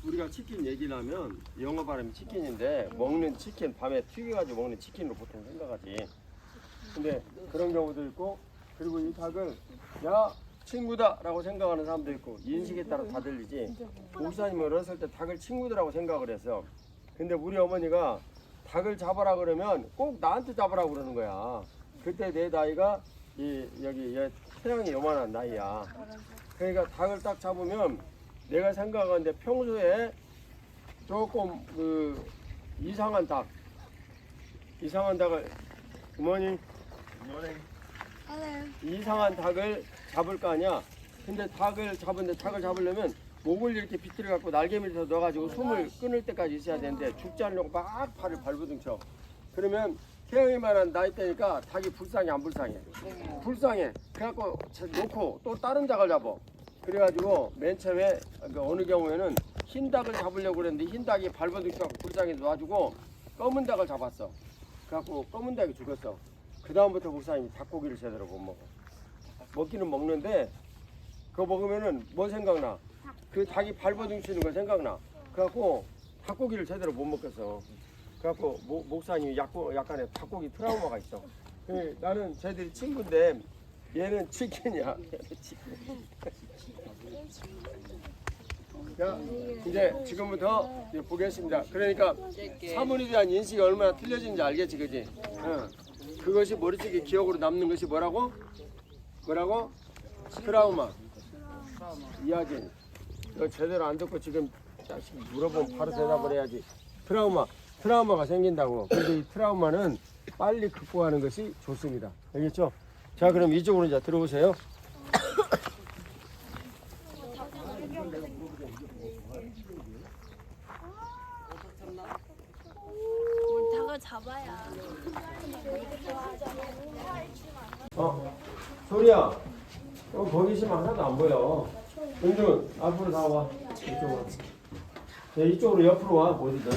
우리가 치킨 얘기를 하면 영어 발음이 치킨인데 먹는 치킨 밤에 튀겨가지고 먹는 치킨으로 보통 생각하지. 근데 그런 경우도 있고 그리고 이 닭을 야 친구다 라고 생각하는 사람도 있고 인식에 따라 다 들리지. 목사님은 어렸을 때 닭을 친구들하고 생각을 했어. 근데 우리 어머니가 닭을 잡아라 그러면 꼭 나한테 잡으라 그러는 거야. 그때 내 나이가 여기 태양이 요만한 나이야. 그러니까 닭을 딱 잡으면 내가 생각하는데 평소에 조금 이상한 닭을 어머니 이상한 닭을 잡을 거 아니야. 근데 닭을 잡으려면 목을 이렇게 비틀어 갖고 날개 밑에서 넣어가지고 숨을 끊을 때까지 있어야 되는데 죽지 않으려고 막 팔을 발부둥 쳐. 그러면 태양이만한 나이 때니까 닭이 불쌍해 안 불쌍해? 불쌍해. 그래갖고 놓고 또 다른 닭을 잡아. 그래가지고 맨 처음에 어느 경우에는 흰 닭을 잡으려고 그랬는데 흰 닭이 발버둥 쳐갖고 불쌍해 놔주고 검은 닭을 잡았어. 그래갖고 검은 닭이 죽었어. 그 다음부터 목사님이 닭고기를 제대로 못 먹어. 먹기는 먹는데 그거 먹으면은 뭐 생각나? 그 닭이 발버둥 치는 거 생각나. 그래갖고 닭고기를 제대로 못 먹겠어. 그래갖고 목사님이 약간의 닭고기 트라우마가 있어. 나는 쟤들이 친구인데 얘는 치킨이야. 자, 이제 지금부터 보겠습니다. 그러니까 사물에 대한 인식이 얼마나 틀려진지 알겠지, 그지? 그것이 머릿속에 기억으로 남는 것이 뭐라고? 트라우마. 이야기. 너 제대로 안 듣고 지금 자식 물어보면 바로 대답을 해야지. 트라우마가 생긴다고. 근데 이 트라우마는 빨리 극복하는 것이 좋습니다. 알겠죠? 자, 그럼 이쪽으로 이제 들어오세요. 닭을 잡아야. 소리야. 거기 있으면 하나도 안 보여. 은준 앞으로 나와. 이쪽으로. 네, 이쪽으로 옆으로 와. 어디든.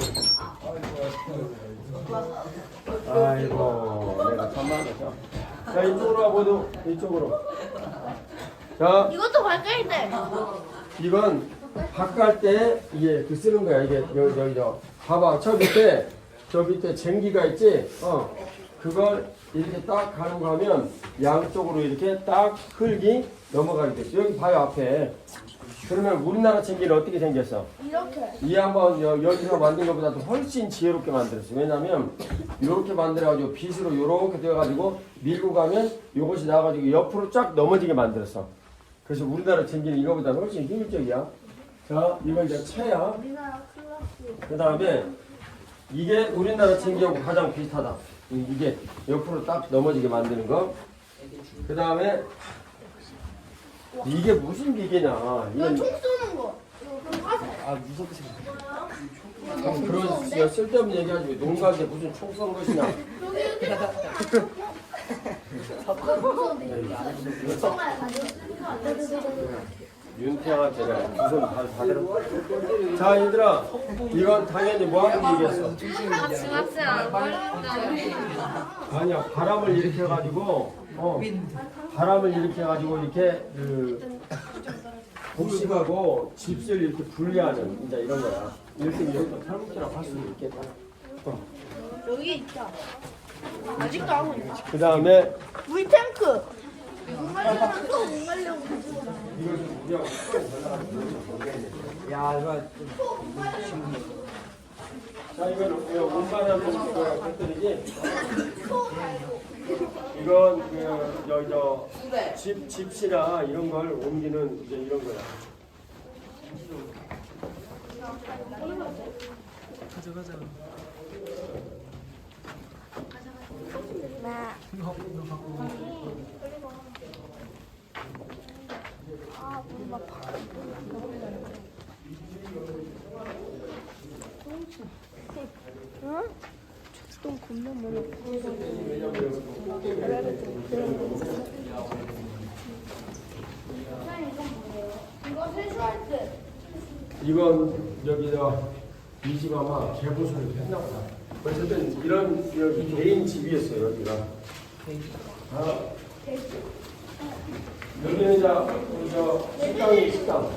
아이고, 내가 참말했어. 자, 이쪽으로 와 모두. 이쪽으로. 자, 이것도 발가인데. 이건 바깔 때 이게 쓰는 거야. 이게 여기 봐봐. 저 밑에 쟁기가 있지. 그걸 이렇게 딱 가는 거 하면 양쪽으로 이렇게 딱 흙이 넘어가게 됐어. 여기 봐요 앞에. 그러면 우리나라 쟁기는 어떻게 생겼어? 이렇게. 이 한번 여기서 만든 것보다도 훨씬 지혜롭게 만들었어. 왜냐면 이렇게 만들어가지고 빗으로 이렇게 되어가지고 밀고 가면 이것이 나와가지고 옆으로 쫙 넘어지게 만들었어. 그래서 우리나라 쟁기는 이거보다 훨씬 효율적이야. 자, 이건 이제 차야. 그 다음에 이게 우리나라 쟁기하고 가장 비슷하다. 이게 옆으로 딱 넘어지게 만드는 거. 그 다음에 이게 무슨 기계냐? 이건 총 쏘는 거. 무섭게 생겼어. 그런 쓸데없는 얘기하지. 농가에 무슨 총 쏜 것이냐? 윤태양아 제가 무슨 다 들어. 자, 얘들아, 이건 당연히 뭐 하는 얘기였어? 중학생 안 걸린다. 아니야, 바람을 일으켜가지고, 바람을 일으켜가지고 이렇게 복식하고 집을 이렇게 분리하는 이제 이런 거야. 이렇게 탈북기라고 할 수도 있겠다. 여기 있다. 아직도 하고 있다. 그 다음에 물 탱크. 못 말려면 또 못 말려고. 이걸 좀 우리하고 야, 이거 자, 이건 운반하는 거야, 것들이지. 이건 집시나 이런 걸 옮기는 이제 이런 거야. 가져가자. 이거 갖고. 응? 좀 겁나 많아. 이거 세수할 때. 이건 이 집 아마 개보수를 했나 보다. 어쨌든 이런 여기 개인 집이었어요, 여기가. 여기는 식당이 식당.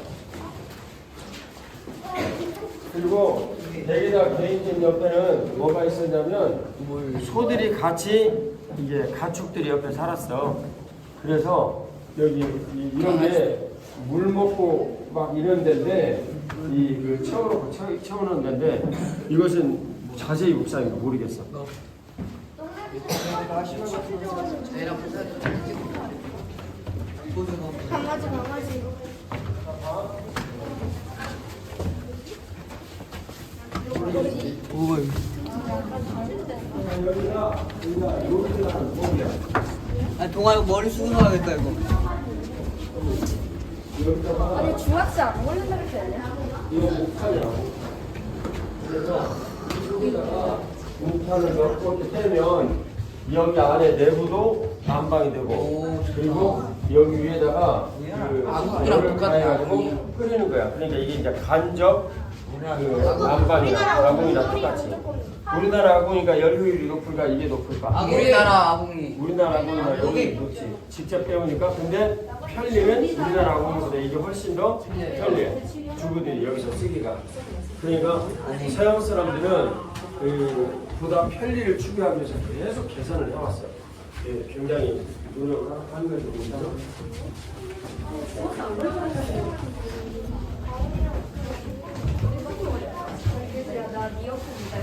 그리고 대게다 개인진 옆에는 뭐가 있었냐면 소들이 같이 이게 가축들이 옆에 살았어. 그래서 여기 이런 게 물 먹고 막 이런 데인데 이그 채워놓은 데인데 이것은 자세히 묵상이 모르겠어. 강아지. 아 동아 이거 머리 쓰고 나가겠다 이거. 아니 중학생 안 걸린다 그랬어요. 이거 목판이라고. 그래서 여기다가 목판을 넣고 이렇게 떼면 여기 안에 내부도 난방이 되고 그리고 여기 위에다가 그 열을 가해가지고 끓이는 거야. 그러니까 이게 이제 간접 그 난방이나 아궁이랑 똑같이. 우리나라 아궁이가 열 효율이 높을까 이게 높을까? 우리나라 아궁이. 우리나라 아궁이가 여기 높지. 직접 배우니까. 근데 편리는 우리나라 아궁이보다 이게 훨씬 더 편리해. 주부들이 여기서 쓰기가. 그러니까 서양 사람들은 그 보다 편리를 추구하기 위해서 계속 개선을 해왔어요. 예, 굉장히 노력을 하는 거죠. 나 미역국이다.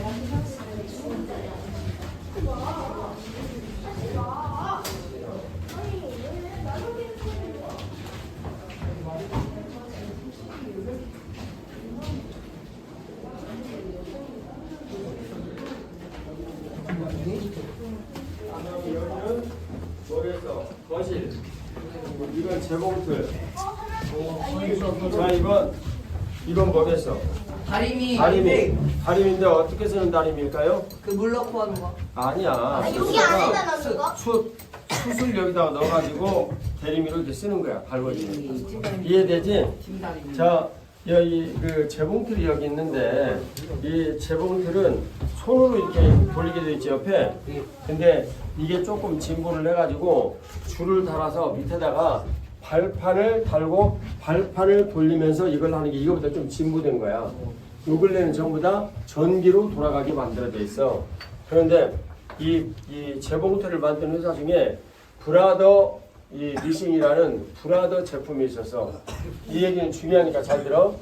여기는 뭐겠어? 거실. 이건 재봉틀. 자, 이건 뭐겠어? 다림인데 어떻게 쓰는 다림일까요? 그 물 넣고 하는 거. 아니야. 여기 안에다 넣는 거? 숯을 여기다가 넣어가지고 대리미로 이렇게 쓰는 거야. 갈궈지는. 이해되지? 자, 여기 그 재봉틀이 여기 있는데 이 재봉틀은 손으로 이렇게 돌리게 돼 있지 옆에. 근데 이게 조금 진보를 해가지고 줄을 달아서 밑에다가 발판을 달고 발판을 돌리면서 이걸 하는 게 이거보다 좀 진보된 거야. 요 근래는 전부 다 전기로 돌아가게 만들어져 있어. 그런데 이 재봉틀을 만드는 회사 중에 브라더 이 미싱이라는 브라더 제품이 있어서 이 얘기는 중요하니까 잘 들어.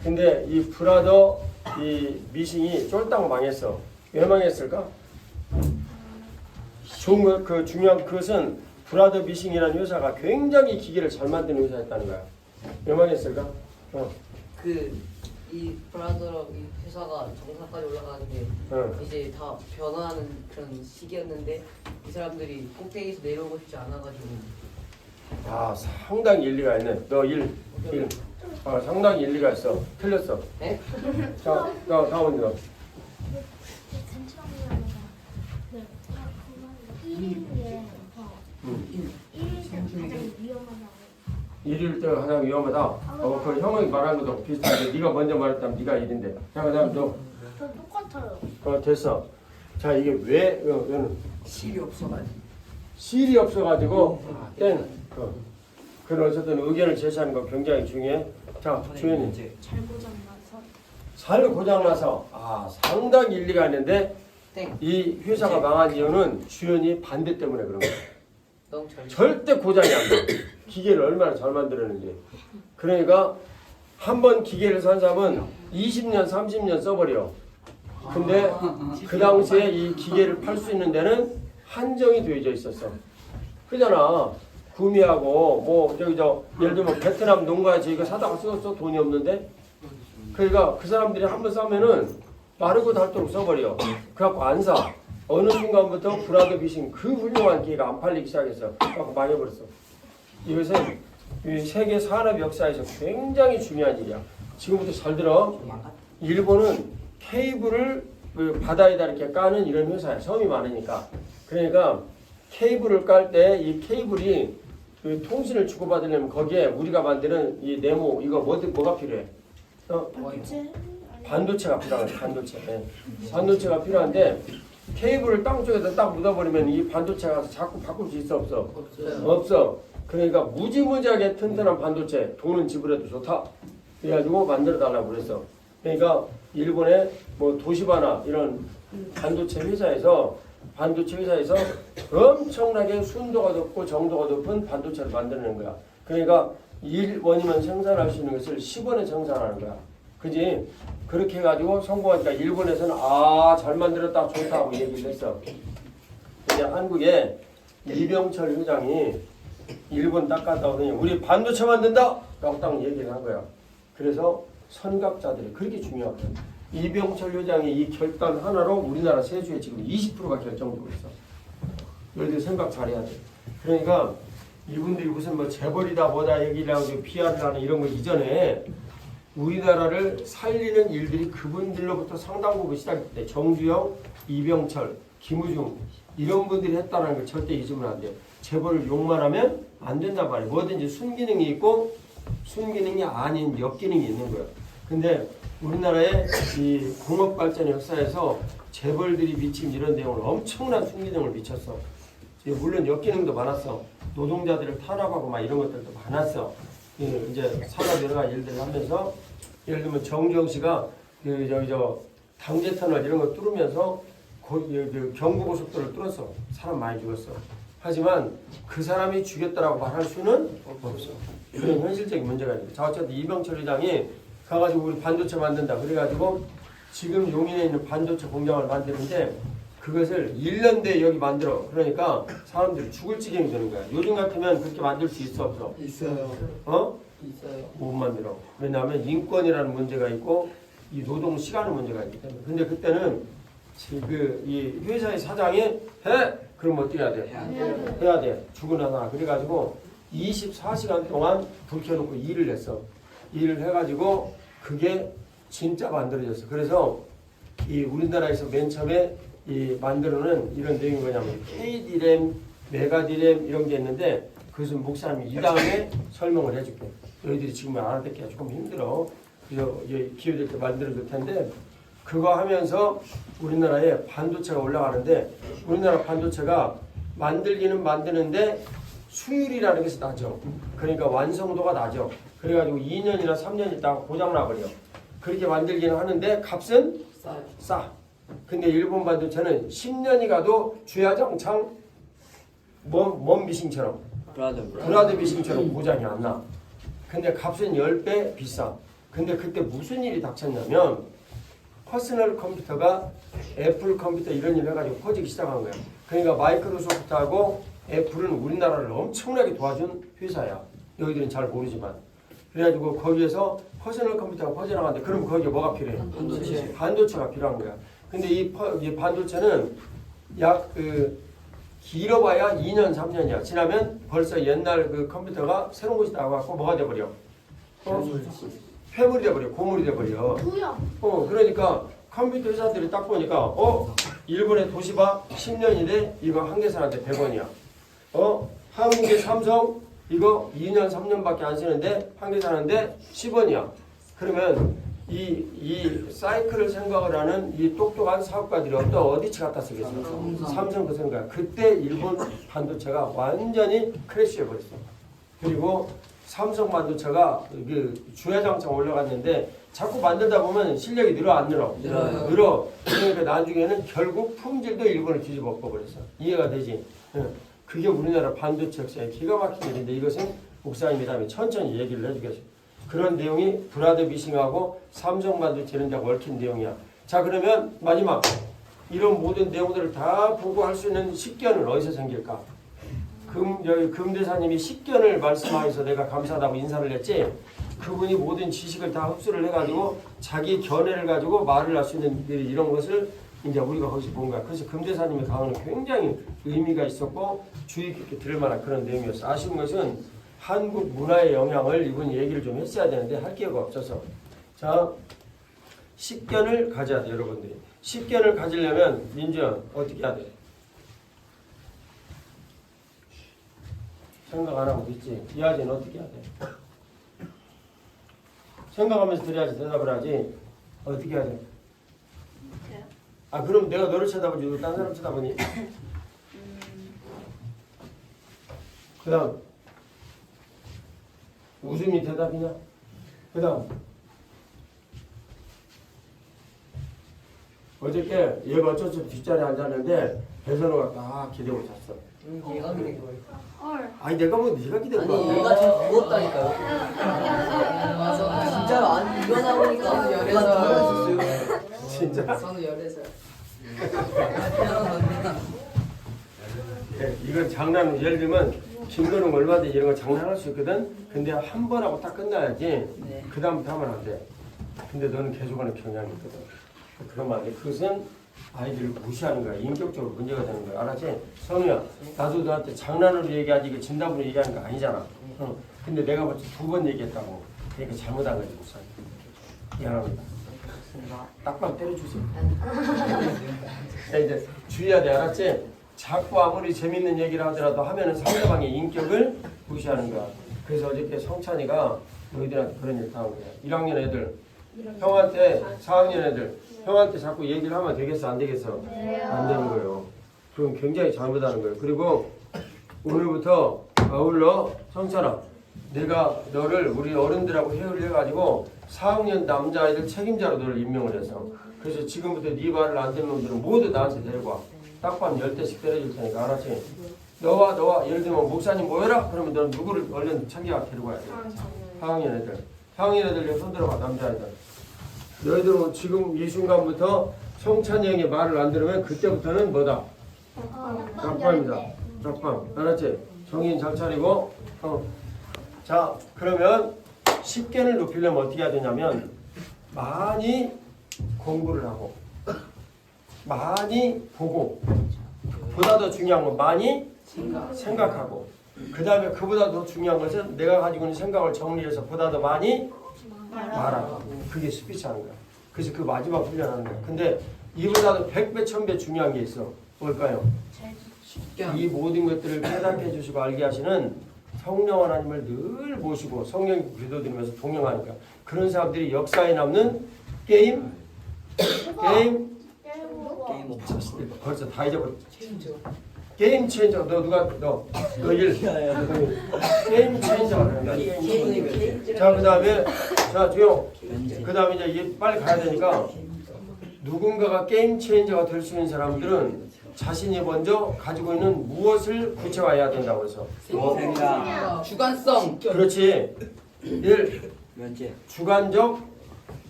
근데 이 브라더 이 미싱이 쫄딱 망했어. 왜 망했을까? 중요한 그것은 브라더 미싱이라는 회사가 굉장히 기계를 잘 만드는 회사였다는 거야. 왜 망했을까? 이 브라더 이 회사가 정상까지 올라가는 게 이제 다 변화하는 그런 시기였는데 이 사람들이 꼭대기에서 내려오고 싶지 않아가지고 아, 상당히 일리가 있네. 너 일. 상당히 일리가 있어. 틀렸어. 네? 자, 다음은 너. 네. 1일에 1일 가장 위험하다고. 일일 때가 가장 위험하다. 그 형이 말한 것도 비슷한데 네가 먼저 말했다면 네가 일인데. 자, 그다음 너. 저 똑같아요. 됐어. 자, 이게 왜는 실이 없어가지고. 실이 없어가지고 땡. 그런 어쨌든 의견을 제시하는 거 굉장히 중요해. 자, 주연이. 잘 고장나서. 살 고장나서 상당히 일리가 있는데 땡. 이 회사가 망한 이유는 주연이 반대 때문에 그런 거야. 너무 잘 절대 고장이 안 나. 기계를 얼마나 잘 만들었는지. 그러니까 한 번 기계를 산 사람은 20년, 30년 써버려. 근데 그 당시에 이 기계를 팔 수 있는 데는 한정이 되어져 있었어. 그잖아. 구미하고 뭐 예를 들면 베트남 농가에서 이거 사다가 쓰었어. 돈이 없는데. 그러니까 그 사람들이 한 번 싸면은 마르고 닳도록 써버려. 그래갖고 안 사. 어느 순간부터 브라더 비싱 그 훌륭한 기계가 안 팔리기 시작했어. 그래갖고 망해버렸어. 이것은 세계 산업 역사에서 굉장히 중요한 일이야. 지금부터 잘 들어. 일본은 케이블을 바다에다 이렇게 까는 이런 회사야. 섬이 많으니까. 그러니까 케이블을 깔 때 이 케이블이 통신을 주고받으려면 거기에 우리가 만드는 이 네모 이거 뭐가 필요해? 반도체가 필요하다. 반도체가 필요한데 케이블을 땅속에다 딱 묻어버리면 이 반도체가 자꾸 바꿀 수 있어 없어? 없어. 그러니까 무지무지하게 튼튼한 반도체 돈은 지불해도 좋다. 그래가지고 만들어 달라고 그랬어. 그러니까 일본의 뭐 도시바나 이런 반도체 회사에서 엄청나게 순도가 높고 정도가 높은 반도체를 만드는 거야. 그러니까 1원이면 생산할 수 있는 것을 10원에 생산하는 거야. 그지? 그렇게 해가지고 성공하니까 일본에서는 잘 만들었다 좋다 하고 얘기를 했어. 근데 한국에 이병철 회장이 일본 딱 갔다 오더니 우리 반도체 만든다! 라고 딱 얘기를 한 거야. 그래서 선각자들이 그렇게 중요하거든. 이병철 회장의 이 결단 하나로 우리나라 세수의 지금 20%가 결정되고 있어. 너희들 생각 잘해야 돼. 그러니까 이분들이 무슨 뭐 재벌이다 뭐다 얘기를 하고 PR을 하는 이런 거 이전에 우리나라를 살리는 일들이 그분들로부터 상당 부분 시작됐대. 정주영, 이병철, 김우중 이런 분들이 했다는 걸 절대 잊으면 안 돼. 재벌을 욕만 하면 안 된단 말이야. 뭐든지 순기능이 있고 순기능이 아닌 역기능이 있는 거야. 근데 우리나라의 이 공업 발전 역사에서 재벌들이 미친 이런 내용을 엄청난 순기능을 미쳤어. 물론 역기능도 많았어. 노동자들을 탄압하고 막 이런 것들도 많았어. 이제 산업 여러 가지 일들을 하면서 예를 들면 정주영 씨가 당제터널 이런 거 뚫으면서 경부고속도로를 뚫었어. 사람 많이 죽었어. 하지만 그 사람이 죽였다라고 말할 수는 없어. 그런 현실적인 문제가 있는 거야. 자, 어쨌든 이병철 회장이 가가지고 우리 반도체 만든다. 그래가지고 지금 용인에 있는 반도체 공장을 만드는데 그것을 1년 내에 여기 만들어. 그러니까 사람들이 죽을 지경이 되는 거야. 요즘 같으면 그렇게 만들 수 있어 없어? 있어요. 있어요. 못 만들어. 왜냐하면 인권이라는 문제가 있고 이 노동 시간의 문제가 있기 때문에. 근데 그때는 이 회사의 사장이 해! 그럼 어떻게 해야 돼? 해야 돼. 죽으나. 그래가지고 24시간 동안 불 켜놓고 일을 했어. 일을 해가지고 그게 진짜 만들어졌어. 그래서 이 우리나라에서 맨 처음에 이 만들어는 이런 내용이 뭐냐면 K디램, 메가디램 이런 게 있는데 그것은 목사님이 이 다음에 설명을 해줄게. 너희들이 지금 알아듣기가 조금 힘들어. 그래서 기회 될 때 만들어줄 텐데 그거 하면서 우리나라에 반도체가 올라가는데 우리나라 반도체가 만들기는 만드는데 수율이라는 것이 낮죠. 그러니까 완성도가 낮죠. 그래가지고 2년이나 3년 있다가 고장나버려. 그렇게 만들기는 하는데 값은 싸. 근데 일본 반도체는 10년이 가도 주야정창 먼 미싱처럼 브라드 미싱처럼 고장이 안 나. 근데 값은 10배 비싸. 근데 그때 무슨 일이 닥쳤냐면 퍼스널 컴퓨터가 애플 컴퓨터 이런 일 해가지고 퍼지기 시작한 거야. 그러니까 마이크로소프트하고 애플은 우리나라를 엄청나게 도와준 회사야. 너희들은 잘 모르지만. 그래가지고 거기에서 퍼스널 컴퓨터가 퍼져나가는데 그럼 거기에 뭐가 필요해? 반도체가 필요한 거야. 근데 이 반도체는 약 길어봐야 2년, 3년이야. 지나면 벌써 옛날 그 컴퓨터가 새로운 것이 나와갖고 뭐가 돼버려? 폐물이 돼버려. 고물이 돼버려. 그러니까 컴퓨터 회사들이 딱 보니까 일본의 도시바 10년인데 이거 한 개 사는데 100원이야. 한국의 삼성 이거 2년, 3년밖에 안 쓰는데 한 개 사는데 10원이야. 그러면 이 사이클을 생각을 하는 이 똑똑한 사업가들이 어디치 갖다 쓰겠어? 삼성 그 생각. 그때 일본 반도체가 완전히 크래시해버렸어. 그리고 삼성 반도체가 주야장창 올라갔는데 자꾸 만들다 보면 실력이 늘어 안 늘어? 늘어. 그러니까 나중에는 결국 품질도 일본을 뒤집어 엎어버렸어. 이해가 되지? 그게 우리나라 반도체 역사의 기가 막힌 일인데 이것은 목사님이 다음에 천천히 얘기를 해주겠습니다. 그런 내용이 브라드 미싱하고 삼성 반도체는 다 얽힌 내용이야. 자, 그러면 마지막 이런 모든 내용들을 다 보고 할 수 있는 식견은 어디서 생길까? 금대사님이 식견을 말씀하셔서 내가 감사하다고 인사를 했지. 그분이 모든 지식을 다 흡수를 해가지고 자기 견해를 가지고 말을 할 수 있는 이런 것을 이제 우리가 거기서 본 거야. 그래서 금대사님의 강의는 굉장히 의미가 있었고 주의 깊게 들을 만한 그런 내용이었어. 아쉬운 것은 한국 문화의 영향을 이분이 얘기를 좀 했어야 되는데 할 기회가 없어서. 자, 식견을 가져야 돼, 여러분들이. 식견을 가지려면 민주현 어떻게 해야 돼? 생각 안 하고 있지? 이 아재는 어떻게 해야 돼? 생각하면서 들어야지 대답을 하지. 어떻게 해야 돼? 그럼 내가 너를 쳐다보지 너 딴 사람 쳐다보니? 그 다음 웃음이 대답이냐? 그 다음 어저께 얘가 어쩔 수 없이 뒷자리에 앉았는데 배선호가 딱 기대고 잤어. 얘가 그린 거예요. 헐. 아니 내가 뭐 네가 기대고 아니 왔네. 얘가 잘 부었다니까요. 맞아. 진짜로 안 일어나 보니까 얘가 누워있었어요. 진짜? 저는 10살. 네, 이건 장난은 예를 들면 김건웅 얼마든지 이런 거 장난할 수 있거든. 근데 한 번 하고 딱 끝나야지. 네. 그 다음부터 하면 안 돼. 근데 너는 계속하는 경향이 있거든. 그러면 안 돼. 그것은 아이들을 무시하는 거야. 인격적으로 문제가 되는 거야. 알았지? 선우야, 나도 너한테 장난으로 얘기하지 이거 진담으로 얘기하는 거 아니잖아. 근데 내가 벌써 2번 얘기했다고. 그러니까 잘못한 거지, 목사님. 미안합니다. 딱밤 때려주세요. 자, 이제 주의해야 돼. 알았지? 자꾸 아무리 재밌는 얘기를 하더라도 하면은 상대방의 인격을 무시하는 거야. 그래서 어저께 성찬이가 너희들한테 그런 일 당한 거야. 1학년 애들, 형한테 4학년 애들, 형한테 자꾸 얘기를 하면 되겠어, 안 되겠어? 안 되는 거예요. 그럼 굉장히 잘못하는 거예요. 그리고 오늘부터 아울러 성찬아, 내가 너를 우리 어른들하고 회의를 해가지고 4학년 남자아이들 책임자로 너를 임명을 했어. 그래서 지금부터 네 말을 안 듣는 놈들은 모두 나한테 데리고 와. 딱밤 10대씩 때려줄 테니까 알았지? 너와 예를 들면 목사님 모여라? 그러면 너는 누구를 얼른 챙겨가 데리고 와야 돼. 4학년 애들. 4학년 애들 손 들어봐, 남자애들. 너희들은 지금 이 순간부터 성찬이 형의 말을 안 들으면 그때부터는 뭐다? 낙방입니다. 낙방. 알았지? 정신 잘 차리고. 자, 그러면 10개를 높이려면 어떻게 해야 되냐면 많이 공부를 하고 많이 보고 보다 더 중요한 건 많이 생각하고 그 다음에 그보다 더 중요한 것은 내가 가지고 있는 생각을 정리해서 보다 더 많이 말하고 그게 스피치 하는 거야. 그래서 그 마지막 훈련하는 거야. 근데 이보다도 100배 1000배 중요한 게 있어. 뭘까요? 이 모든 것들을 깨닫게 해주시고 알게 하시는 성령 하나님을 늘 모시고 성령 기도드리면서 동행하니까 그런 사람들이 역사에 남는 게임 자식들 벌써 다 잊어버렸어. 게임 체인저. 너 일. 게임 체인저가 된다. 자, 그 다음에 자 조용. 그 다음에 이제 빨리 가야 되니까 누군가가 게임 체인저가 될 수 있는 사람들은 자신이 먼저 가지고 있는 무엇을 구체화해야 된다고 해서 주관성. 그렇지. 1. 주관적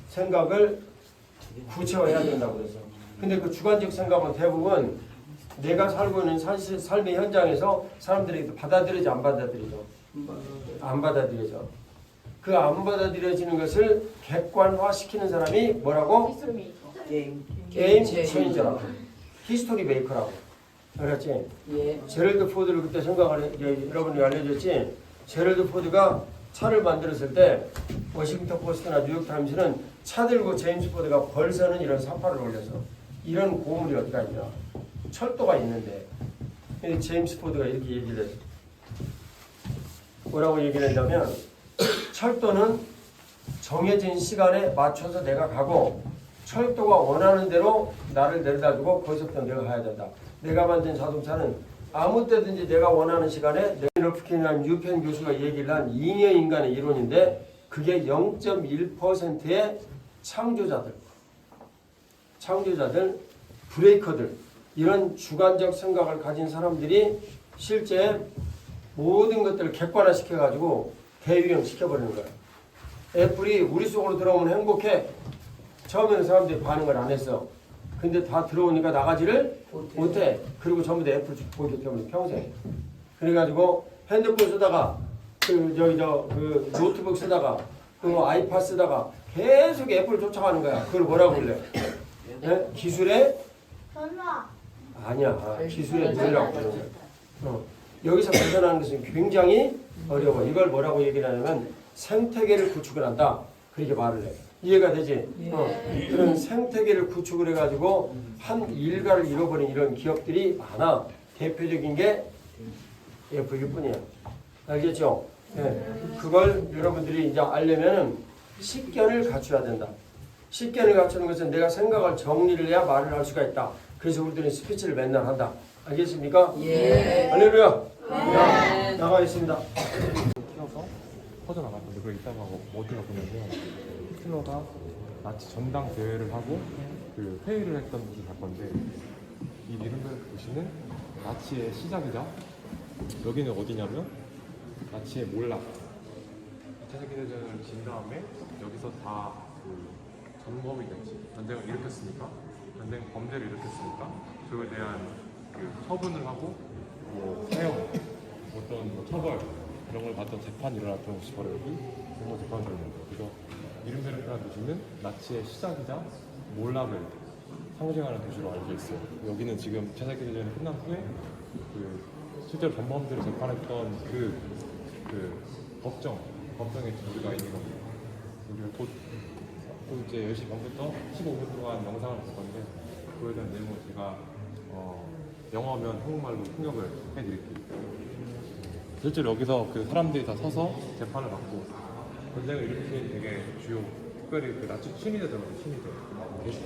생각을 구체화해야 된다고 그래서. 근데 그 주관적 생각은 대부분 내가 살고 있는 삶의 현장에서 사람들이 받아들이지 안 받아들이죠. 안 받아들여져. 그 안 받아들여지는 것을 객관화시키는 사람이 뭐라고? 게임 체인저라고. 히스토리 메이커라고. 알았지? 예. 제럴드 포드를 그때 여러분이 알려줬지? 제럴드 포드가 차를 만들었을 때 워싱턴 포스트나 뉴욕타임스는 차 들고 제임스 포드가 벌서는 이런 사파를 올려서 이런 고물이 어디가 있냐? 철도가 있는데 근데 제임스 포드가 이렇게 얘기를 했어. 뭐라고 얘기를 했냐면 철도는 정해진 시간에 맞춰서 내가 가고 철도가 원하는 대로 나를 내려다주고 거기서부터 내가 가야 된다. 내가 만든 자동차는 아무 때든지 내가 원하는 시간에 레노프킨이라는 뉴펜 교수가 얘기를 한 잉여인간의 이론인데 그게 0.1%의 창조자들, 브레이커들 이런 주관적 생각을 가진 사람들이 실제 모든 것들을 객관화시켜가지고 대유행시켜버리는 거야. 애플이 우리 속으로 들어오면 행복해. 처음에는 사람들이 반응을 안 했어. 근데 다 들어오니까 나가지를 못해. 그리고 전부 다 애플 보기 때문에 평생. 그래가지고 핸드폰 쓰다가 그 노트북 쓰다가 그 아이팟 쓰다가 계속 애플 쫓아가는 거야. 그걸 뭐라고 불래? 네? 기술의 아니야. 기술의 늘이라고 부르는 거야. 여기서 벗어나는 것은 굉장히 어려워. 이걸 뭐라고 얘기를 하냐면 생태계를 구축을 한다. 그렇게 말을 해. 이해가 되지? 그런 생태계를 구축을 해가지고 한 일가를 잃어버린 이런 기업들이 많아. 대표적인 게 애플일 뿐이야. 알겠죠? 네. 그걸 여러분들이 이제 알려면은 식견을 갖춰야 된다. 식견을 갖추는 것은 내가 생각을 정리를 해야 말을 할 수가 있다. 그래서 우리들은 스피치를 맨날 한다. 알겠습니까? 예. 할렐루야. 네. 나가 있습니다. 튀어서 퍼져나갈 건데 그걸 이따가 어디가 보는데 히틀러가 나치 전당 대회를 하고 그 회의를 했던 곳을 갈 건데 이 니른베르크 도시는 나치의 시작이자 여기는 어디냐면 나치의 몰락 2차 세계대전을 진 다음에 여기서 다 그 전범이 됐지 전쟁을 일으켰으니까 전쟁 범죄를 일으켰으니까 그거에 대한 그 처분을 하고 뭐 사형 어떤 뭐 처벌 이런 걸 받던 재판이 일어났던 곳이 바로 여기 공모 재판소입니다. 그래서 니른베르크라는 도시는 나치의 시작이자 몰락을 상징하는 도시로 알려져 있어요. 여기는 지금 2차 세계대전이 끝난 후에 그 실제로 전범들을 재판했던 그 법정에 우리가 있는 겁니다. 우리가 곧 이제 10시 반부터 15분 동안 영상을 볼 건데 그거에 대한 내용을 제가 영어면 한국말로 통역을 해드릴게요. 실제로 여기서 그 사람들이 다 서서 재판을 받고 전쟁을 일으킨 되게 주요 특별히 그 나치 친위대들거든요. 친위대 게스트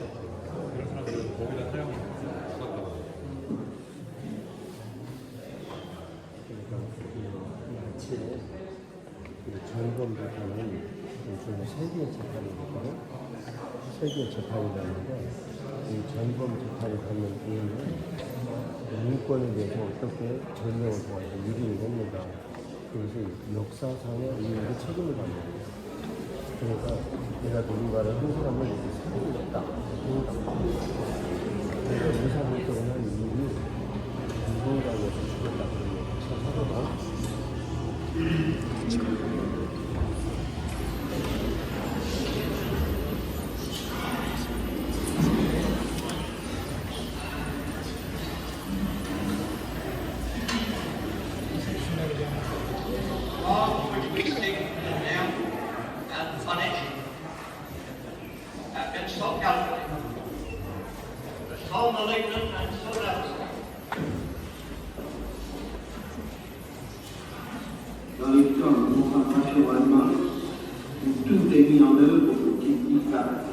이런 사람들은 거기다 사용을 죽었다고 합니다. 나치의 전범 재판은 요즘 세계 재판이거든요. 세계 재판이라는데 이 전범 재판을 받는 이유는 인권에 대해서 어떻게 전쟁을 통해서 유리를 했는가. 그것이 역사상의 인류의 책임을 받는 거예요. 그러니까 내가 누군가를 한 사람을 이렇게 살인했다. 그래서 이 사람을 떠난 이유는 누군가에서 죽였다. 그런 사고가 Dans les temps où on passe au allemand, où tout est mis en œuvre pour qu'il disparaisse.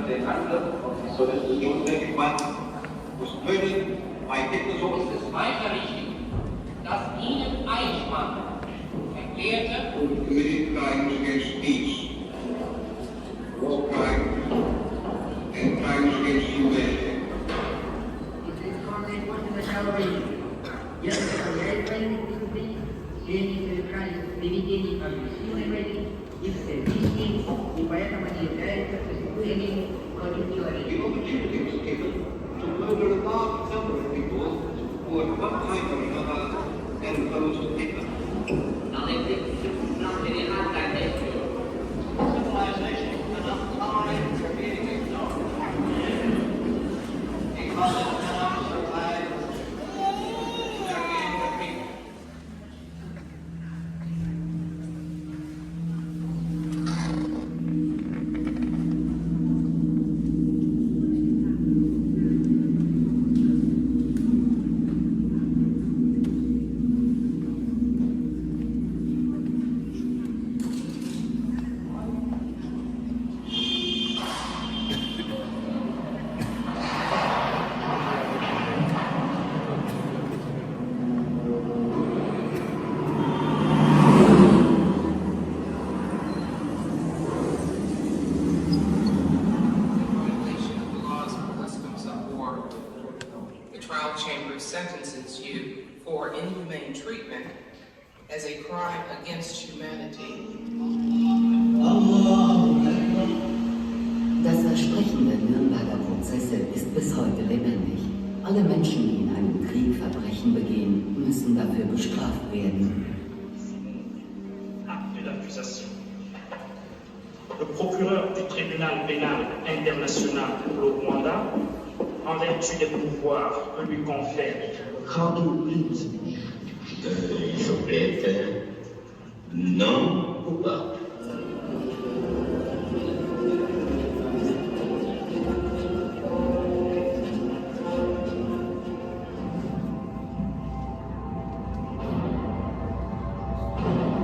Der Handel von Sowjetunion muss völlig bei Hitler so ist es weiter wichtig, dass Ihnen Eichmann erklärte, committed crimes against peace, war crimes and crimes against humanity. Приведение агрессивной войны и экстремистские, и поэтому не является преступлением против человечества. The opportunity was given to murder a large number of people who at one time or another had opposed Hitler. Civilization cannot tolerate being ignored. Because it cannot survive again the people. Sentences you for inhumane treatment as a crime against humanity. Das Versprechen der Nürnberger Prozesse ist bis heute lebendig. Alle Menschen, die in einem Krieg Verbrechen begehen, müssen dafür bestraft werden. Acte d'accusation. Le procureur du tribunal pénal international au Rwanda, en vertu des pouvoirs que lui confère je plaide non coupable.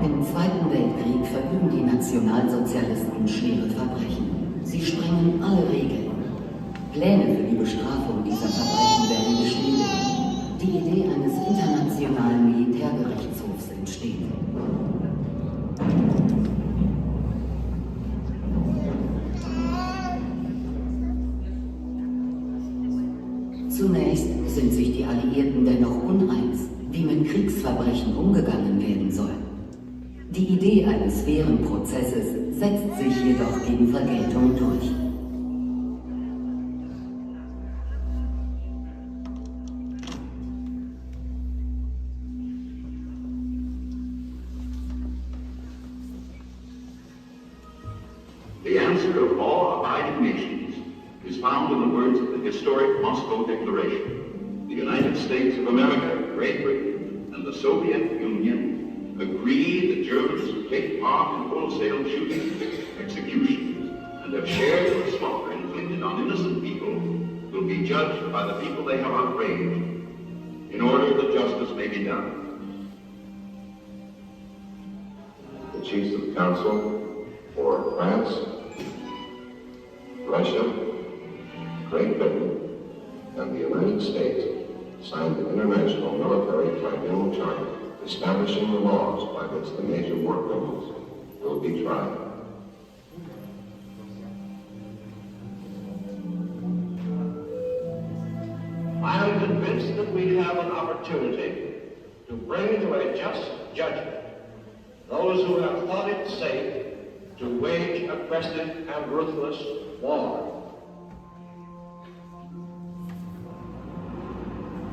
Im Zweiten Weltkrieg verüben die Nationalsozialisten schwere Verbrechen. Sie sprengen alle Regeln. Pläne für die Bestrafung dieser Verbrechen werden geschmiedet. Die Idee eines internationalen Militärgerichtshofs in entsteht. Zunächst sind sich die Alliierten dennoch uneins, wie mit Kriegsverbrechen umgegangen werden soll. Die Idee eines fairen Prozesses setzt sich jedoch gegen Vergeltung durch. The answer of all abiding nations is found in the words of the historic Moscow Declaration. The United States of America, Great Britain, and the Soviet Union agree that Germans who take part in wholesale shootings, executions, and have shared in the slaughter inflicted on innocent people will be judged by the people they have outraged in order that justice may be done. The chiefs of council for France, Russia, Great Britain, and the United States signed the International Military Tribunal Charter establishing the laws by which the major war criminals will be tried. I am convinced that we have an opportunity to bring to a just judgment those who have thought it safe to wage aggressive and ruthless war.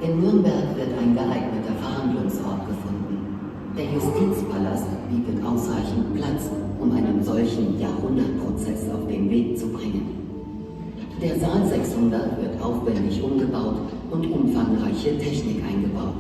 In Nürnberg wird ein geeigneter Verhandlungsort gefunden. Der Justizpalast bietet ausreichend Platz, um einen solchen Jahrhundertprozess auf den Weg zu bringen. Der Saal 600 wird aufwendig umgebaut und umfangreiche Technik eingebaut.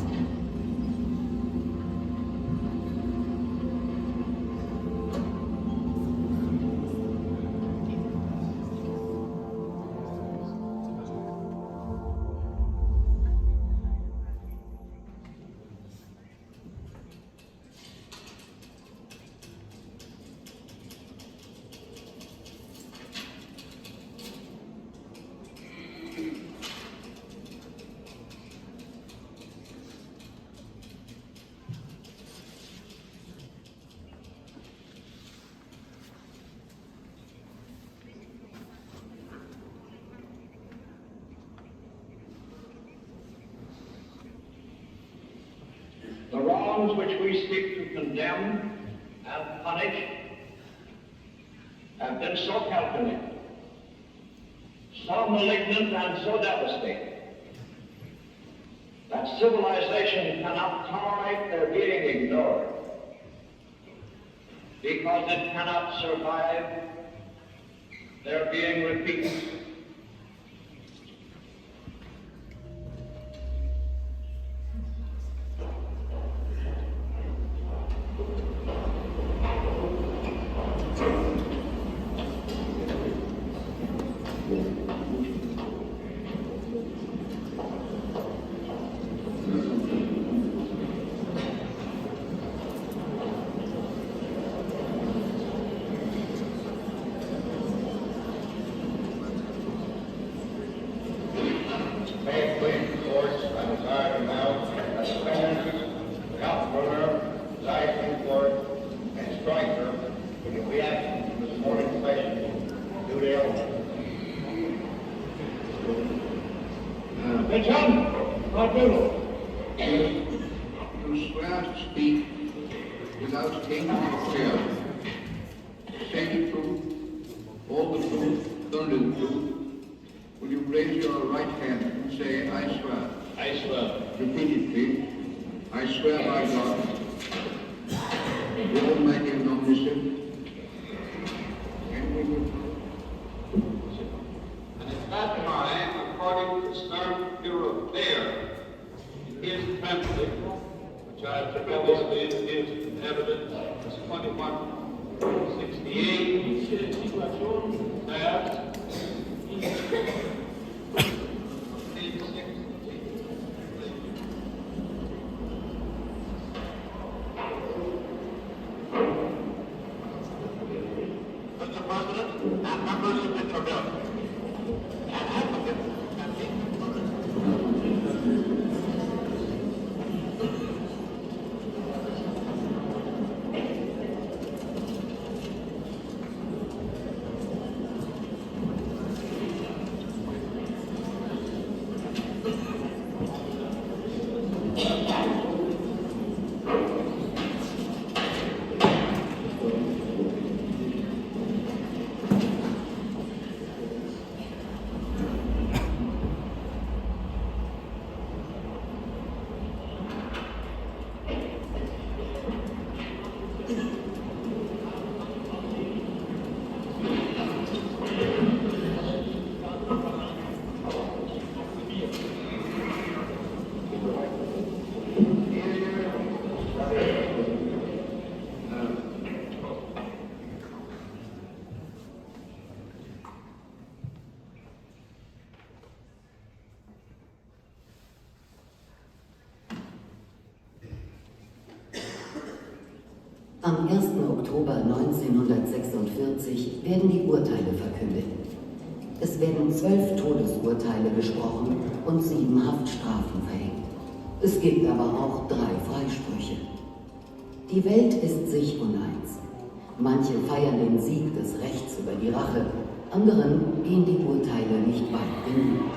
The wrongs which we seek to condemn and punish have been so calculated, so malignant and so devastating that civilization cannot tolerate their being ignored because it cannot survive their being repeated. You swear to speak without taking of fear. Say the truth, all the truth, only the truth. Will you raise your right hand and say, I swear? I swear. Repeat it, please. I swear by God, the Almighty and Omniscient, and at that time, according to the Stern Bureau of Affairs, his pamphlet, which I have together in evidence, is 2168, that Mr. President and members of the Tribunal, Am 1. Oktober 1946 werden die Urteile verkündet. Es werden 12 Todesurteile gesprochen und 7 Haftstrafen verhängt. Es gibt aber auch 3 Freisprüche. Die Welt ist sich uneins. Manche feiern den Sieg des Rechts über die Rache, anderen gehen die Urteile nicht weit genug.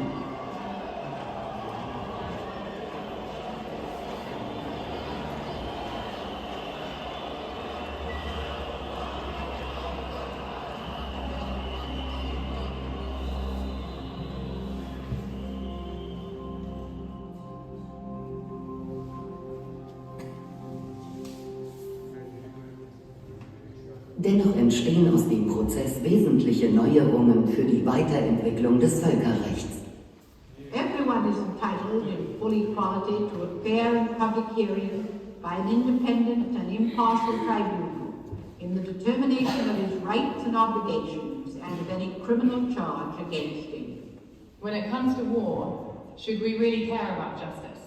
Dennoch entstehen aus dem Prozess wesentliche Neuerungen für die Weiterentwicklung des Völkerrechts. Everyone is entitled in full equality to a fair and public hearing by an independent and impartial tribunal in the determination of his rights and obligations and of any criminal charge against him. When it comes to war, should we really care about justice?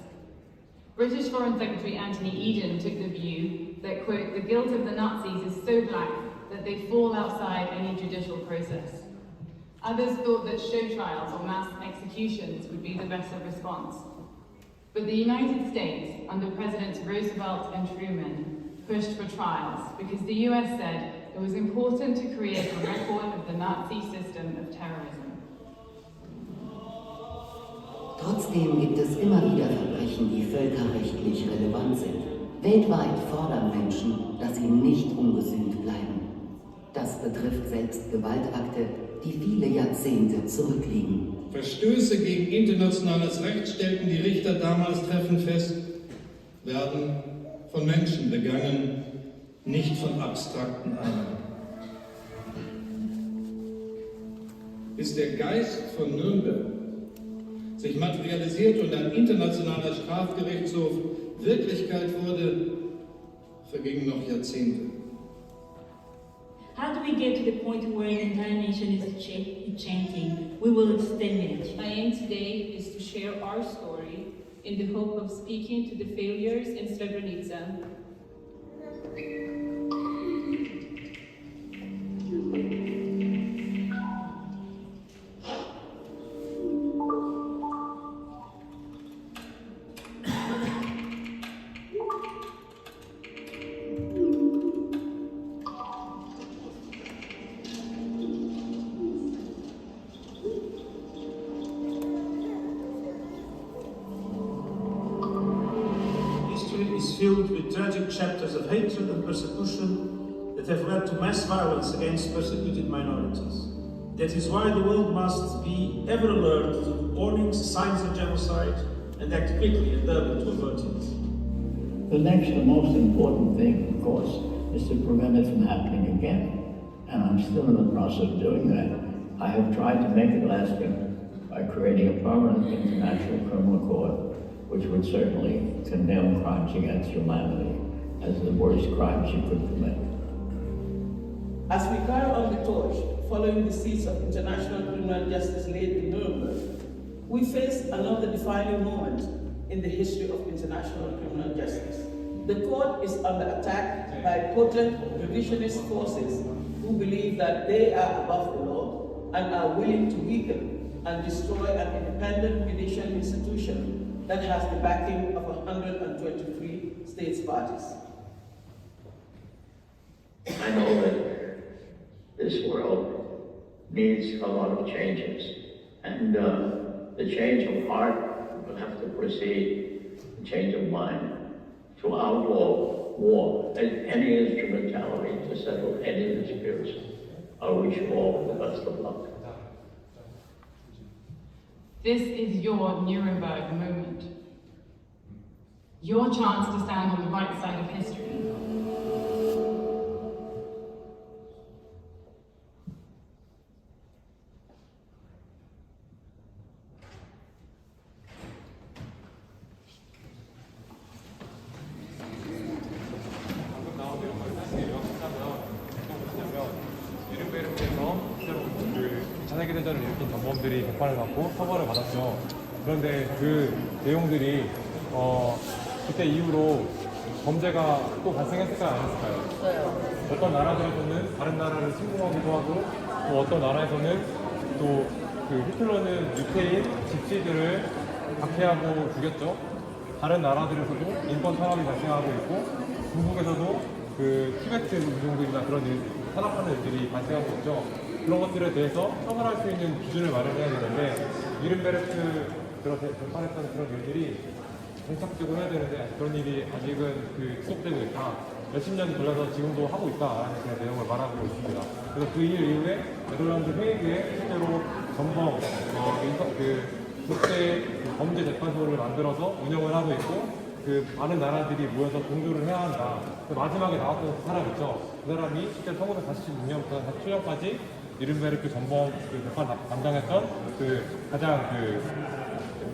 British Foreign Secretary Anthony Eden took the view that, quote, the guilt of the Nazis is so black that they fall outside any judicial process. Others thought that show trials or mass executions would be the better response. But the United States, under Presidents Roosevelt and Truman, pushed for trials because the US said it was important to create a record of the Nazi system of terrorism. Trotzdem gibt es immer wieder Verbrechen, die völkerrechtlich relevant sind. Weltweit fordern Menschen, dass sie nicht ungesühnt bleiben. Das betrifft selbst Gewaltakte, die viele Jahrzehnte zurückliegen. Verstöße gegen internationales Recht, stellten die Richter damals treffend fest, werden von Menschen begangen, nicht von abstrakten Einheiten. Bis der Geist von Nürnberg sich materialisiert und ein internationaler Strafgerichtshof Wirklichkeit wurde, vergingen noch Jahrzehnte. How do we get to the point where the entire nation is chanting? We will extend it. My aim today is to share our story in the hope of speaking to the failures in Srebrenica. Filled with tragic chapters of hatred and persecution that have led to mass violence against persecuted minorities. That is why the world must be ever alert to warnings, signs of genocide, and act quickly and early to avert it. The next and most important thing, of course, is to prevent it from happening again. And I'm still in the process of doing that. I have tried to make it lasting by creating a permanent international criminal court, which would certainly condemn crimes against humanity as the worst crimes you could commit. As we carry on the torch, following the seeds of international criminal justice laid in Nuremberg, we face another defining moment in the history of international criminal justice. The court is under attack by potent revisionist forces who believe that they are above the law and are willing to weaken and destroy an independent judicial institution that has the backing of 123 states parties. I know that this world needs a lot of changes, and the change of heart will have to precede the change of mind to outlaw war and any instrumentality to settle any disputes. I wish you all the best of luck. This is your Nuremberg moment. Your chance to stand on the right side of history. 자살기 대전을 일으킨 전범들이 재판을 받고 처벌을 받았죠. 그런데 그 내용들이 그때 이후로 범죄가 또 발생했을까요? 안 했을까요? 어떤 나라들에서는 다른 나라를 침공하기도 하고 또 어떤 나라에서는 또 그 히틀러는 유태인 집시들을 박해하고 죽였죠. 다른 나라들에서도 인권 탄압이 발생하고 있고 중국에서도 그 티베트 운동들이나 그런 일, 탄압하는 일들이 발생하고 있죠. 그런 것들에 대해서 처벌할 수 있는 기준을 마련해야 되는데 니른베르크 재판했던 그런 일들이 정착적으로 해야 되는데 그런 일이 아직은 그 지속되고 있다. 몇십 년이 걸려서 지금도 하고 있다라는 그런 내용을 말하고 있습니다. 그래서 그 일 이후에 네덜란드 헤이그에 실제로 전범 국제 범죄 재판소를 만들어서 운영을 하고 있고 그 많은 나라들이 모여서 공조를 해야 한다. 그 마지막에 나왔던 사람 있죠. 그 사람이 실제 1946년부터 47년까지 니른베르크 전범 그 재판 담당했던 그 가장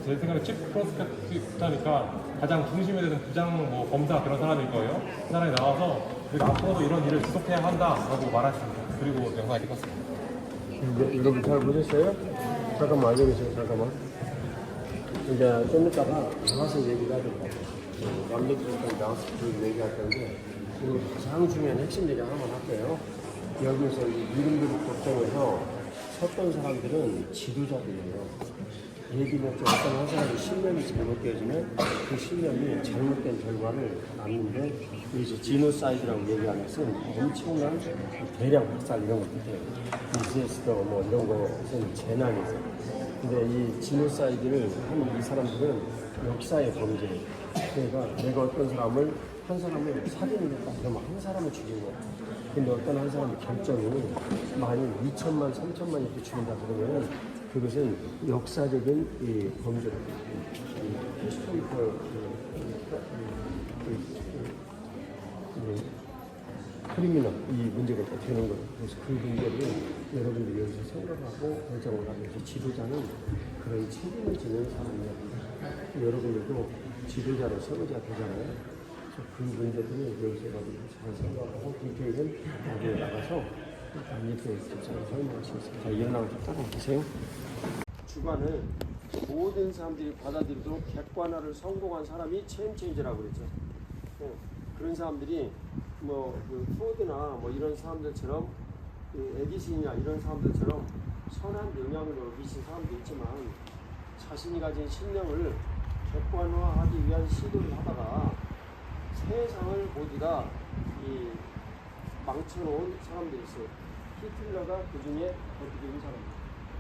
제 생각에 치프 프로스큐터니까 가장 중심이 되는 부장 뭐 검사 그런 사람일 거예요. 그 사람이 나와서 앞으로도 이런 일을 지속해야 한다라고 말했습니다. 그리고 영상이 찍었습니다. 여러분 잘 보셨어요? 잠깐만 알려주세요. 잠깐만. 이제 좀 이따가 나와서 얘기가 될 거예요. 남자들이 나와서 그 얘기할 건데 그리고 가장 중요한 핵심 얘기 하나만 할게요. 여기서 이 니른베르크 법정에서 섰던 사람들은 지도자들이에요. 얘기는 어떤 한 사람이 신념이 잘못되어지면 그 신념이 잘못된 결과를 낳는데 이제 지노사이드라고 얘기하는 것은 엄청난 대량 학살 이런 것들 디제스터 뭐 이런 것은 재난이죠. 근데 이 지노사이드를 하는 이 사람들은 역사의 범죄예요. 그러니까 내가 어떤 사람을 한 사람을 살인했다 그러면 한 사람을 죽인 거야. 근데 어떤 한 사람의 결정이 만일 2천만, 3천만 이렇게 죽인다 그러면은 그것은 역사적인 이 범죄다. 크리미널 이 문제가 되는 거예요. 그래서 그 문제를 여러분들이 여기서 생각하고 결정을 하면서 지도자는 그런 책임을 지는 사람이에요. 여러분들도 지도자로 서거자 되잖아요. 그 문제들을 여기서 잘 생각하고 디테일은 나중에 나가서 밑에 집사를 설명하시겠습니다. 자, 일어나고 딱 보세요. 주관을 모든 사람들이 받아들이도록 객관화를 성공한 사람이 체인체인저라고 그랬죠. 그런 사람들이 그 포드나 뭐 이런 사람들처럼 에디슨이나 이런 사람들처럼 선한 영향을 미친 사람도 있지만 자신이 가진 신념을 객관화하기 위한 시도를 하다가 세상을 모두 다 망쳐놓은 사람들이 있어요. 히틀러가 그 중에 대표적인 사람입니다.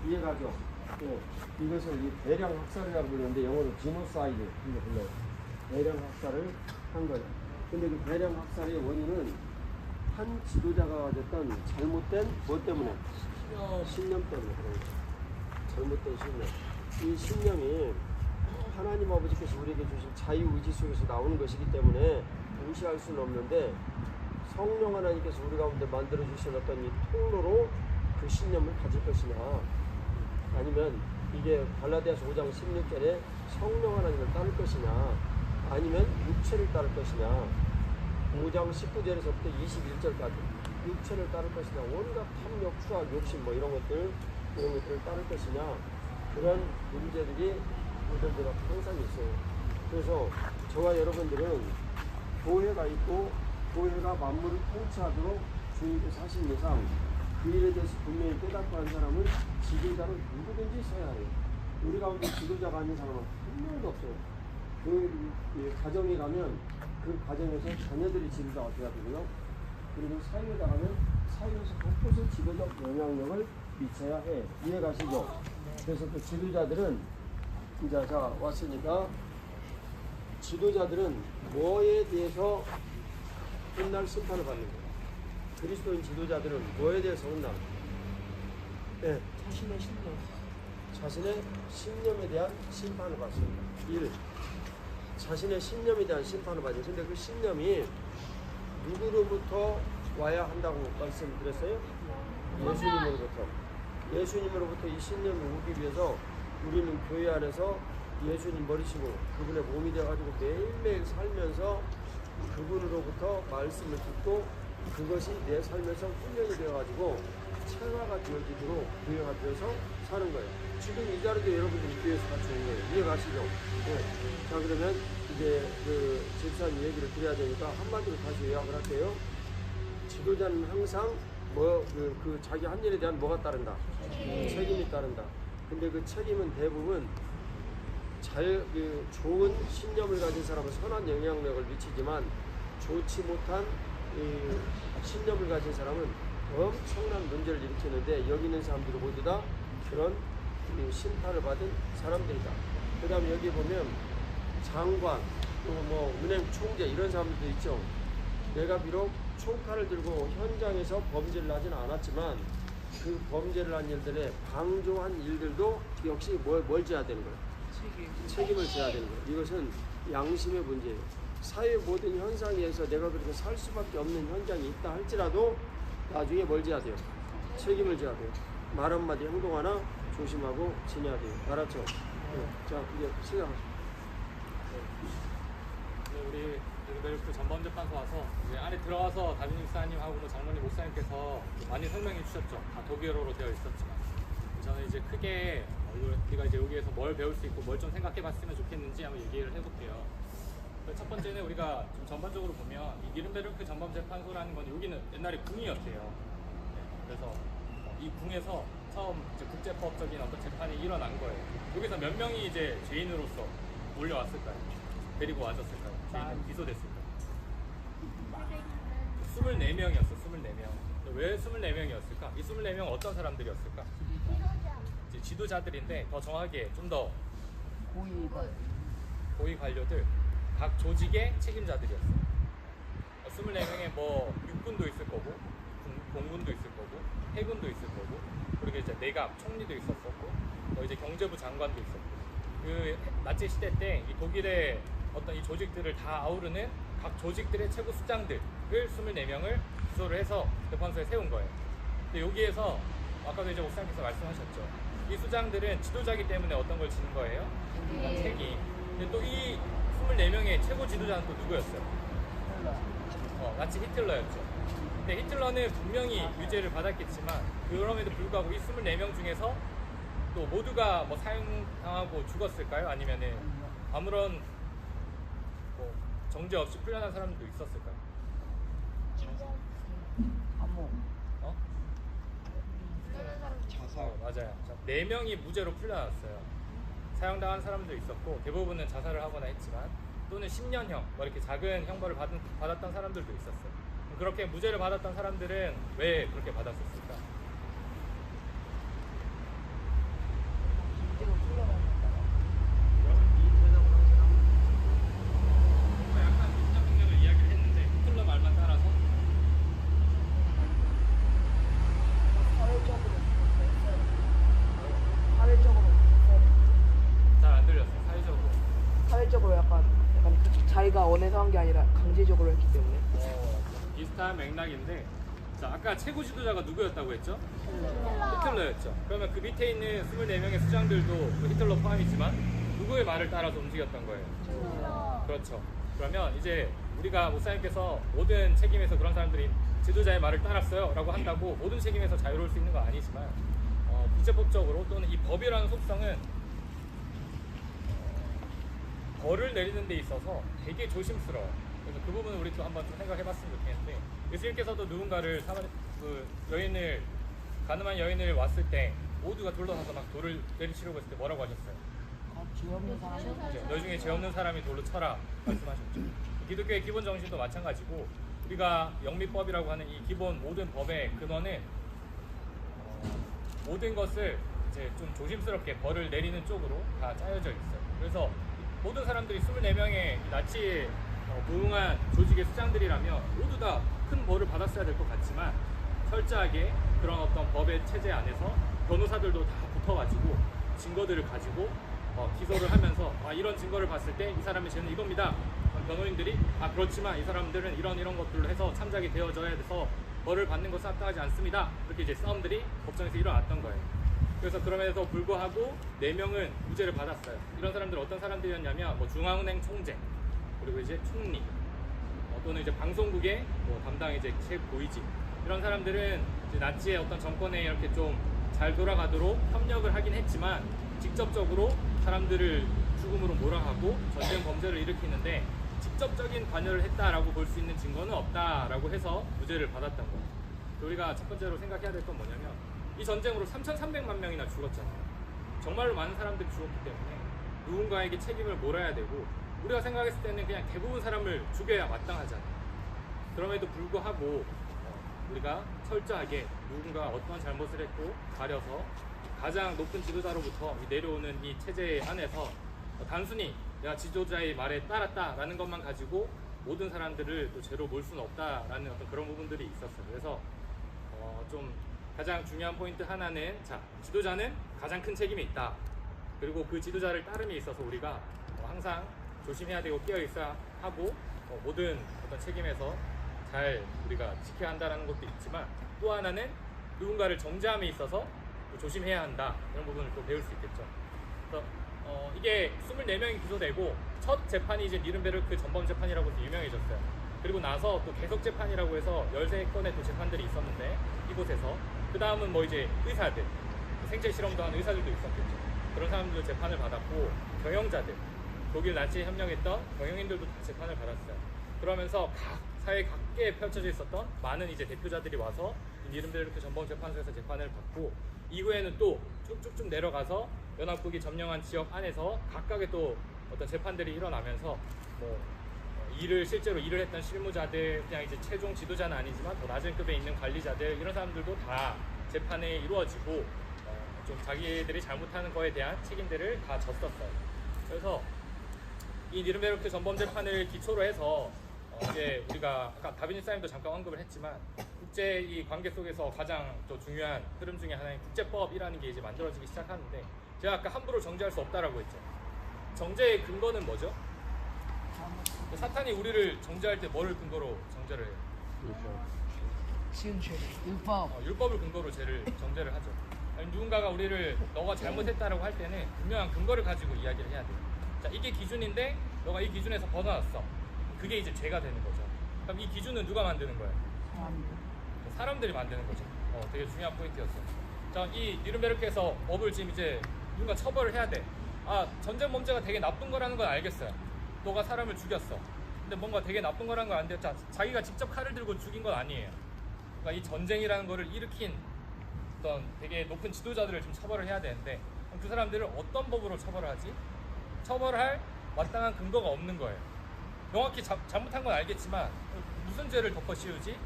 이해가죠? 네. 이것을 이 대량 학살이라고 부르는데 영어로 지노사이드 이렇게 불러요. 대량 학살을 한 거예요. 근데 그 대량 학살의 원인은 한 지도자가 가졌던 잘못된 뭐 때문에? 신념 때문에 그런 거예요. 잘못된 신념. 이 신념이 하나님 아버지께서 우리에게 주신 자유의지 속에서 나오는 것이기 때문에 무시할 수는 없는데 성령 하나님께서 우리 가운데 만들어주신 어떤 이 통로로 그 신념을 가질 것이냐 아니면 이게 갈라디아서 5장 16절에 성령 하나님을 따를 것이냐 아니면 육체를 따를 것이냐 5장 19절에서부터 21절까지 육체를 따를 것이냐 온갖 탐욕, 추악, 욕심 뭐 이런 것들을 따를 것이냐 그런 문제들이 우리들 앞에 항상 있어요. 그래서 저와 여러분들은 교회가 있고 교회가 만물을 통치하도록 주님께서 하신 이상 그 일에 대해서 분명히 깨닫고 한 사람은 지도자로 누구든지 서야 해요. 우리 가운데 지도자가 아닌 사람은 한 명도 없어요. 그 가정에 가면 그 가정에서 자녀들이 지도자가 되어야 되고요. 그리고 사회에 가면 사회에서 곳곳에 지도적 영향력을 미쳐야 해. 이해 가시죠? 그래서 그 지도자들은 이제 자 왔으니까 지도자들은 뭐에 대해서 훗날 심판을 받는 거예요. 그리스도인 지도자들은 뭐에 대해서 훗날? 네. 자신의 신념. 자신의 신념에 대한 심판을 받습니다. 1. 자신의 신념에 대한 심판을 받아요. 근데 그 신념이 누구로부터 와야 한다고 말씀드렸어요? 예수님으로부터. 예수님으로부터 이 신념이 오기 위해서 우리는 교회 안에서 예수님 버리시고 그분의 몸이 되어가지고 매일매일 살면서 그분으로부터 말씀을 듣고 그것이 내 삶에서 훈련이 되어가지고 체화가 되어지도록 교회가 되어서 사는 거예요. 지금 이 자리도 여러분들이 교회에서 같이 온 거예요. 이해가시죠? 네. 자 그러면 이제 그 집사님 얘기를 드려야 되니까 한마디로 다시 요약을 할게요. 지도자는 항상 그 자기 한 일에 대한 뭐가 따른다? 책임이 따른다. 근데 그 책임은 대부분 좋은 신념을 가진 사람은 선한 영향력을 미치지만 좋지 못한 신념을 가진 사람은 엄청난 문제를 일으키는데 여기 있는 사람들이 모두 다 그런 심판을 받은 사람들이다. 그 다음에 여기 보면 장관, 또 뭐 은행 총재 이런 사람들도 있죠. 내가 비록 총칼을 들고 현장에서 범죄를 하지는 않았지만 그 범죄를 한 일들에 방조한 일들도 역시 뭘 져야 되는 거예요? 책임을 져야 되는 거예요. 이것은 양심의 문제예요. 사회 모든 현상에서 내가 그렇게 살 수밖에 없는 현장이 있다 할지라도 나중에 뭘 져야 돼요? 책임을 져야 돼요. 말 한마디 행동 하나 조심하고 지내야 돼요. 알았죠? 네. 자, 이제 시작하시죠. 우리 그 전범재판소 와서 이제 안에 들어와서 다빈 목사님하고 뭐 장로님 목사님께서 많이 설명해 주셨죠. 다 독일어로 되어 있었지만 저는 이제 크게 우리가 이제 여기에서 뭘 배울 수 있고 뭘 좀 생각해 봤으면 좋겠는지 한번 얘기를 해볼게요. 첫 번째는 우리가 좀 전반적으로 보면 이 니른베르크 전범재판소라는 건 여기는 옛날에 궁이었대요. 네, 그래서 이 궁에서 처음 이제 국제법적인 어떤 재판이 일어난 거예요. 여기서 몇 명이 이제 죄인으로서 몰려왔을까요? 데리고 와줬을까요? 죄인으로 기소됐을까요? 24명이었어, 24명. 왜 24명이었을까? 이 24명은 어떤 사람들이었을까? 이제 지도자들인데 더 정확하게 좀 더 고위 관료들, 각 조직의 책임자들이었어요. 24명에 뭐 육군도 있을 거고, 공군도 있을 거고, 해군도 있을 거고, 그리고 이제 내각, 총리도 있었었고, 뭐 이제 경제부 장관도 있었고. 그 나치 시대 때 이 독일의 어떤 이 조직들을 다 아우르는 각 조직들의 최고 수장들을 24명을 기소를 해서 재판소에 세운 거예요. 근데 여기에서 아까도 이제 목사님께서 말씀하셨죠. 이 수장들은 지도자이기 때문에 어떤 걸 지는 거예요? 책임. 근데 또 이 24명의 최고 지도자는 또 누구였어요? 나치 히틀러였죠. 근데 히틀러는 분명히 유죄를 받았겠지만 그럼에도 불구하고 이 24명 중에서 또 모두가 뭐 사형당하고 죽었을까요? 아니면은 아무런 뭐 정죄 없이 풀려난 사람들도 있었을까요? 자살. 맞아요. 4명이 무죄로 풀려났어요. 사형당한 사람도 있었고 대부분은 자살을 하거나 했지만 또는 10년형 뭐 이렇게 작은 형벌을 받았던 사람들도 있었어요. 그렇게 무죄를 받았던 사람들은 왜 그렇게 받았었을까? 약간 비슷한 능력을 이야기를 했는데 히틀러 말만 따라서 사회적으로 잘 안 들렸어요. 사회적으로 약간 자기가 원해서 한 게 아니라 강제적으로 했기 때문에. 비슷한 맥락인데, 자, 아까 최고 지도자가 누구였다고 했죠? 히틀러였죠. 그러면 그 밑에 있는 24명의 수장들도 히틀러 포함이지만 누구의 말을 따라서 움직였던 거예요? 그렇죠. 그러면 이제 우리가 목사님께서 모든 책임에서 그런 사람들이 지도자의 말을 따랐어요 라고 한다고 모든 책임에서 자유로울 수 있는 건 아니지만 국제법적으로 또는 이 법이라는 속성은 벌을 내리는 데 있어서 되게 조심스러워요. 그래서 그 부분을 우리 또 한번 좀 생각해봤으면 좋겠는데, 예수님께서도 누군가를 가늠한 여인을 왔을 때 모두가 둘러서서 막 돌을 내리치려고 했을 때 뭐라고 하셨어요? 죄 없는 사람이 너희 중에 죄 없는 사람이 돌로 쳐라 말씀하셨죠. 기독교의 기본 정신도 마찬가지고 우리가 영미법이라고 하는 이 기본 모든 법의 근원은 모든 것을 이제 좀 조심스럽게 벌을 내리는 쪽으로 다 짜여져 있어요. 그래서 모든 사람들이 24명의 나치의 무능한 조직의 수장들이라면 모두 다 큰 벌을 받았어야 될 것 같지만 철저하게 그런 어떤 법의 체제 안에서 변호사들도 다 붙어가지고 증거들을 가지고 기소를 하면서 이런 증거를 봤을 때 이 사람의 죄는 이겁니다. 변호인들이 그렇지만 이 사람들은 이런 것들로 해서 참작이 되어져야 돼서 벌을 받는 것은 합당하지 않습니다. 이렇게 이제 싸움들이 법정에서 일어났던 거예요. 그래서 그럼에도 불구하고 4명은 무죄를 받았어요. 이런 사람들은 어떤 사람들이었냐면 중앙은행 총재, 그리고 이제 총리, 또는 이제 방송국의 담당 이제 최고위직, 이런 사람들은 이제 나치의 어떤 정권에 이렇게 좀 잘 돌아가도록 협력을 하긴 했지만 직접적으로 사람들을 죽음으로 몰아가고 전쟁 범죄를 일으키는데 직접적인 관여를 했다라고 볼 수 있는 증거는 없다라고 해서 무죄를 받았던 거예요. 우리가 첫 번째로 생각해야 될 건 뭐냐면 이 전쟁으로 3,300만 명이나 죽었잖아요. 정말로 많은 사람들이 죽었기 때문에 누군가에게 책임을 물어야 되고 우리가 생각했을 때는 그냥 대부분 사람을 죽여야 마땅하잖아요. 그럼에도 불구하고 우리가 철저하게 누군가 어떤 잘못을 했고 가려서 가장 높은 지도자로부터 내려오는 이 체제 안에서 단순히 내가 지도자의 말에 따랐다라는 것만 가지고 모든 사람들을 또 죄로 몰 수는 없다라는 어떤 그런 부분들이 있었어요. 그래서 좀 가장 중요한 포인트 하나는 자, 지도자는 가장 큰 책임이 있다. 그리고 그 지도자를 따름에 있어서 우리가 항상 조심해야 되고 깨어 있어야 하고 모든 어떤 책임에서 잘 우리가 지켜야 한다는 것도 있지만 또 하나는 누군가를 정죄함에 있어서 조심해야 한다. 이런 부분을 또 배울 수 있겠죠. 그래서 이게 24명이 기소되고 첫 재판이 이제 니른베르크 전범 재판이라고 유명해졌어요. 그리고 나서 또 계속 재판이라고 해서 13건의 또 재판들이 있었는데 이곳에서 그 다음은 뭐 이제 의사들 생체 실험도 하는 의사들도 있었겠죠. 그런 사람들도 재판을 받았고 경영자들 독일 나치에 협력했던 경영인들도 재판을 받았어요. 그러면서 각 사회 각계에 펼쳐져 있었던 많은 이제 대표자들이 와서 니른베르크 전범 재판소에서 재판을 받고 이후에는 또 쭉쭉쭉 내려가서 연합국이 점령한 지역 안에서 각각의 또 어떤 재판들이 일어나면서 뭐 실제로 일을 했던 실무자들, 그냥 이제 최종 지도자는 아니지만 더 낮은 급에 있는 관리자들 이런 사람들도 다 재판에 이루어지고 좀 자기들이 잘못하는 거에 대한 책임들을 다 졌었어요. 그래서 이 니른베르크 전범 재판을 기초로 해서 이제 우리가 아까 다빈 집사님도 잠깐 언급을 했지만 국제 이 관계 속에서 가장 또 중요한 흐름 중에 하나인 국제법이라는 게 이제 만들어지기 시작하는데 제가 아까 함부로 정죄할 수 없다라고 했죠. 정죄의 근거는 뭐죠? 사탄이 우리를 정죄할 때 뭐를 근거로 정죄를 해요? 지은 죄, 율법. 율법을 근거로 죄를 정죄를 하죠. 아니, 누군가가 우리를 너가 잘못했다라고 할 때는 분명한 근거를 가지고 이야기를 해야 돼요. 자, 이게 기준인데 너가 이 기준에서 벗어났어. 그게 이제 죄가 되는 거죠. 그럼 이 기준은 누가 만드는 거예요? 사람들이 만드는 거죠. 되게 중요한 포인트였어요. 자, 이 니른베르크에서 법을 지금 이제 누군가 처벌을 해야 돼. 아, 전쟁 범죄가 되게 나쁜 거라는 건 알겠어요. 너가 사람을 죽였어. 근데 뭔가 되게 나쁜 거라는 건 아는데 자기가 직접 칼을 들고 죽인 건 아니에요. 그러니까 이 전쟁이라는 거를 일으킨 어떤 되게 높은 지도자들을 좀 처벌을 해야 되는데 그럼 그 사람들을 어떤 법으로 처벌을 하지? 처벌할 마땅한 근거가 없는 거예요. 명확히 잘못한 건 알겠지만 무슨 죄를 덮어 씌우지?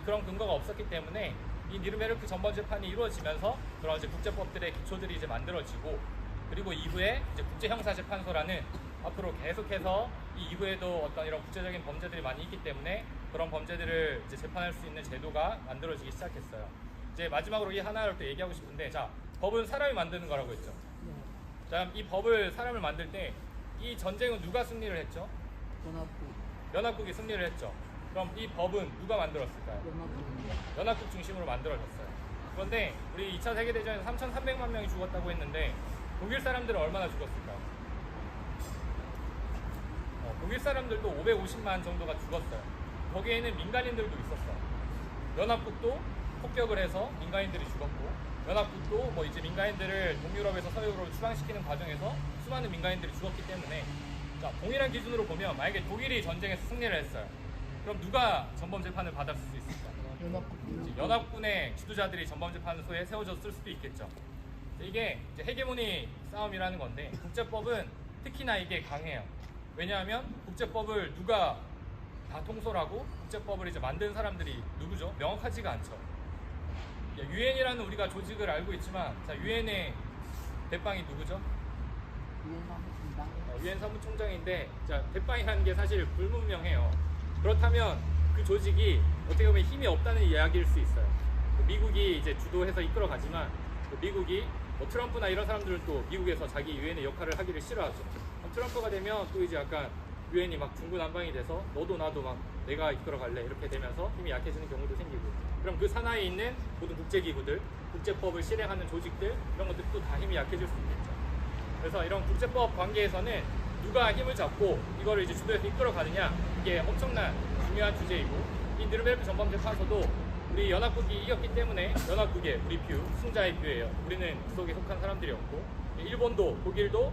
그런 근거가 없었기 때문에 이 니른베르크 전범 재판이 이루어지면서 그런 이제 국제법들의 기초들이 이제 만들어지고 그리고 이후에 이제 국제형사재판소라는 앞으로 계속해서 이 이후에도 어떤 이런 국제적인 범죄들이 많이 있기 때문에 그런 범죄들을 이제 재판할 수 있는 제도가 만들어지기 시작했어요. 이제 마지막으로 이 하나를 또 얘기하고 싶은데 자, 법은 사람이 만드는 거라고 했죠. 자, 이 법을 사람을 만들 때 이 전쟁은 누가 승리를 했죠? 연합국이 승리를 했죠. 그럼 이 법은 누가 만들었을까요? 연합국 중심으로 만들어졌어요. 그런데 우리 2차 세계대전에서 3,300만 명이 죽었다고 했는데 독일 사람들은 얼마나 죽었을까요? 독일 사람들도 550만 정도가 죽었어요. 거기에는 민간인들도 있었어요. 연합국도 폭격을 해서 민간인들이 죽었고 연합국도 뭐 이제 민간인들을 동유럽에서 서유럽으로 추방시키는 과정에서 수많은 민간인들이 죽었기 때문에 자, 동일한 기준으로 보면 만약에 독일이 전쟁에서 승리를 했어요. 그럼 누가 전범재판을 받았을 수 있을까? 연합군의 지도자들이 전범재판소에 세워졌을 수도 있겠죠. 이게 이제 헤게모니 싸움이라는 건데 국제법은 특히나 이게 강해요. 왜냐하면 국제법을 누가 다 통솔하고 국제법을 이제 만든 사람들이 누구죠? 명확하지가 않죠. 유엔이라는 우리가 조직을 알고 있지만 자, 유엔의 대빵이 누구죠? 유엔 사무총장인데 자, 대빵이라는 게 사실 불분명해요. 그렇다면 그 조직이 어떻게 보면 힘이 없다는 이야기일 수 있어요. 미국이 이제 주도해서 이끌어가지만 미국이 뭐 트럼프나 이런 사람들은 또 미국에서 자기 유엔의 역할을 하기를 싫어하죠. 트럼프가 되면 또 이제 약간 유엔이 막 중구난방이 돼서 너도 나도 막 내가 이끌어갈래 이렇게 되면서 힘이 약해지는 경우도 생기고 그럼 그 산하에 있는 모든 국제기구들, 국제법을 실행하는 조직들 이런 것들이 또 다 힘이 약해질 수 있겠죠. 그래서 이런 국제법 관계에서는 누가 힘을 잡고 이거를 이제 주도해서 이끌어가느냐 이게 엄청난 중요한 주제이고 이 니른베르크 전범재판소도 우리 연합국이 이겼기 때문에 연합국의 우리 뷰, 승자의 뷰예요. 우리는 그 속에 속한 사람들이었고 일본도 독일도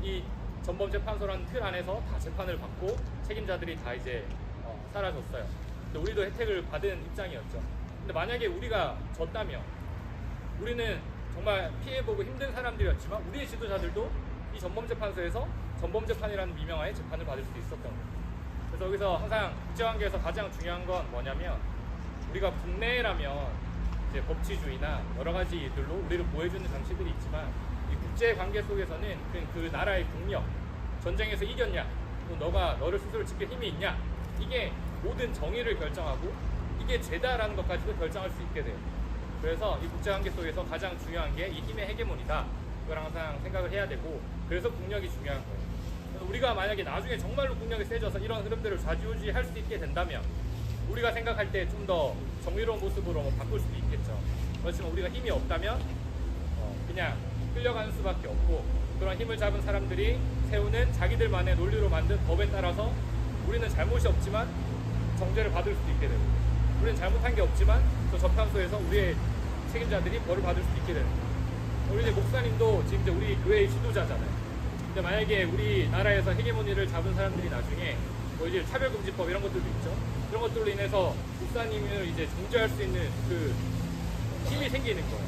이 전범재판소라는 틀 안에서 다 재판을 받고 책임자들이 다 이제 사라졌어요. 근데 우리도 혜택을 받은 입장이었죠. 근데 만약에 우리가 졌다면 우리는 정말 피해보고 힘든 사람들이었지만 우리의 지도자들도 이 전범재판소에서 전범재판이라는 미명하에 재판을 받을 수도 있었던 거예요. 그래서 여기서 항상 국제관계에서 가장 중요한 건 뭐냐면 우리가 국내라면 이제 법치주의나 여러 가지 일들로 우리를 보호해주는 장치들이 있지만 이 국제관계 속에서는 그 나라의 국력, 전쟁에서 이겼냐, 또 너를 스스로 지킬 힘이 있냐, 이게 모든 정의를 결정하고 이게 죄다라는 것까지도 결정할 수 있게 돼요. 그래서 이 국제관계 속에서 가장 중요한 게 이 힘의 헤게모니다. 그걸 항상 생각을 해야 되고 그래서 국력이 중요한 거예요. 그래서 우리가 만약에 나중에 정말로 국력이 세져서 이런 흐름들을 좌지우지할 수 있게 된다면 우리가 생각할 때 좀 더 정의로운 모습으로 바꿀 수도 있겠죠. 그렇지만 우리가 힘이 없다면 그냥 끌려가는 수밖에 없고 그런 힘을 잡은 사람들이 세우는 자기들만의 논리로 만든 법에 따라서 우리는 잘못이 없지만 정죄를 받을 수도 있게 되고 우리는 잘못한 게 없지만 또 재판소에서 우리의 책임자들이 벌을 받을 수도 있게 되는 거예요. 우리 이제 목사님도 지금 이제 우리 교회의 지도자잖아요. 근데 만약에 우리나라에서 헤게모니를 잡은 사람들이 나중에 뭐 이제 차별금지법 이런 것들도 있죠. 이런 것들로 인해서 목사님을 이제 정죄할 수 있는 그 힘이 생기는 거예요.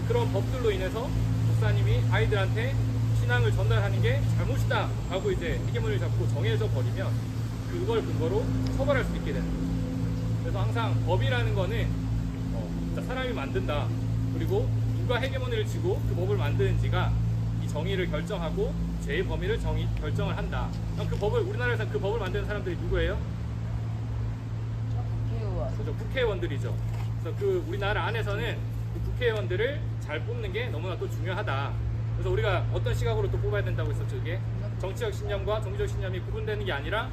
그런 법들로 인해서 목사님이 아이들한테 신앙을 전달하는 게 잘못이다 하고 이제 헤게모니를 잡고 정해져 버리면 그걸 근거로 처벌할 수 있게 되는 거예요. 그래서 항상 법이라는 거는 진짜 사람이 만든다. 그리고 누가 헤게모니를 쥐고 그 법을 만드는지가 이 정의를 결정하고 죄의 범위를 결정을 한다. 그럼 그 법을 우리나라에서 그 법을 만드는 사람들이 누구예요? 그죠, 국회의원들이죠. 그래서 그 우리나라 안에서는 그 국회의원들을 잘 뽑는 게 너무나 또 중요하다. 그래서 우리가 어떤 시각으로 또 뽑아야 된다고 했었죠. 이게 정치적 신념과 종교적 신념이 구분되는 게 아니라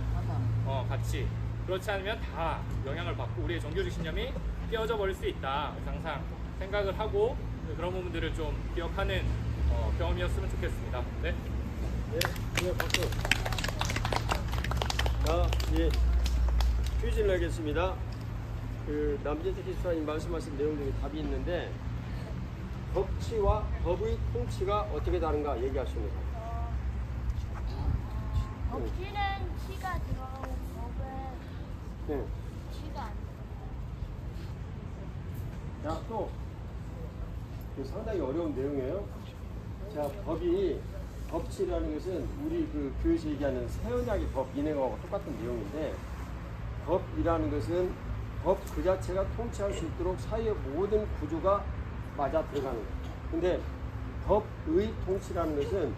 같이 그렇지 않으면 다 영향을 받고 우리의 종교적 신념이 깨어져 버릴 수 있다. 그래서 항상 생각을 하고 그런 부분들을 좀 기억하는 경험이었으면 좋겠습니다. 네. 네, 박수. 자, 예, 퀴즈를 내겠습니다. 그 남재택 기수사님 말씀하신 내용 중에 답이 있는데 법치와 법의 통치가 어떻게 다른가 얘기하십니다. 법치는 치가 들어가고 법은 치가 안 들어가요. 자, 또 상당히 어려운 내용이에요. 자, 법치라는 것은 우리 그 교회에서 얘기하는 새언약의 법 인행하고 똑같은 내용인데 법이라는 것은 법 그 자체가 통치할 수 있도록 사회의 모든 구조가 맞아 들어가는 거예요. 근데 법의 통치라는 것은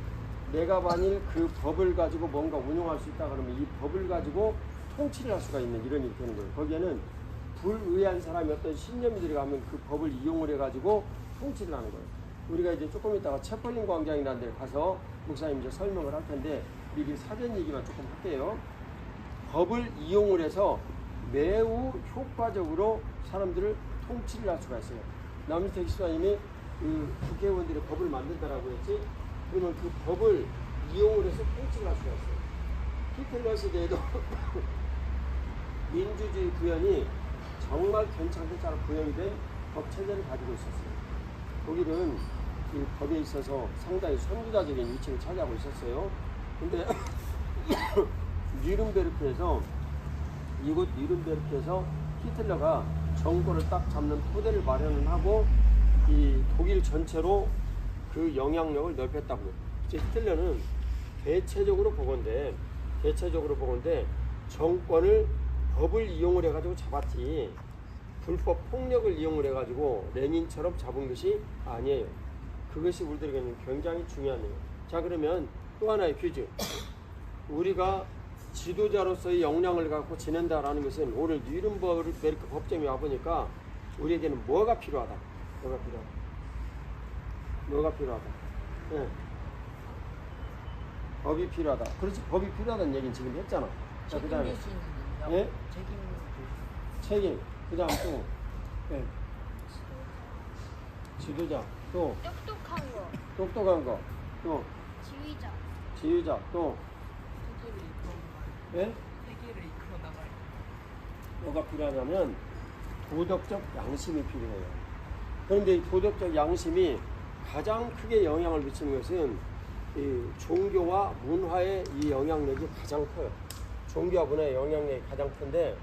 내가 만일 그 법을 가지고 뭔가 운용할 수 있다 그러면 이 법을 가지고 통치를 할 수가 있는 이런 일이 되는 거예요. 거기에는 불의한 사람이 어떤 신념이 들어가면 그 법을 이용을 해가지고 통치를 하는 거예요. 우리가 이제 조금 있다가 채펄린 광장이라는 데 가서 목사님 이제 설명을 할 텐데 미리 사전 얘기만 조금 할게요. 법을 이용을 해서 매우 효과적으로 사람들을 통치를 할 수가 있어요. 남재택 기수사님이 그 국회의원들의 법을 만든다라고 했지. 그러면 그 법을 이용을 해서 통치를 할 수가 있어요. 히틀러 시대에도 민주주의 구현이 정말 괜찮게 잘 구현이 된 법 체제를 가지고 있었어요. 독일은 이 법에 있어서 상당히 선두자적인 위치를 차지하고 있었어요. 근데 이곳 뉘른베르크에서 히틀러가 정권을 딱 잡는 토대를 마련을 하고 이 독일 전체로 그 영향력을 넓혔다고요. 이제 히틀러는 대체적으로 보건데 정권을 법을 이용을 해가지고 잡았지 불법 폭력을 이용을 해가지고 레닌처럼 잡은 것이 아니에요. 그것이 우리들에게는 굉장히 중요한 거예요. 자, 그러면 또 하나의 퀴즈. 우리가 지도자로서의 역량을 갖고 지낸다라는 것은 오늘 뉘른베르크 법정에 와보니까 우리에게는 뭐가 필요하다? 네. 법이 필요하다. 그렇지, 법이 필요하다는 얘기는 지금 했잖아. 자, 그 다음에 예? 책임. 그 다음 또 지도자. 또 똑똑한 거. 또 지휘자. 또 예? 뭐가 필요하냐면 도덕적 양심이 필요해요. 그런데 이 도덕적 양심이 가장 크게 영향을 미치는 것은 이 종교와 문화의 이 영향력이 가장 커요. 종교와 문화의 영향력이 가장 큰데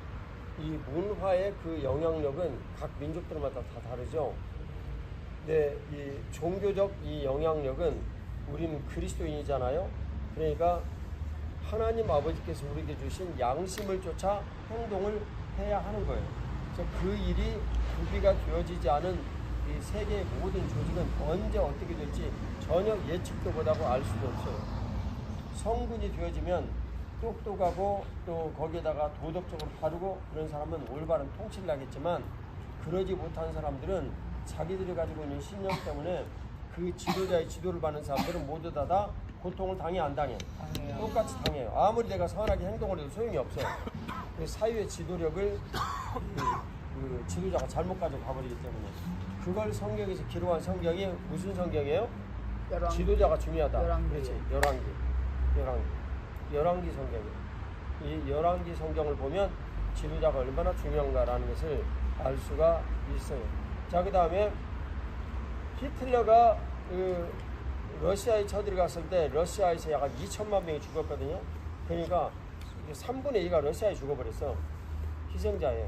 이 문화의 그 영향력은 각 민족들마다 다 다르죠. 근데 이 종교적 이 영향력은 우리는 그리스도인이잖아요. 그러니까 하나님 아버지께서 우리에게 주신 양심을 쫓아 행동을 해야 하는 거예요. 그래서 그 일이 구비가 되어지지 않은 이 세계의 모든 조직은 언제 어떻게 될지 전혀 예측도 못하고 알 수도 없어요. 성군이 되어지면 똑똑하고 또 거기에다가 도덕적으로 바르고 그런 사람은 올바른 통치를 하겠지만 그러지 못한 사람들은 자기들이 가지고 있는 신념 때문에 그 지도자의 지도를 받는 사람들은 모두 다 고통을 당해 안 당해? 똑같이 당해요. 아무리 내가 선하게 행동을 해도 소용이 없어요. 그 사회의 지도력을 그 지도자가 잘못 가지고 가버리기 때문에 그걸 성경에서 기록한 성경이 무슨 성경이에요? 지도자가 중요하다. 그렇지. 열왕기 성경이에요. 이 열왕기 성경을 보면 지도자가 얼마나 중요한가라는 것을 알 수가 있어요. 자, 그 다음에 히틀러가 러시아에 쳐들어갔을 때 러시아에서 약 2천만 명이 죽었거든요. 그러니까 3분의 2가 러시아에 죽어버렸어. 희생자에.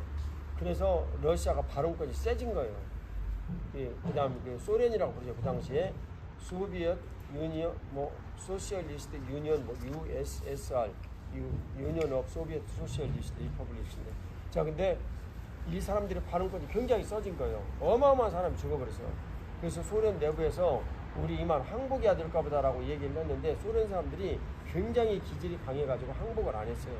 그래서 러시아가 발언권이 세진 거예요. 그 다음 소련이라고 부르죠. 그 당시에 소비엣 유니언, 소셜리스트 유니언, USSR, 유니언 오브 소비엣 소셜리스트 리퍼블릭인데. 자, 근데 이 사람들의 발언권이 굉장히 써진 거예요. 어마어마한 사람이 죽어버렸어요. 그래서 소련 내부에서 우리 이만 항복해야 될까 보다라고 얘기를 했는데 소련 사람들이 굉장히 기질이 강해가지고 항복을 안 했어요.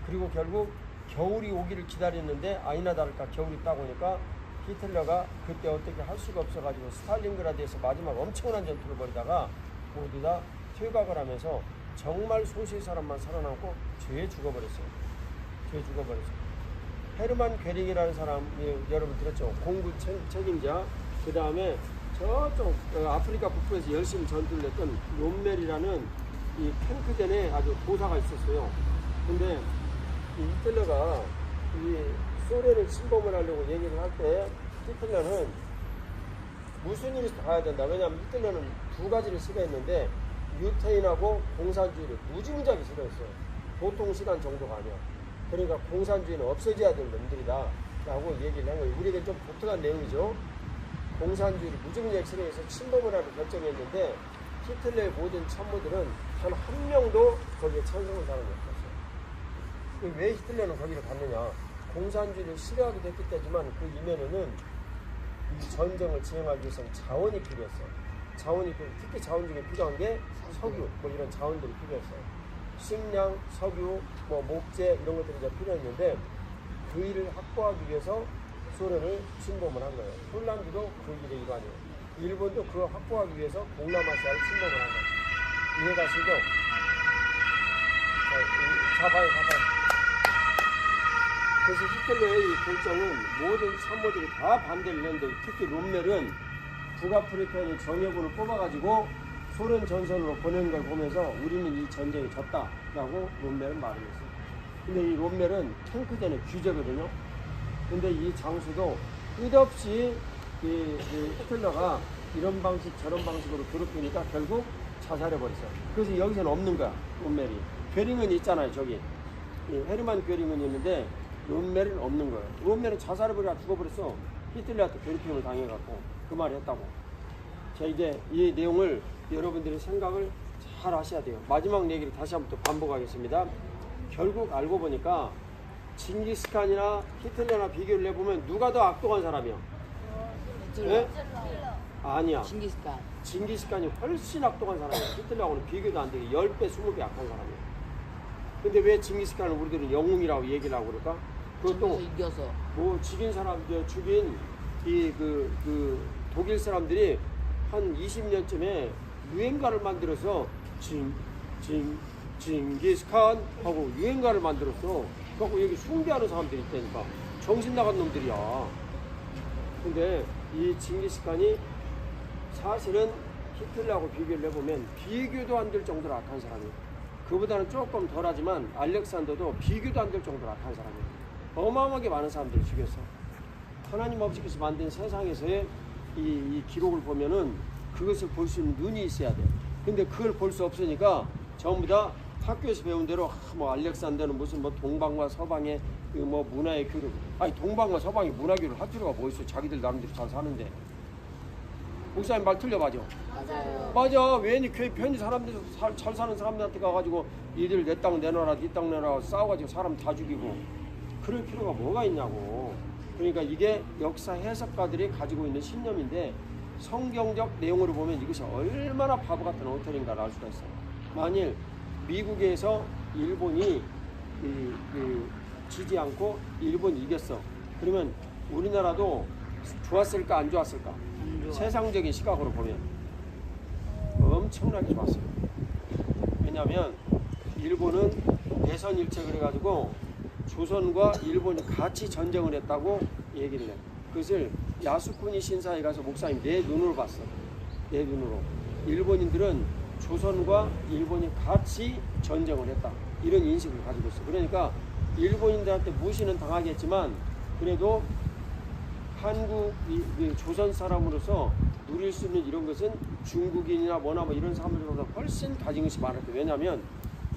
그리고 결국 겨울이 오기를 기다렸는데 아니나 다를까 겨울이 딱 오니까 히틀러가 그때 어떻게 할 수가 없어가지고 스탈린그라드에서 마지막 엄청난 전투를 벌이다가 모두 다 퇴각을 하면서 정말 소수의 사람만 살아남고 죄에 죽어버렸어요. 헤르만 괴링이라는 사람 여러분 들었죠? 공군 책임자. 그 다음에 저쪽 아프리카 북부에서 열심히 전투를 했던 롬멜이라는 이 탱크전에 아주 도사가 있었어요. 근데 이 히틀러가 이 소련을 침범을 하려고 얘기를 할 때 히틀러는 무슨 일이 가야 된다. 왜냐하면 히틀러는 두 가지를 싫어했는데 유태인하고 공산주의를 무지무지하게 싫어했어요. 보통 시간 정도가 아니야. 그러니까 공산주의는 없어져야 될 놈들이다 라고 얘기를 한 거예요. 우리에게 좀 독특한 내용이죠. 공산주의를 무지무지하게 싫어해서 침범을 하고 결정했는데 히틀러의 모든 참모들은 단 한 명도 거기에 찬성한 사람이 없었어요. 왜 히틀러는 거기를 갔느냐. 공산주의를 싫어하기도 했기 때문에 그 이면에는 이 전쟁을 진행하기 위해서는 자원이 필요했어요. 특히 자원 중에 필요한 게 석유, 이런 자원들이 필요했어요. 식량, 석유, 목재 이런 것들이 이제 필요했는데 그 일을 확보하기 위해서 소련을 침범을 한 거예요. 폴란드도 그 일의 일환이에요. 일본도 그거 확보하기 위해서 동남아시아를 침범을 한 거예요. 이해가시죠? 자, 봐요. 그래서 히틀러의 이 결정은 모든 참모들이 다 반대를 했는데 특히 롬멜은 북아프리카에 있는 정예군을 뽑아가지고 소련 전선으로 보낸 걸 보면서 우리는 이 전쟁이 졌다라고 롬멜은 말을 했어요. 근데 이 롬멜은 탱크전의 귀재거든요. 근데 이 장수도 끝없이 이 히틀러가 이런 방식 저런 방식으로 괴롭히니까 결국 자살해버렸어요. 그래서 여기서는 없는 거야. 롬멜이. 괴링은 있잖아요. 저기 헤르만 괴링은 있는데 롬멜은 없는 거예요. 롬멜은 자살해버리고 죽어버렸어. 히틀러한테 괴롭힘을 당해갖고 그 말을 했다고. 자, 이제 이 내용을 여러분들이 생각을 잘 하셔야 돼요. 마지막 얘기를 다시 한번 또 반복하겠습니다. 결국 알고 보니까 징기스칸이나 히틀러나 비교를 해보면 누가 더 악독한 사람이야? 네? 아니야. 징기스칸이 훨씬 악독한 사람이야. 히틀러하고는 비교도 안 되게 10배, 20배 악한 사람이야. 근데 왜 징기스칸을 우리들은 영웅이라고 얘기를 하고 그럴까? 그것도 이겨서 죽인 사람, 죽인 그 독일 사람들이 한 20년쯤에 유행가를 만들어서 징기스칸 하고 유행가를 만들었어. 그래갖고 여기 숭배하는 사람들이 있다니까. 정신 나간 놈들이야. 근데 이 징기스칸이 사실은 히틀러하고 비교를 해보면 비교도 안 될 정도로 악한 사람이에요. 그보다는 조금 덜하지만 알렉산더도 비교도 안 될 정도로 악한 사람이에요. 어마어마하게 많은 사람들을 죽였어. 하나님 아버지께서 만든 세상에서의 이 기록을 보면은 그것을 볼 수 있는 눈이 있어야 돼. 근데 그걸 볼 수 없으니까 전부 다 학교에서 배운 대로 뭐 알렉산더는 무슨 뭐 동방과 서방의 그 뭐 문화의 교류. 아니 동방과 서방의 문화 교류를 할 필요가 뭐 있어? 자기들 나름대로 잘 사는데. 목사님 말 틀려 맞아? 맞아요. 맞아. 왜니 교회 편히 사람들 잘 사는 사람들한테 가가지고 이들 내 땅 내놔라, 네 땅 내놔라 싸워가지고 사람 다 죽이고 그럴 필요가 뭐가 있냐고. 그러니까 이게 역사 해석가들이 가지고 있는 신념인데 성경적 내용으로 보면 이것이 얼마나 바보 같은 엉터리인가를 알 수가 있어요. 만일 미국에서 일본이 지지 않고 일본이 이겼어. 그러면 우리나라도 좋았을까 안 좋았을까? 세상적인 시각으로 보면 엄청나게 좋았어요. 왜냐하면 일본은 대선일체 그래가지고 조선과 일본이 같이 전쟁을 했다고 얘기를 해. 그것을 야스쿠니 신사에 가서 목사님 내 눈으로 봤어. 내 눈으로. 일본인들은 조선과 일본이 같이 전쟁을 했다. 이런 인식을 가지고 있어. 그러니까 일본인들한테 무시는 당하겠지만 그래도 한국 조선 사람으로서 누릴 수 있는 이런 것은 중국인이나 뭐나 뭐 이런 사람들보다 훨씬 가진 것이 많았대. 왜냐하면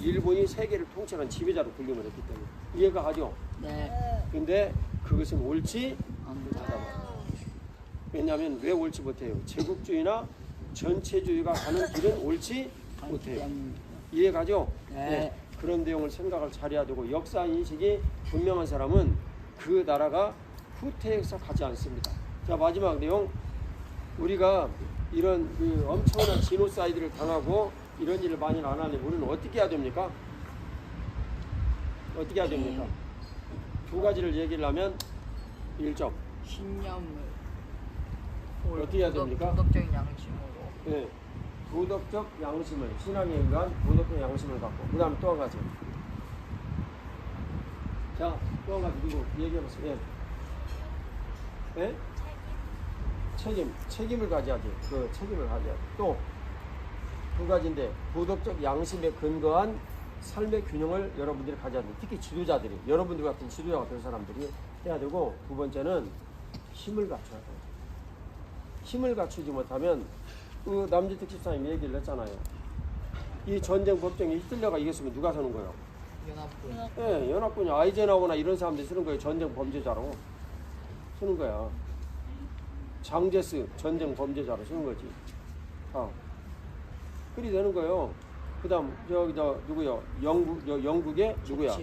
일본이 세계를 통째로 지배자로 군림을 했기 때문에. 이해가 가죠? 네. 근데 그것은 옳지 못하다. 왜냐하면 왜 옳지 못해요? 제국주의나 전체주의가 가는 길은 옳지 못해요. 이해 가죠? 네. 그런 내용을 생각을 잘해야 되고 역사 인식이 분명한 사람은 그 나라가 후퇴해서 가지 않습니다. 자, 마지막 내용. 우리가 이런 그 엄청난 지노사이드를 당하고 이런 일을 많이 안 하니 우리는 어떻게 해야 됩니까? 어떻게 해야 됩니까? 두 가지를 얘기를 하면 1점. 신념을 어떻게 해야 됩니까? 도덕적인 양심으로. 네. 도덕적 양심을, 신앙에 의한 도덕적 양심을 갖고. 그 다음에 또 한 가지. 자, 또 한 가지 누구 얘기해보세요. 예? 예? 책임을 가져야지. 그 책임을 가져야지. 또 두 가지인데 도덕적 양심에 근거한 삶의 균형을 여러분들이 가져야 돼요. 특히 지도자들이, 여러분들 같은 지도자 같은 사람들이 해야 되고, 두 번째는 힘을 갖춰야 돼요. 힘을 갖추지 못하면 그 남지특 집사님이 얘기를 했잖아요. 이 전쟁 법정에 히틀러가 이겼으면 누가 서는 거예요? 연합군. 예, 연합군이 아이젠하우나 이런 사람들이 쓰는 거예요. 전쟁 범죄자로 쓰는 거야. 장제스 전쟁 범죄자로 쓰는 거지. 그리 되는 거예요. 그다음 누구요? 영국의 누구야?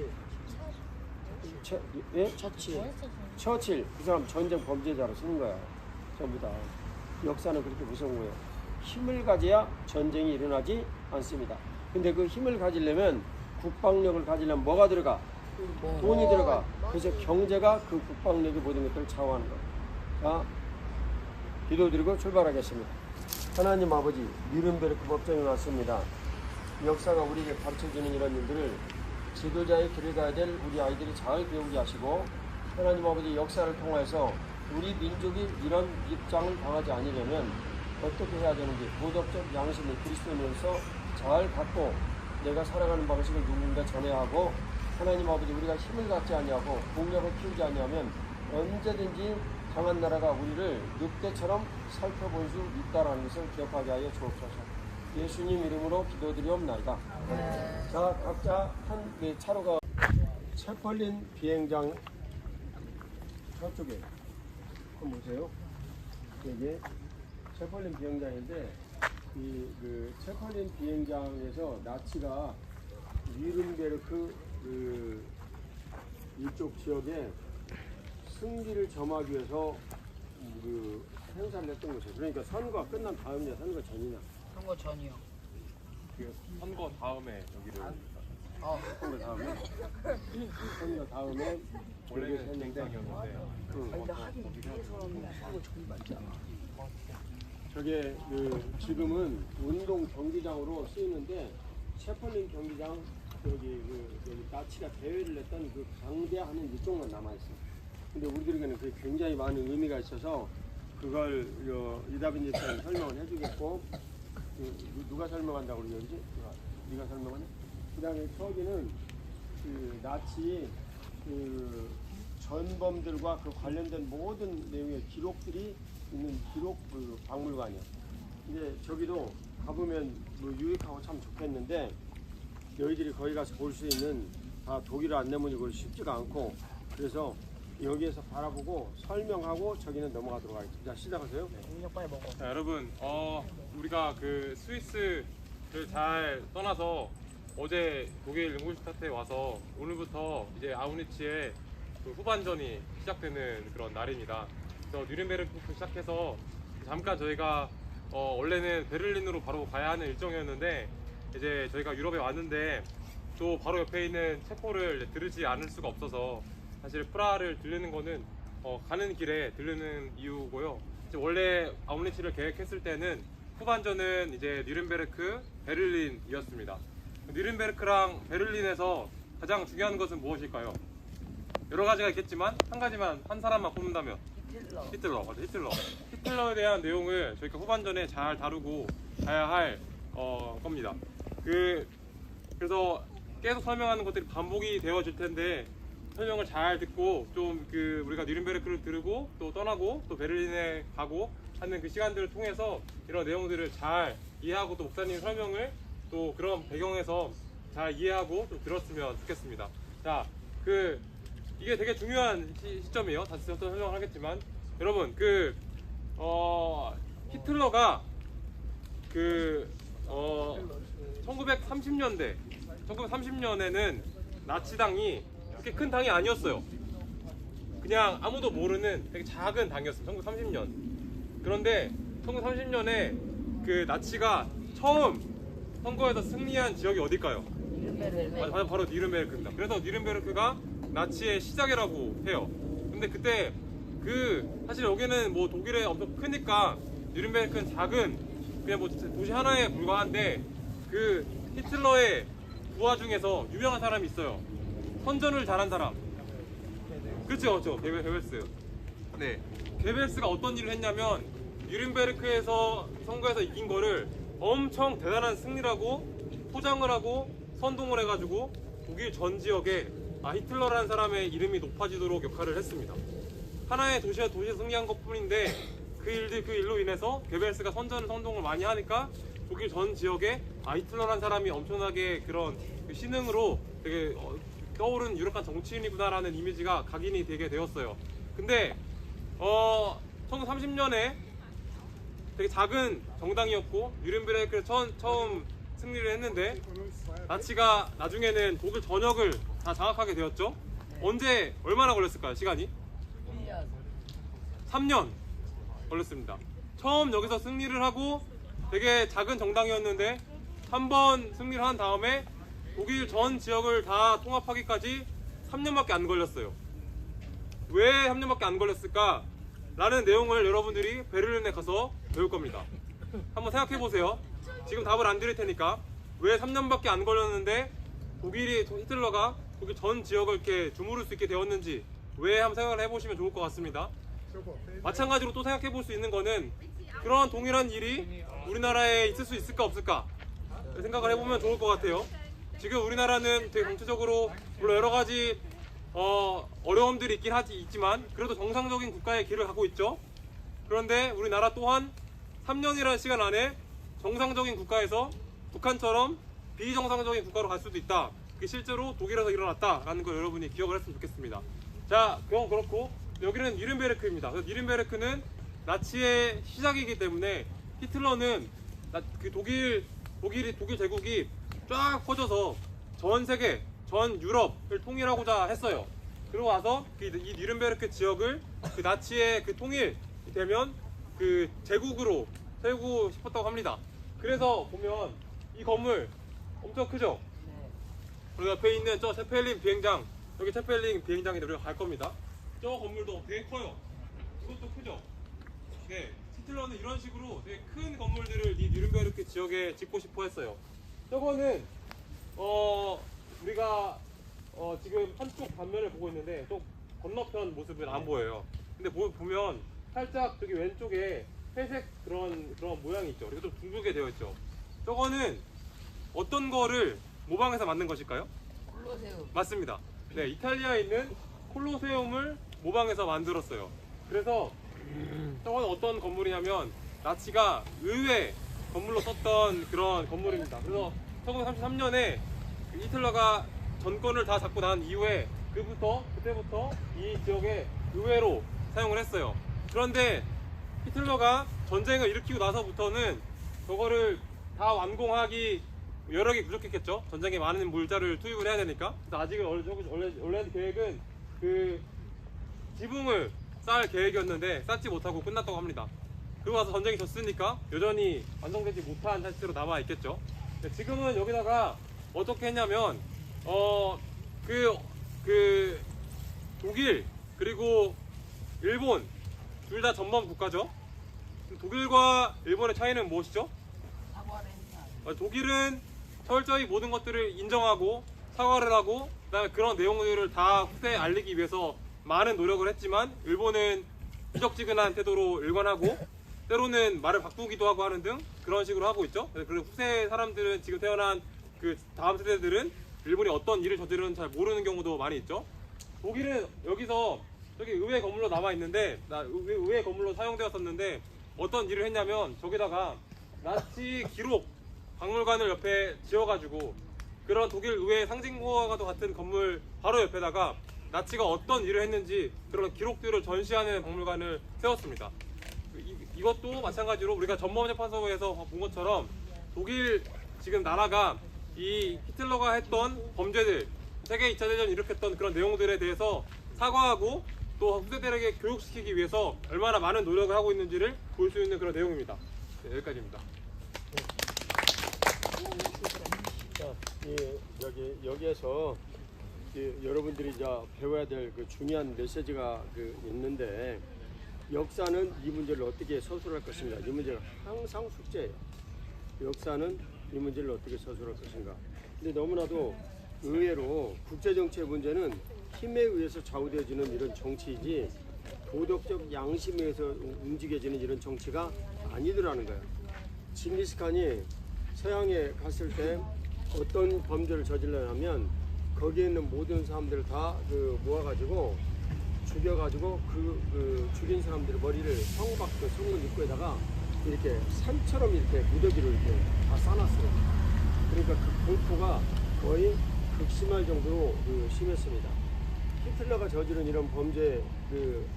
처칠. 그 사람 전쟁 범죄자로 쓰는 거야. 전부 다. 역사는 그렇게 무서운 거예요. 힘을 가져야 전쟁이 일어나지 않습니다. 근데 그 힘을 가지려면, 국방력을 가지려면 뭐가 들어가? 돈이 들어가. 그래서 경제가 그 국방력의 모든 것들을 좌우하는 거예요. 자, 기도드리고 출발하겠습니다. 하나님 아버지, 뉘른베르크 법정에 왔습니다. 역사가 우리에게 가르쳐주는 이런 일들을 지도자의 길을 가야 될 우리 아이들이 잘 배우게 하시고, 하나님 아버지 역사를 통해서 우리 민족이 이런 입장을 당하지 않으려면 어떻게 해야 되는지 도덕적 양심을 그리스도인으로서 잘 갖고 내가 살아가는 방식을 누군가 전해야 하고, 하나님 아버지 우리가 힘을 갖지 아니하고 공력을 키우지 아니하면 언제든지 강한 나라가 우리를 늑대처럼 살펴볼 수 있다는 것을 기억하게 하여 주옵소서. 예수님 이름으로 기도드리옵나이다. 자, 각자 한 차로가 채펄린 비행장 저쪽에 한번 보세요. 이게 채펄린 비행장인데 그 채펄린 비행장에서 나치가 뉘른베르크 이쪽 지역에 승기를 점하기 위해서 그 행사를 했던 거죠. 그러니까 선거가 끝난 다음이냐, 선거 전이냐? 선거 전이요. 그 선거 다음에 여기를 선거 다음에? 선거 다음에 원래는 비행장이었는데 근데 하긴 위에서는 선거 전이 맞잖아. 저게 지금은 운동 경기장으로 쓰이는데 채펄린 경기장 여기 나치가 대회를 했던 그 강대하는 이쪽만 남아 있어. 근데 우리들에게는 그게 굉장히 많은 의미가 있어서 그걸 이다빈 집사님 설명을 해주겠고, 누가 설명한다고 그러지? 네가 설명하네. 그다음에 저기는 그 나치 그 전범들과 그 관련된 모든 내용의 기록들이 있는 기록 그 박물관이야. 이제 저기도 가보면 뭐 유익하고 참 좋겠는데 너희들이 거기 가서 볼 수 있는 다 독일어 안내문이 그걸 쉽지가 않고 그래서 여기에서 바라보고 설명하고 저기는 넘어가도록 하겠습니다. 자, 시작하세요. 자, 여러분, 우리가 그 스위스를 잘 떠나서 어제 독일 링고슈타트에 와서 오늘부터 이제 아우니치의 그 후반전이 시작되는 그런 날입니다. 그래서 뉘른베르크부터 시작해서 잠깐 저희가 원래는 베를린으로 바로 가야 하는 일정이었는데 이제 저희가 유럽에 왔는데 또 바로 옆에 있는 체코를 들으지 않을 수가 없어서 사실 프라하를 들르는 거는 가는 길에 들르는 이유고요. 이제 원래 아우니치를 계획했을 때는 후반전은 이제 뉘른베르크, 베를린이었습니다. 뉘른베르크랑 베를린에서 가장 중요한 것은 무엇일까요? 여러 가지가 있겠지만 한 가지만 한 사람만 꼽는다면 히틀러. 히틀러에 대한 내용을 저희가 후반전에 잘 다루고 가야 할 겁니다. 그래서 계속 설명하는 것들이 반복이 되어질 텐데 설명을 잘 듣고 좀 우리가 뉘른베르크를 들으고 또 떠나고 또 베를린에 가고 하는 그 시간들을 통해서 이런 내용들을 잘 이해하고 또 목사님 설명을 또 그런 배경에서 잘 이해하고 좀 들었으면 좋겠습니다. 자, 이게 되게 중요한 시점이에요. 다시 또 설명을 하겠지만 여러분 히틀러가 1930년에는 나치당이 그렇게 큰 당이 아니었어요. 그냥 아무도 모르는 되게 작은 당이었어요. 1930년. 그런데 1930년에 그 나치가 처음 선거에서 승리한 지역이 어딜까요? 바로 뉘른베르크입니다. 그래서 뉘른베르크가 나치의 시작이라고 해요. 근데 그때 사실 여기는 뭐 독일에 엄청 크니까 뉘른베르크는 작은 그냥 뭐 도시 하나에 불과한데 히틀러의 부하 중에서 유명한 사람이 있어요. 선전을 잘한 사람. 그렇죠. 게벨스. 네. 게벨스가 어떤 일을 했냐면 뉘른베르크에서 선거에서 이긴 거를 엄청 대단한 승리라고 포장을 하고 선동을 해가지고 독일 전 지역에 히틀러라는 사람의 이름이 높아지도록 역할을 했습니다. 하나의 도시에 승리한 것 뿐인데 그 일로 인해서 게벨스가 선동을 많이 하니까 독일 전 지역에 히틀러라는 사람이 엄청나게 그런 신흥으로 되게 떠오른 유력한 정치인이구나라는 이미지가 각인이 되게 되었어요. 근데 1930년에 되게 작은 정당이었고 뉘른베르크에 처음 승리를 했는데 나치가 나중에는 독일 전역을 다 장악하게 되었죠. 언제 얼마나 걸렸을까요? 시간이? 3년 걸렸습니다. 처음 여기서 승리를 하고 되게 작은 정당이었는데 한 번 승리를 한 다음에 독일 전 지역을 다 통합하기까지 3년밖에 안 걸렸어요. 왜 3년밖에 안 걸렸을까? 라는 내용을 여러분들이 베를린에 가서 배울 겁니다. 한번 생각해 보세요. 지금 답을 안 드릴 테니까 왜 3년밖에 안 걸렸는데 히틀러가 독일 전 지역을 이렇게 주무를 수 있게 되었는지 왜 한번 생각을 해보시면 좋을 것 같습니다. 마찬가지로 또 생각해 볼 수 있는 거는 그런 동일한 일이 우리나라에 있을 수 있을까 없을까 생각을 해보면 좋을 것 같아요. 지금 우리나라는 되게 정치적으로 물론 여러 가지 어려움들이 있지만 그래도 정상적인 국가의 길을 가고 있죠. 그런데 우리나라 또한 3년이라는 시간 안에 정상적인 국가에서 북한처럼 비정상적인 국가로 갈 수도 있다. 그게 실제로 독일에서 일어났다라는 걸 여러분이 기억을 했으면 좋겠습니다. 자, 그건 그렇고 여기는 뉘른베르크입니다. 그래서 뉘른베르크는 나치의 시작이기 때문에 히틀러는 독일 제국이 쫙 퍼져서 전 세계, 전 유럽을 통일하고자 했어요. 그리고 와서 이 뉘른베르크 지역을 나치의 통일이 되면 제국으로 세우고 싶었다고 합니다. 그래서 보면 이 건물 엄청 크죠? 우리 옆에 있는 저 체펠린 비행장, 여기 체펠린 비행장인데 우리가 갈 겁니다. 저 건물도 되게 커요. 이것도 크죠? 네, 히틀러는 이런 식으로 되게 큰 건물들을 이 뉘른베르크 지역에 짓고 싶어 했어요. 저거는 우리가 지금 한쪽 단면을 보고 있는데 또 건너편 모습은 안 보여요. 근데 보면 살짝 저기 왼쪽에 회색 그런 모양이 있죠. 그리고 좀 둥글게 되어 있죠. 저거는 어떤 거를 모방해서 만든 것일까요? 콜로세움. 맞습니다. 네, 이탈리아에 있는 콜로세움을 모방해서 만들었어요. 그래서 저건 어떤 건물이냐면 나치가 의회 건물로 썼던 그런 건물입니다. 그래서 1933년에 히틀러가 전권을 다 잡고 난 이후에 그때부터 이 지역에 의회로 사용을 했어요. 그런데 히틀러가 전쟁을 일으키고 나서부터는 저거를 다 완공하기 여러 개 부족했겠죠. 전쟁에 많은 물자를 투입을 해야 되니까. 그래서 아직은 원래 계획은 그 지붕을 쌓을 계획이었는데 쌓지 못하고 끝났다고 합니다. 그리고 와서 전쟁이 졌으니까 여전히 완성되지 못한 상태로 남아 있겠죠. 지금은 여기다가 어떻게 했냐면 독일 그리고 일본 둘 다 전범 국가죠. 독일과 일본의 차이는 무엇이죠? 독일은 철저히 모든 것들을 인정하고 사과를 하고 그다음에 그런 내용들을 다 후세에 알리기 위해서 많은 노력을 했지만 일본은 미적지근한 태도로 일관하고 때로는 말을 바꾸기도 하고 하는 등 그런 식으로 하고 있죠. 그리고 후세 사람들은 지금 태어난 그 다음 세대들은 일본이 어떤 일을 저지르는지 잘 모르는 경우도 많이 있죠. 독일은 여기서 저기 의회 건물로 남아 있는데 의회 건물로 사용되었었는데 어떤 일을 했냐면 저기다가 나치 기록 박물관을 옆에 지어가지고 그런 독일 의회 상징과도 같은 건물 바로 옆에다가 나치가 어떤 일을 했는지 그런 기록들을 전시하는 박물관을 세웠습니다. 이것도 마찬가지로 우리가 전범재판소에서 본 것처럼 독일 지금 나라가 이 히틀러가 했던 범죄들, 세계 2차 대전 일으켰던 그런 내용들에 대해서 사과하고 또 후세들에게 교육시키기 위해서 얼마나 많은 노력을 하고 있는지를 볼 수 있는 그런 내용입니다. 네, 여기까지입니다. 자, 여기에서 여러분들이 이제 배워야 될 그 중요한 메시지가 있는데 역사는 이 문제를 어떻게 서술할 것인가. 이 문제가 항상 숙제예요. 역사는 이 문제를 어떻게 서술할 것인가. 근데 너무나도 의외로 국제정치의 문제는 힘에 의해서 좌우되어지는 이런 정치이지 도덕적 양심에 의해서 움직여지는 이런 정치가 아니더라는 거예요. 징기스칸이 서양에 갔을 때 어떤 범죄를 저질러냐면 거기에 있는 모든 사람들을 다 모아가지고 죽여가지고 죽인 사람들의 머리를 성곽 성문 입구에다가 이렇게 산처럼 이렇게 무더기로 이렇게 다 싸놨어요. 그러니까 그 공포가 거의 극심할 정도로 심했습니다. 히틀러가 저지른 이런 범죄,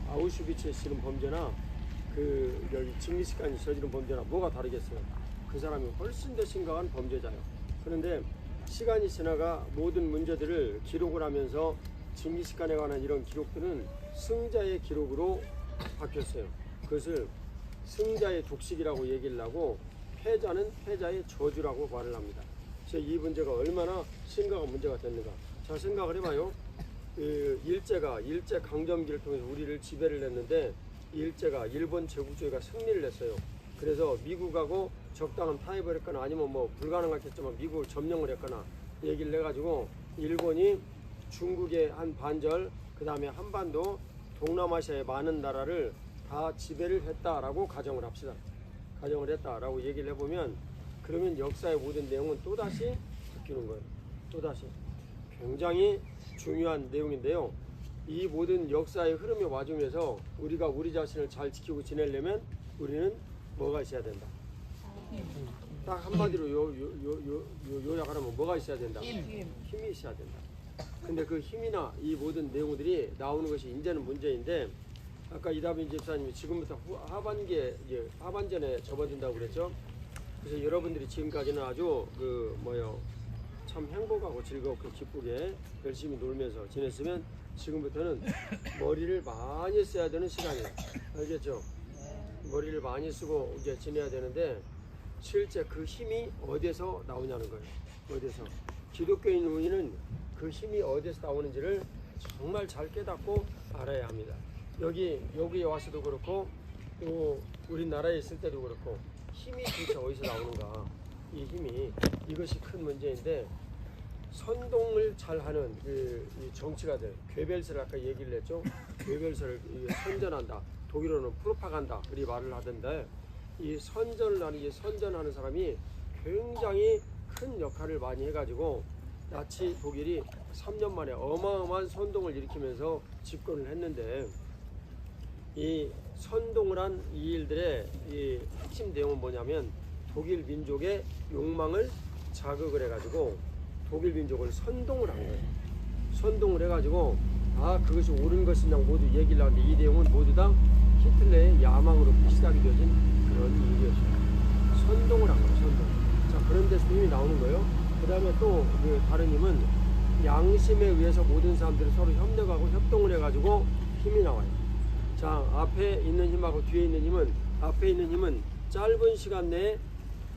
아우슈비츠에 지른 범죄나 여기 징기스칸이 저지른 범죄나 뭐가 다르겠어요? 그 사람이 훨씬 더 심각한 범죄자예요. 그런데 시간이 지나가 모든 문제들을 기록을 하면서 징기스칸에 관한 이런 기록들은 승자의 기록으로 바뀌었어요. 그것을 승자의 독식이라고 얘기를 하고 패자는 패자의 저주라고 말을 합니다. 그래서 이 문제가 얼마나 심각한 문제가 됐는가. 자, 생각을 해봐요. 일제 강점기를 통해서 우리를 지배를 했는데 일본 제국주의가 승리를 했어요. 그래서 미국하고 적당한 타협을 했거나 아니면 뭐 불가능하겠지만 미국을 점령을 했거나 얘기를 해가지고 일본이 중국의 한 반절, 그 다음에 한반도, 동남아시아의 많은 나라를 다 지배를 했다라고 가정을 합시다. 가정을 했다라고 얘기를 해보면 그러면 역사의 모든 내용은 또다시 바뀌는 거예요. 또다시. 굉장히 중요한 내용인데요. 이 모든 역사의 흐름의 와중에서 우리가 우리 자신을 잘 지키고 지내려면 우리는 뭐가 있어야 된다. 딱 한마디로 요약하면 뭐가 있어야 된다. 힘이 있어야 된다. 근데 그 힘이나 이 모든 내용들이 나오는 것이 이제는 문제인데 아까 이다빈 집사님이 지금부터 하반전에 접어든다고 그랬죠. 그래서 여러분들이 지금까지는 아주 참 행복하고 즐겁고 기쁘게 열심히 놀면서 지냈으면 지금부터는 머리를 많이 써야 되는 시간이에요. 알겠죠? 머리를 많이 쓰고 이제 지내야 되는데 실제 그 힘이 어디서 나오냐는 거예요. 어디서? 기독교인 우리는 그 힘이 어디서 나오는지를 정말 잘 깨닫고 알아야 합니다. 여기에 와서도 그렇고 또 우리나라에 있을 때도 그렇고 힘이 도대체 어디서 나오는가. 이 힘이 이것이 큰 문제인데 선동을 잘하는 이 정치가들 괴벨스를 아까 얘기를 했죠. 괴벨스를 선전한다. 독일어는 프로파간다 그리 말을 하던데 이 선전하는 사람이 굉장히 큰 역할을 많이 해가지고 나치 독일이 3년 만에 어마어마한 선동을 일으키면서 집권을 했는데 이 선동을 한 이 일들의 이 핵심 내용은 뭐냐면 독일 민족의 욕망을 자극을 해가지고 독일 민족을 선동을 한 거예요. 선동을 해가지고 그것이 옳은 것이냐 모두 얘기를 하는데 이 내용은 모두 다 히틀러의 야망으로부터 시작이 되어진 그런 일이었어요. 선동을 한 거예요. 선동. 자, 그런 데서 힘이 나오는 거예요. 그 다음에 또 그 다른 힘은 양심에 의해서 모든 사람들이 서로 협력하고 협동을 해가지고 힘이 나와요. 자, 앞에 있는 힘하고 뒤에 있는 힘은, 앞에 있는 힘은 짧은 시간 내에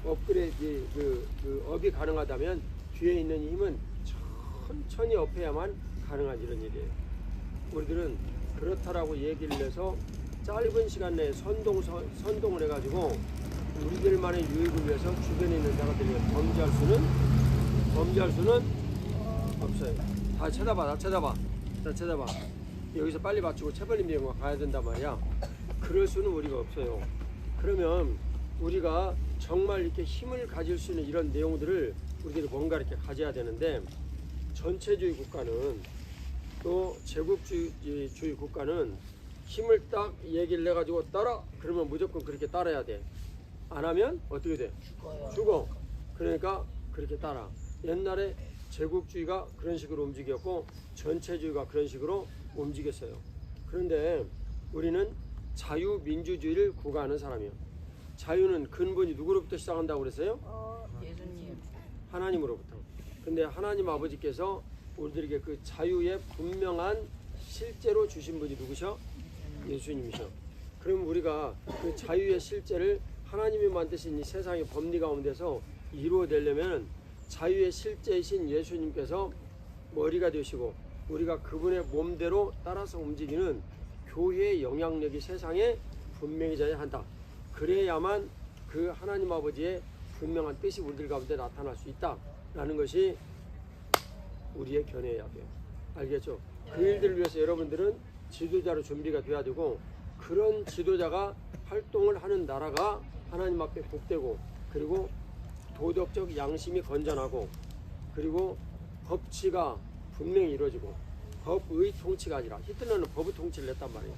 업그레이드, 업이 가능하다면 뒤에 있는 힘은 천천히 업해야만 가능한 이런 일이에요. 우리들은 그렇다라고 얘기를 해서 짧은 시간 내에 선동을 해가지고 우리들만의 유익을 위해서 주변에 있는 사람들이 범죄할 수는 없어요. 다 쳐다봐. 여기서 빨리 맞추고 체벌림 비행과 가야 된단 말이야. 그럴 수는 우리가 없어요. 그러면 우리가 정말 이렇게 힘을 가질 수 있는 이런 내용들을 우리들이 뭔가 이렇게 가져야 되는데, 전체주의 국가는 또 제국주의 국가는 힘을 딱 얘기를 해가지고 따라 그러면 무조건 그렇게 따라야 돼. 안 하면 어떻게 돼? 죽어. 그러니까 그렇게 따라. 옛날에 제국주의가 그런 식으로 움직였고 전체주의가 그런 식으로 움직였어요. 그런데 우리는 자유민주주의를 구가하는 사람이에요. 자유는 근본이 누구로부터 시작한다고 그랬어요? 예수님. 하나님으로부터. 근데 하나님 아버지께서 우리들에게 그 자유의 분명한 실제로 주신 분이 누구셔? 예수님이셔. 그럼 우리가 그 자유의 실제를 하나님이 만드신 이 세상의 법리 가운데서 이루어내려면 자유의 실제이신 예수님께서 머리가 되시고 우리가 그분의 몸대로 따라서 움직이는 교회의 영향력이 세상에 분명해져야 한다. 그래야만 그 하나님 아버지의 분명한 뜻이 우리들 가운데 나타날 수 있다라는 것이 우리의 견해여야 돼요. 알겠죠? 그 일들을 위해서 여러분들은 지도자로 준비가 돼야 되고, 그런 지도자가 활동을 하는 나라가 하나님 앞에 복되고, 그리고 도덕적 양심이 건전하고, 그리고 법치가 분명히 이루어지고, 법의 통치가 아니라, 히틀러는 법의 통치를 냈단 말이에요.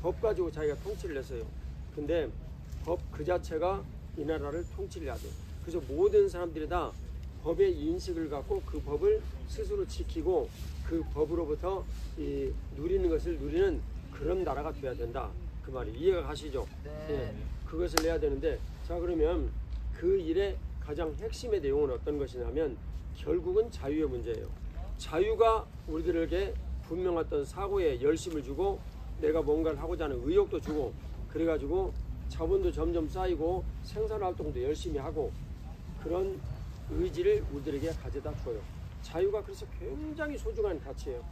법 가지고 자기가 통치를 했어요. 근데 법 그 자체가 이 나라를 통치를 해야 돼요. 그래서 모든 사람들이 다 법의 인식을 갖고 그 법을 스스로 지키고 그 법으로부터 누리는 것을 누리는 그런 나라가 돼야 된다. 그 말이 이해가 가시죠? 네. 그것을 해야 되는데, 자, 그러면 그 일의 가장 핵심의 내용은 어떤 것이냐면 결국은 자유의 문제예요. 자유가 우리들에게 분명 어떤 사고에 열심을 주고 내가 뭔가를 하고자 하는 의욕도 주고, 그래가지고 자본도 점점 쌓이고 생산활동도 열심히 하고, 그런 의지를 우리들에게 가져다 줘요. 자유가 그래서 굉장히 소중한 가치예요.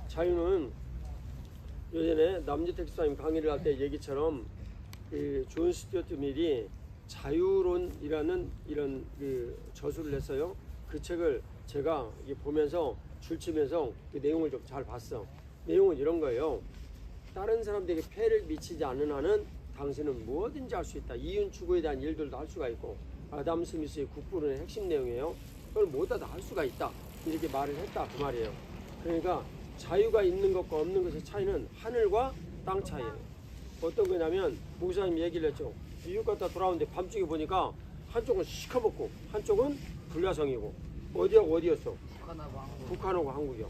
자유는 예전에 남주택 집사님 강의를 할 때 얘기처럼 존 스튜어트 밀이 자유론이라는 이런 저술을 했어요. 그 책을 제가 보면서 줄치면서 그 내용을 좀 잘 봤어. 내용은 이런 거예요. 다른 사람들에게 폐해를 미치지 않는 한은 당신은 무엇인지 할 수 있다. 이윤 추구에 대한 일들도 할 수가 있고, 아담 스미스의 국부론의 핵심 내용이에요. 그걸 모두 다 할 수가 있다. 이렇게 말을 했다. 그 말이에요. 그러니까 자유가 있는 것과 없는 것의 차이는 하늘과 땅 차이예요. 어떤 거냐면 목사님이 얘기를 했죠. 미국 갔다 돌아오는데 밤중에 보니까 한쪽은 시커멓고 한쪽은 불야성이고, 어디였어? 북한하고 한국이요.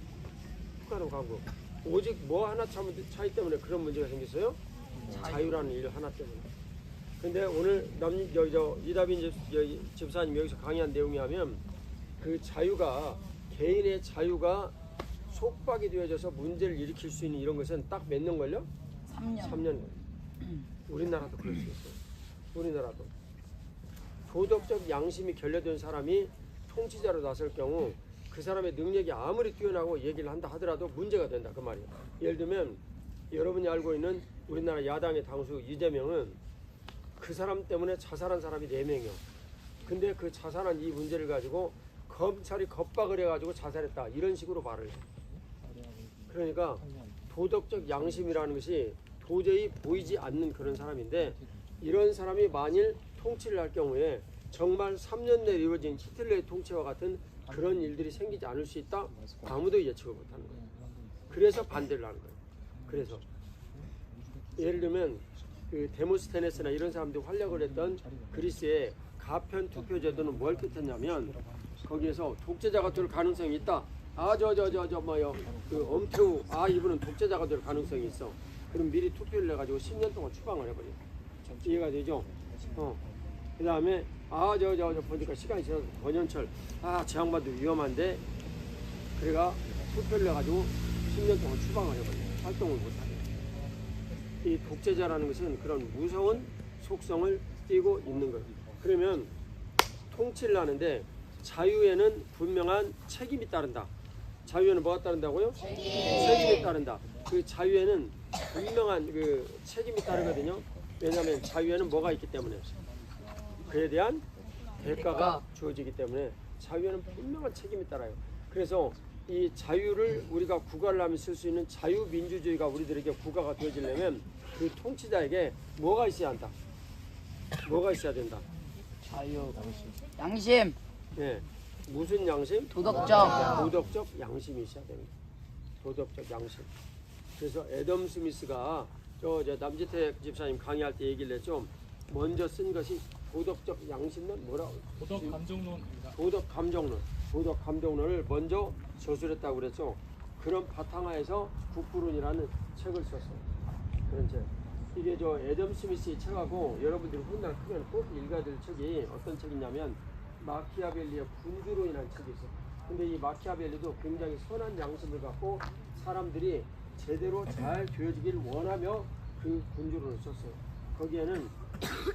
북한하고 한국. 오직 뭐 하나 차이 때문에 그런 문제가 생겼어요? 자유라는 일 하나 때문에. 근데 오늘 이다빈 집사님 여기서 강의한 내용이 하면 그 자유가, 개인의 자유가 속박이 되어져서 문제를 일으킬 수 있는 이런 것은 딱 몇 년 걸려? 3년 걸려. 우리나라도 그럴 수 있어요. 우리나라도. 도덕적 양심이 결여된 사람이 통치자로 나설 경우 그 사람의 능력이 아무리 뛰어나고 얘기를 한다 하더라도 문제가 된다. 그 말이에요. 예를 들면 여러분이 알고 있는 우리나라 야당의 당수 이재명은 그 사람 때문에 자살한 사람이 4명이요. 근데 그 자살한 이 문제를 가지고 검찰이 겁박을 해가지고 자살했다. 이런 식으로 말을 해요. 그러니까 도덕적 양심이라는 것이 도저히 보이지 않는 그런 사람인데, 이런 사람이 만일 통치를 할 경우에 정말 3년 내에 이루어진 히틀러의 통치와 같은 그런 일들이 생기지 않을 수 있다. 아무도 예측을 못하는 거예요. 그래서 반대를 하는 거예요. 그래서 예를 들면 그 데모스테네스나 이런 사람들이 활약을 했던 그리스의 가편 투표 제도는 뭘 뜻했냐면 거기에서 독재자가 될 가능성이 있다. 뭐요 그 엄태우 이분은 독재자가 될 가능성이 있어. 그럼 미리 투표를 해가지고 10년 동안 추방을 해버려. 이해가 되죠? 그 다음에 보니까 시간이 지나서 권현철 저 양반도 위험한데 그래가 투표를 해가지고 10년 동안 추방을 해버려. 활동을 못하게. 이 독재자라는 것은 그런 무서운 속성을 띠고 있는 거예요. 그러면 통치를 하는데 자유에는 분명한 책임이 따른다. 자유에는 뭐가 따른다고요? 책임이 따른다. 그 자유에는 분명한 그 책임이 따르거든요. 왜냐하면 자유에는 뭐가 있기 때문에 그에 대한 대가가 주어지기 때문에 자유에는 분명한 책임이 따라요. 그래서 이 자유를 우리가 국가를 하면 쓸 수 있는 자유민주주의가 우리들에게 국가가 되어지려면 그 통치자에게 뭐가 있어야 한다. 뭐가 있어야 된다. 자유, 양심. 네. 무슨 양심? 도덕적 양심이 있어야 됩니다. 도덕적 양심. 그래서 애덤 스미스가 저 남지택 집사님 강의할 때 얘기를 했죠. 먼저 쓴 것이 도덕적 양심론 뭐라고? 도덕 감정론입니다. 도덕 감정론을 먼저 저술했다고 그랬죠. 그런 바탕하에서 국부론이라는 책을 썼어요. 그런 책. 이게 저 애덤 스미스의 책하고 여러분들이 훗날 크면 꼭 읽어야 될 책이 어떤 책이냐면 마키아벨리의 군주론이라는 책이 있어요. 근데 이 마키아벨리도 굉장히 선한 양심을 갖고 사람들이 제대로 잘 되어지기를 원하며 그 군주론을 썼어요. 거기에는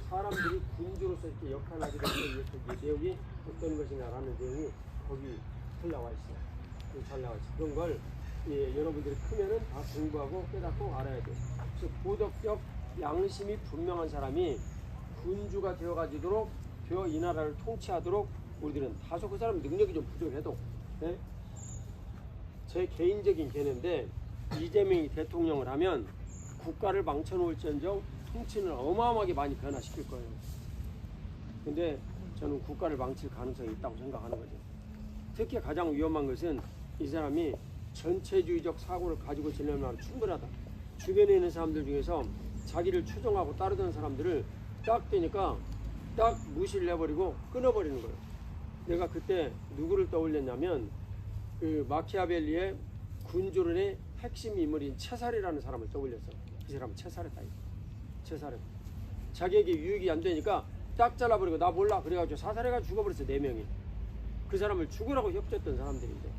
사람들이 군주로서 이렇게 역할을 하게 되는 그 내용이 어떤 것이냐라는 내용이 거기 잘 나와 있어요. 잘 나와 있어요. 그런 걸 여러분들이 크면은 다 공부하고 깨닫고 알아야 돼요. 그래서 도덕적 양심이 분명한 사람이 군주가 되어가지도록 이 나라를 통치하도록 우리들은 다소 그 사람 능력이 좀 부족해도 제 개인적인 견해인데 이재명이 대통령을 하면 국가를 망쳐놓을지언정 통치는 어마어마하게 많이 변화시킬 거예요. 근데 저는 국가를 망칠 가능성이 있다고 생각하는 거죠. 특히 가장 위험한 것은 이 사람이 전체주의적 사고를 가지고 지내면 충분하다. 주변에 있는 사람들 중에서 자기를 추종하고 따르던 사람들을 딱 되니까 딱 무시를 해버리고 끊어버리는 거예요. 내가 그때 누구를 떠올렸냐면 그 마키아벨리의 군주론의 핵심 인물인 체살이라는 사람을 떠올렸어. 이 사람은 체살했다. 체살했다. 자기에게 유익이 안 되니까 딱 잘라버리고 나 몰라 그래가지고 사살해가지고 죽어버렸어. 4명이. 그 사람을 죽으라고 협조했던 사람들인데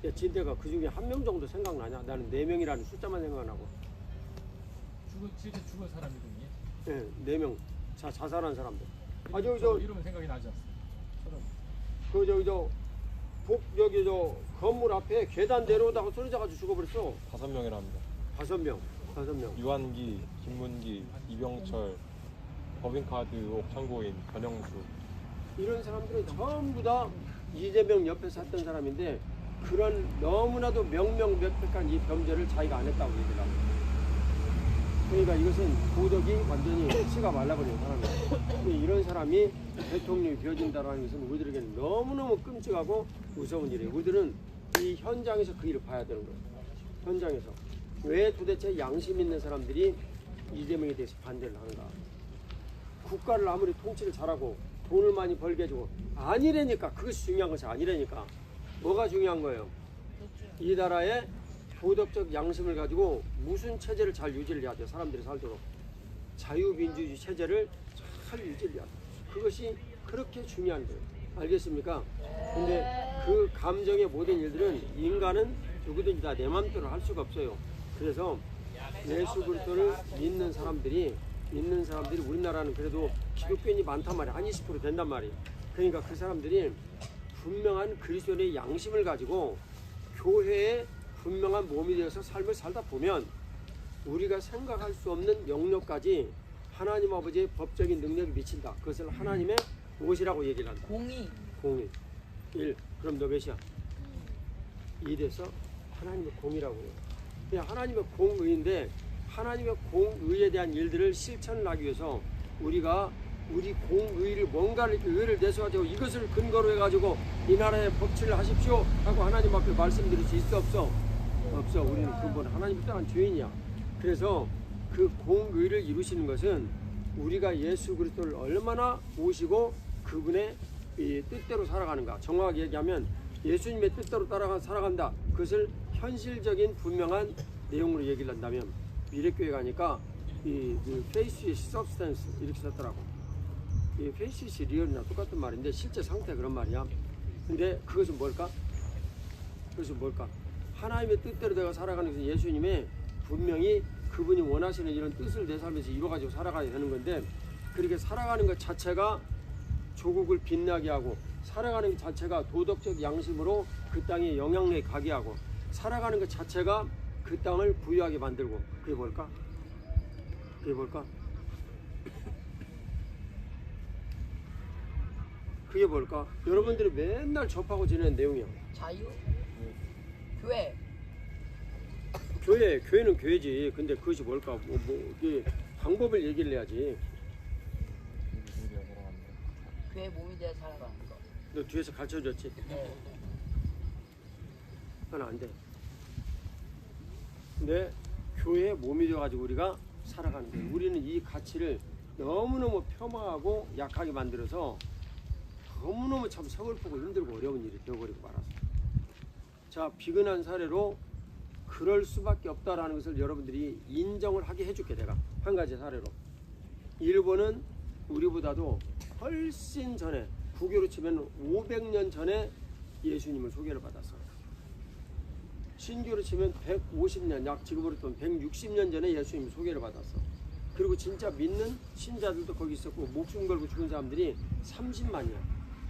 야, 진대가 그 중에 1명 정도 생각나냐? 나는 4명이라는 숫자만 생각나고. 실제 죽은 사람 이름이? 네, 4명. 자살한 사람들. 이름은 생각이 나지 저 않습니다. 건물 앞에 계단 내려오다가 쓰러져가지고 죽어버렸어. 5명이랍니다. 5명. 유한기, 김문기, 이병철, 법인카드 참고인, 변영수. 이런 사람들은 전부 다 이재명 옆에 샀던 사람인데 그런 너무나도 명명백백한 이 범죄를 자기가 안 했다고 얘기합니다. 그러니까 이것은 도덕이 완전히 치가 말라버린 사람이에요. 이런 사람이 대통령이 되어진다는 것은 우리들에게는 너무너무 끔찍하고 무서운 일이에요. 우리들은 이 현장에서 그 일을 봐야 되는 거예요. 현장에서. 왜 도대체 양심 있는 사람들이 이재명에 대해서 반대를 하는가. 국가를 아무리 통치를 잘하고 돈을 많이 벌게 해주고 아니라니까. 그것이 중요한 것이 아니라니까. 뭐가 중요한 거예요? 이 나라의 도덕적 양심을 가지고 무슨 체제를 잘 유지를 해야 돼요. 사람들이 살도록. 자유민주주의 체제를 잘 유지를 해야 돼요. 그것이 그렇게 중요한 거예요. 알겠습니까? 근데 그 감정의 모든 일들은 인간은 누구든지 다 내 맘대로 할 수가 없어요. 그래서 예수 그리스도를 믿는 사람들이 우리나라는 그래도 기독교인이 많단 말이야. 한 20% 된단 말이에요. 그러니까 그 사람들이 분명한 그리스도인의 양심을 가지고 교회에 분명한 몸이 되어서 삶을 살다 보면 우리가 생각할 수 없는 영역까지 하나님 아버지의 법적인 능력이 미친다. 그것을 하나님의 무엇이라고 얘기를 한다. 공의. 1. 그럼 너 몇이야? 2 돼서 하나님의 공의라고 해요. 그냥 하나님의 공의인데 하나님의 공의에 대한 일들을 실천을 하기 위해서 우리가 우리 공의를 뭔가를 의를 내세워가지고 이것을 근거로 해가지고 이 나라의 법치를 하십시오 하고 하나님 앞에 말씀드릴 수 있어 없어? 없어. 우리는 근본 하나님을 떠난 죄인이야. 그래서 그 공의를 이루시는 것은 우리가 예수 그리스도를 얼마나 모시고 그분의 이 뜻대로 살아가는가. 정확하게 얘기하면 예수님의 뜻대로 살아간다. 그것을 현실적인 분명한 내용으로 얘기를 한다면 미래교회 가니까 이 faith is substance 이렇게 썼더라고. 이 faith is real이나 똑같은 말인데 실제 상태 그런 말이야. 근데 그것은 뭘까? 그것은 뭘까? 하나님의 뜻대로 내가 살아가는 것은 예수님의 분명히 그분이 원하시는 이런 뜻을 내 삶에서 이루어가지고 살아가야 되는 건데, 그렇게 살아가는 것 자체가 조국을 빛나게 하고, 살아가는 것 자체가 도덕적 양심으로 그 땅에 영향력이 가게 하고, 살아가는 것 자체가 그 땅을 부유하게 만들고, 그게 뭘까? 그게 뭘까? 그게 뭘까? 여러분들이 맨날 접하고 지내는 내용이야. 자유? 교회. 교회는 교회지. 근데 그것이 뭘까? 이게 방법을 얘기를 해야지. 교회 몸이 되어 살아가는 거. 너 뒤에서 가르쳐줬지? 네. 그건 안 돼. 근데 교회의 몸이 되어가지고 우리가 살아가는 거예요. 우리는 이 가치를 너무너무 폄하하고 약하게 만들어서 너무너무 참 서글프고 힘들고 어려운 일이 되어버리고 말았어. 자, 비근한 사례로 그럴 수밖에 없다라는 것을 여러분들이 인정을 하게 해줄게. 내가 한 가지 사례로, 일본은 우리보다도 훨씬 전에, 국교로 치면 500년 전에 예수님을 소개를 받았어. 신교로 치면 150년, 약 지금으로 돈 160년 전에 예수님을 소개를 받았어. 그리고 진짜 믿는 신자들도 거기 있었고, 목숨 걸고 죽은 사람들이 30만이야.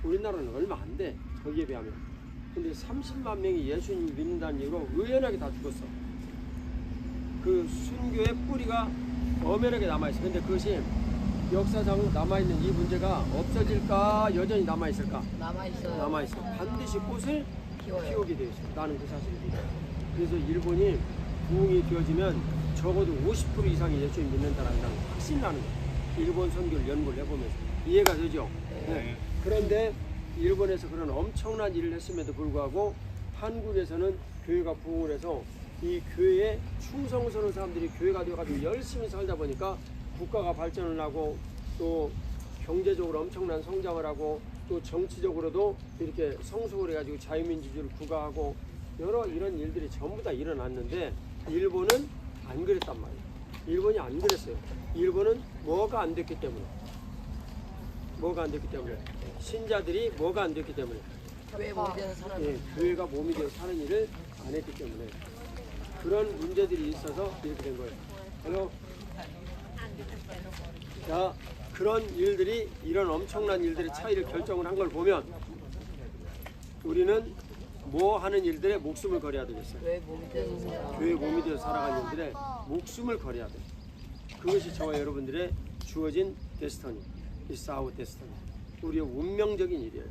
우리나라는 얼마 안 돼, 거기에 비하면. 근데 30만 명이 예수님을 믿는다는 이유로 의연하게 다 죽었어. 그 순교의 뿌리가 엄연하게 남아있어. 근데 그것이 역사상 남아있는 이 문제가 없어질까, 여전히 남아있을까? 남아있어요. 남아있어. 반드시 꽃을 키워요. 피우게 되어 있어. 나는 그 사실을 믿어. 그래서 일본이 부흥이 되어지면 적어도 50% 이상이 예수님 믿는다는 건 확신나는 거야. 일본 선교를 연구를 해보면서. 이해가 되죠? 네. 그런데 일본에서 그런 엄청난 일을 했음에도 불구하고 한국에서는 교회가 부흥을 해서 이 교회에 충성스러운 사람들이 교회가 되어가지고 열심히 살다 보니까 국가가 발전을 하고, 또 경제적으로 엄청난 성장을 하고, 또 정치적으로도 이렇게 성숙을 해가지고 자유민주주의를 구가하고, 여러 이런 일들이 전부 다 일어났는데 일본은 안 그랬단 말이에요. 일본이 안 그랬어요. 일본은 뭐가 안 됐기 때문에. 뭐가 안 됐기 때문에. 신자들이 뭐가 안 됐기 때문에. 교회 몸이 되는 사람. 예, 교회가 몸이 되어 사는 일을 안 했기 때문에. 그런 문제들이 있어서 이렇게 된 거예요. 그래서 자, 그런 일들이, 이런 엄청난 일들의 차이를 결정을 한 걸 보면 우리는 뭐 하는 일들에 목숨을 걸어야 되겠어요. 교회 몸이 되는 사람. 교회 몸이 되어 살아가는 일들에 목숨을 걸어야 돼. 그것이 저와 여러분들의 주어진 데스티니, It's our destiny. 우리의 운명적인 일이에요.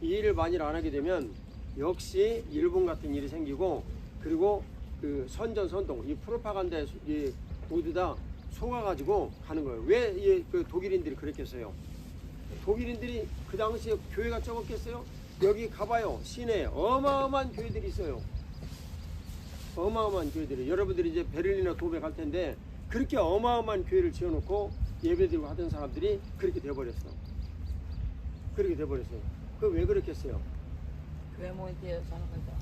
이 일을 만일 안 하게 되면 역시 일본 같은 일이 생기고, 그리고 그 선전선동, 이 프로파간다에 모두 다 속아가지고 가는 거예요. 왜 그 독일인들이 그랬겠어요? 독일인들이 그 당시에 교회가 적었겠어요? 여기 가봐요. 시내에 어마어마한 교회들이 있어요. 어마어마한 교회들이. 여러분들이 이제 베를린이나 도베 갈 텐데 그렇게 어마어마한 교회를 지어놓고 예배드리고 하던 사람들이 그렇게 돼버렸어. 그렇게 돼버렸어요. 그 왜 그렇겠어요? 교회 몸이 되어 살아가자.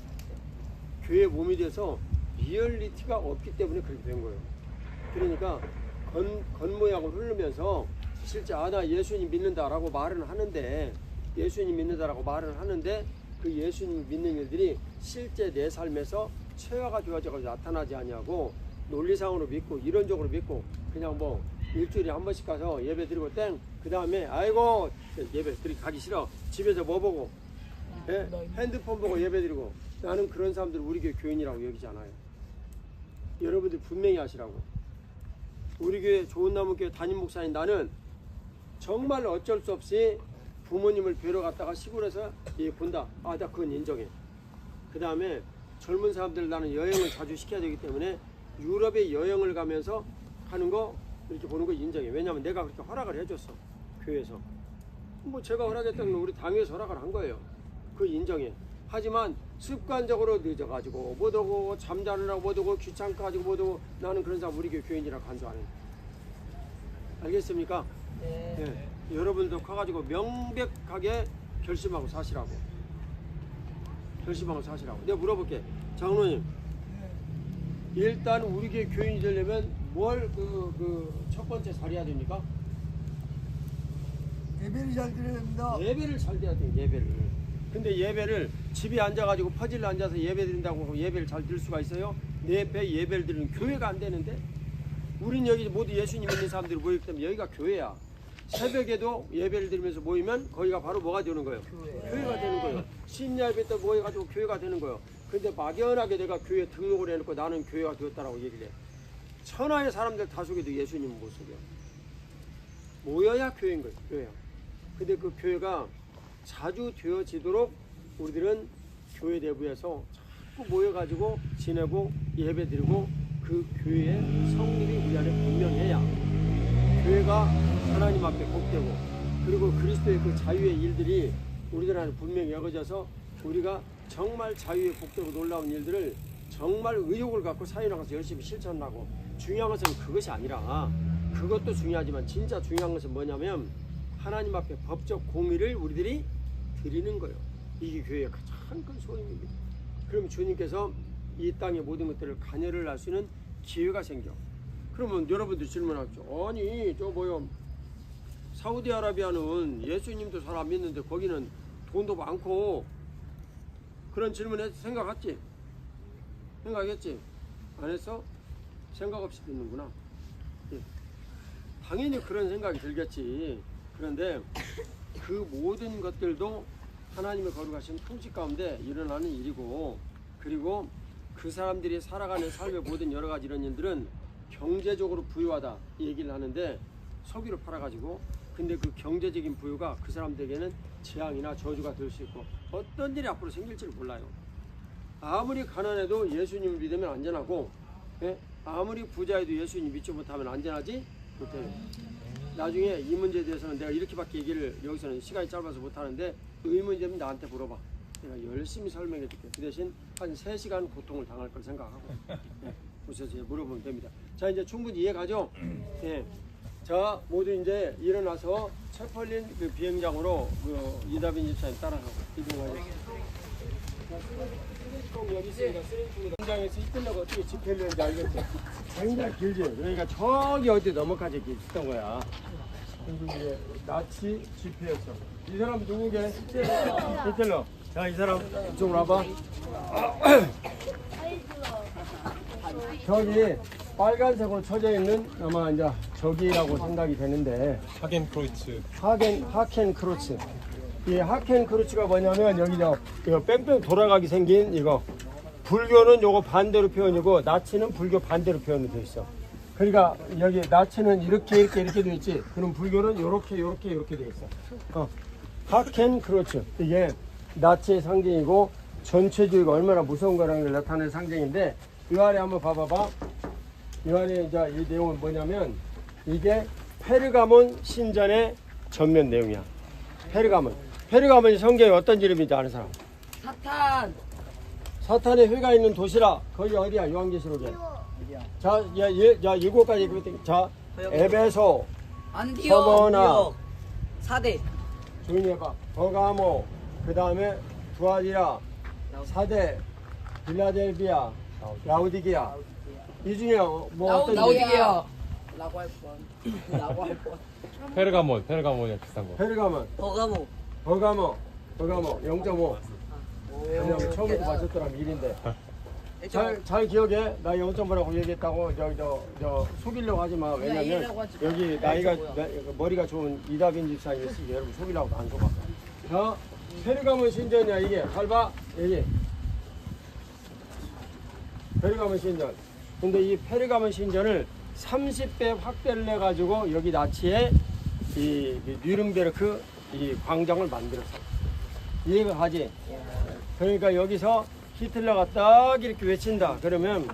교회 몸이 돼서 리얼리티가 없기 때문에 그렇게 된 거예요. 그러니까 겉모양을 흐르면서 실제 나 예수님 믿는다라고 말은 하는데, 예수님 믿는다라고 말은 하는데 그 예수님 믿는 일들이 실제 내 삶에서 체화가 되어져서 나타나지 않냐고, 논리상으로 믿고 이론적으로 믿고 그냥 뭐 일주일에 한 번씩 가서 예배 드리고 땡, 그 다음에 아이고 예배 드리기 가기 싫어, 집에서 뭐 보고 핸드폰 보고 예배 드리고, 나는 그런 사람들 우리 교회 교인이라고 여기지 않아요. 여러분들 분명히 아시라고. 우리 교회 좋은 나무 교회 담임 목사인 나는 정말 어쩔 수 없이 부모님을 뵈러 갔다가 시골에서 본다. 나 그건 인정해. 그 다음에 젊은 사람들 나는 여행을 자주 시켜야 되기 때문에 유럽에 여행을 가면서 하는 거 이렇게 보는 거 인정해. 왜냐하면 내가 그렇게 허락을 해줬어. 교회에서. 뭐 제가 허락했다는 건 우리 당에서 허락을 한 거예요. 그거 인정해. 하지만 습관적으로 늦어가지고 못 오고 잠자느라고 못 오고 귀찮아가지고 못 오고 나는 그런 사람 우리 교인이라고 간주하는 거예요. 알겠습니까? 네. 여러분도 커가지고 명백하게 결심하고 사시라고. 결심하고 사시라고. 내가 물어볼게. 장로님, 일단 우리 교인이 되려면 뭘 첫 번째 잘해야 됩니까? 예배를 잘 드려야 됩니다. 예배를 잘 드려야 돼요. 예배를. 근데 예배를 집에 앉아가지고 퍼즐로 앉아서 예배 드린다고 하고 예배를 잘 드릴 수가 있어요? 내 옆에 예배를 드리는 교회가 안 되는데? 우린 여기 모두 예수님 믿는 사람들이 모이기 때문에 여기가 교회야. 새벽에도 예배를 드리면서 모이면 거기가 바로 뭐가 되는 거예요? 교회가 되는 거예요. 심야 예배 때 모여가지고 교회가 되는 거예요. 근데 막연하게 내가 교회에 등록을 해놓고 나는 교회가 되었다라고 얘기를 해. 천하의 사람들 다 속여도 예수님은 못 속여. 모여야 교회인 거예요. 교회야. 근데 그 교회가 자주 되어지도록 우리들은 교회 내부에서 자꾸 모여가지고 지내고 예배드리고 그 교회의 성립이 우리 안에 분명해야 교회가 하나님 앞에 복되고 그리고 그리스도의 그 자유의 일들이 우리들 안에 분명히 여겨져서 우리가 정말 자유의 복되고 놀라운 일들을 정말 의욕을 갖고 사회 나가서 열심히 실천하고 중요한 것은 그것이 아니라 그것도 중요하지만 진짜 중요한 것은 뭐냐면 하나님 앞에 법적 공의를 우리들이 드리는 거예요. 이게 교회의 가장 큰 소임입니다. 그럼 주님께서 이 땅의 모든 것들을 간여를 할 수 있는 기회가 생겨. 그러면 여러분들 질문하죠. 아니 저 뭐요 사우디아라비아는 예수님도 잘 안 믿는데 거기는 돈도 많고 그런 질문에 생각했지? 생각했지? 안 했어? 생각 없이 듣는구나. 예. 당연히 그런 생각이 들겠지. 그런데 그 모든 것들도 하나님의 거룩하신 통치 가운데 일어나는 일이고 그리고 그 사람들이 살아가는 삶의 모든 여러 가지 이런 일들은 경제적으로 부유하다 이 얘기를 하는데 석유를 팔아가지고 근데 그 경제적인 부유가 그 사람들에게는 재앙이나 저주가 될 수 있고 어떤 일이 앞으로 생길지를 몰라요. 아무리 가난해도 예수님을 믿으면 안전하고 예? 아무리 부자해도 예수님 믿지 못하면 안전하지 못해요. 나중에 이 문제에 대해서는 내가 이렇게밖에 얘기를 여기서는 시간이 짧아서 못하는데 이 문제는 나한테 물어봐. 내가 열심히 설명해 줄게. 그 대신 한 3시간 고통을 당할 걸 생각하고 예, 오셔서 물어보면 됩니다. 자 이제 충분히 이해가죠? 예. 자 모두 이제 일어나서 채펄린 그 비행장으로 그 이다빈 집사님 따라가고 이동하여 여기 있으니까 쓰레기통에다 현장에서 이끌려고 어떻게 집회를 했는지 알겠지? 굉장히 길지? 그러니까 저기 어디 넘어까지 있었던 거야. 그리고 이제 나치 집회였어. 이 사람 누구게? 히틀러. 자, 이 사람 이쪽으로 와봐. 저기 빨간색으로 쳐져 있는 아마 이제 저기라고 생각이 되는데 하겐크로이츠. 하켄크로츠. 이 하켄크로츠가 뭐냐면 여기 이거 뺑뺑 돌아가게 생긴 이거 불교는 요거 반대로 표현이고 나치는 불교 반대로 표현이 돼 있어. 그러니까 여기 나치는 이렇게 돼 있지. 그럼 불교는 요렇게 돼 있어. 하켄크로츠 이게 나치의 상징이고 전체주의가 얼마나 무서운 거라는 걸 나타내는 상징인데 이 안에 한번 봐봐봐. 이 안에 이제 이 내용은 뭐냐면 이게 페르가몬 신전의 전면 내용이야. 페르가몬이 성경에 어떤 이름인지 아는 사람? 사탄의 회가 있는 도시라. 거기 어디야? 요한계시록에. 자, 야, 7가지 얘기했더니 자, 에베소, 서머나, 사대, 조용히 해봐. 버가모, 그 다음에 두아디라, 사대, 빌라델비아, 라우디게아. 이 중에 뭐 어떤 라우디게아 라고 할 뻔. 페르가몬이야 비싼 거. 페르가몬. 버가모 0.5. 왜냐면 처음부터 맞췄더라면 1인데. 잘 기억해. 나 0.5라고 얘기했다고 저 속이려고 하지 마. 왜냐면 여기 나이가 머리가 좋은 이다빈 집사님이 있으니 여러분 속이려고 안 속아. 자, 페르가몬 신전이야 이게. 잘 봐. 여기. 페르가몬 신전. 근데 이 페르가몬 신전을 30배 확대를 해가지고 여기 나치의 이 뉘른베르크 이 광장을 만들었어. 이해가 가지? 그러니까 여기서 히틀러가 딱 이렇게 외친다. 그러면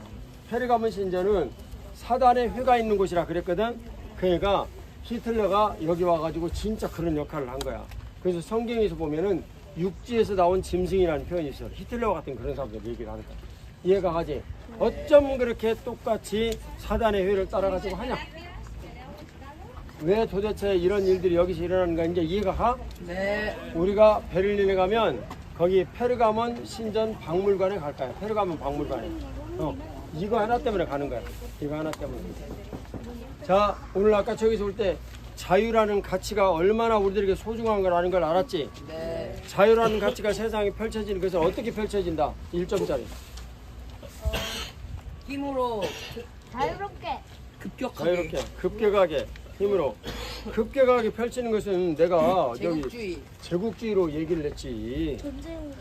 페르가몬 신전은 사단의 회가 있는 곳이라 그랬거든. 그러니까 히틀러가 여기 와가지고 진짜 그런 역할을 한 거야. 그래서 성경에서 보면은 육지에서 나온 짐승이라는 표현이 있어요. 히틀러 같은 그런 사람들 얘기를 하는 거야. 이해가 가지? 어쩜 그렇게 똑같이 사단의 회를 따라가지고 하냐? 왜 도대체 이런 일들이 여기서 일어나는가 이제 이해가 가? 네. 우리가 베를린에 가면 거기 페르가몬 신전 박물관에 갈까요? 페르가몬 박물관에. 이거 하나 때문에 가는 거야. 이거 하나 때문에. 자, 오늘 아까 저기서 올 때 자유라는 가치가 얼마나 우리들에게 소중한 걸 아는 걸 알았지? 네. 자유라는 가치가 세상에 펼쳐지는 것은 어떻게 펼쳐진다? 1점짜리. 힘으로 자유롭게. 자유롭게, 급격하게, 힘으로. 급격하게 펼치는 것은 내가 제국주의. 제국주의로 얘기를 했지. 전쟁.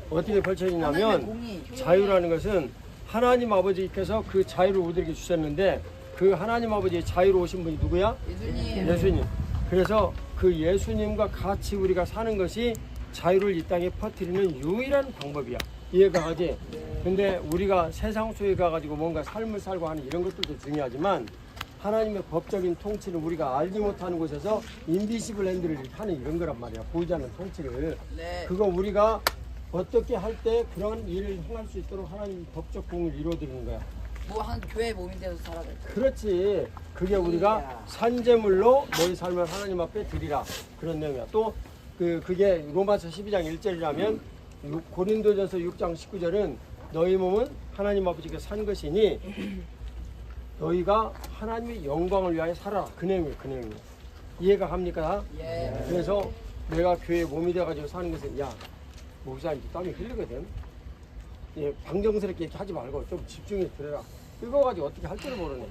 어떻게 펼쳐지냐면 하나님의 공의. 자유라는 것은 하나님 아버지께서 그 자유를 우리에게 주셨는데 그 하나님 아버지의 자유로 오신 분이 누구야? 예수님. 그래서 그 예수님과 같이 우리가 사는 것이 자유를 이 땅에 퍼뜨리는 유일한 방법이야. 이해가 가지? 근데 우리가 세상 속에 가가지고 뭔가 삶을 살고 하는 이런 것들도 중요하지만 하나님의 법적인 통치를 우리가 알지 못하는 곳에서 인비시블 핸들을 하는 이런 거란 말이야. 보이지 않는 통치를. 네. 그거 우리가 어떻게 할 때 그런 일을 행할 수 있도록 하나님 법적 공을 이루어드리는 거야. 뭐 한 교회 몸이 되어서 살아갈 때. 그렇지. 그게 우리가 산재물로 너희 삶을 하나님 앞에 드리라. 그런 내용이야. 또 그게 로마서 12장 1절이라면 고린도전서 6장 19절은 너희 몸은 하나님 아버지께 산 것이니 너희가 하나님의 영광을 위하여 살아라. 그 내용이에요. 그 내용이에요. 이해가 갑니까? 예. 그래서 내가 교회 몸이 돼가지고 사는 것은 야 목사님 땀이 흘리거든. 예, 방정스럽게 이렇게 하지 말고 좀 집중해서 들어라. 뜨거워가지고 어떻게 할 줄을 모르네.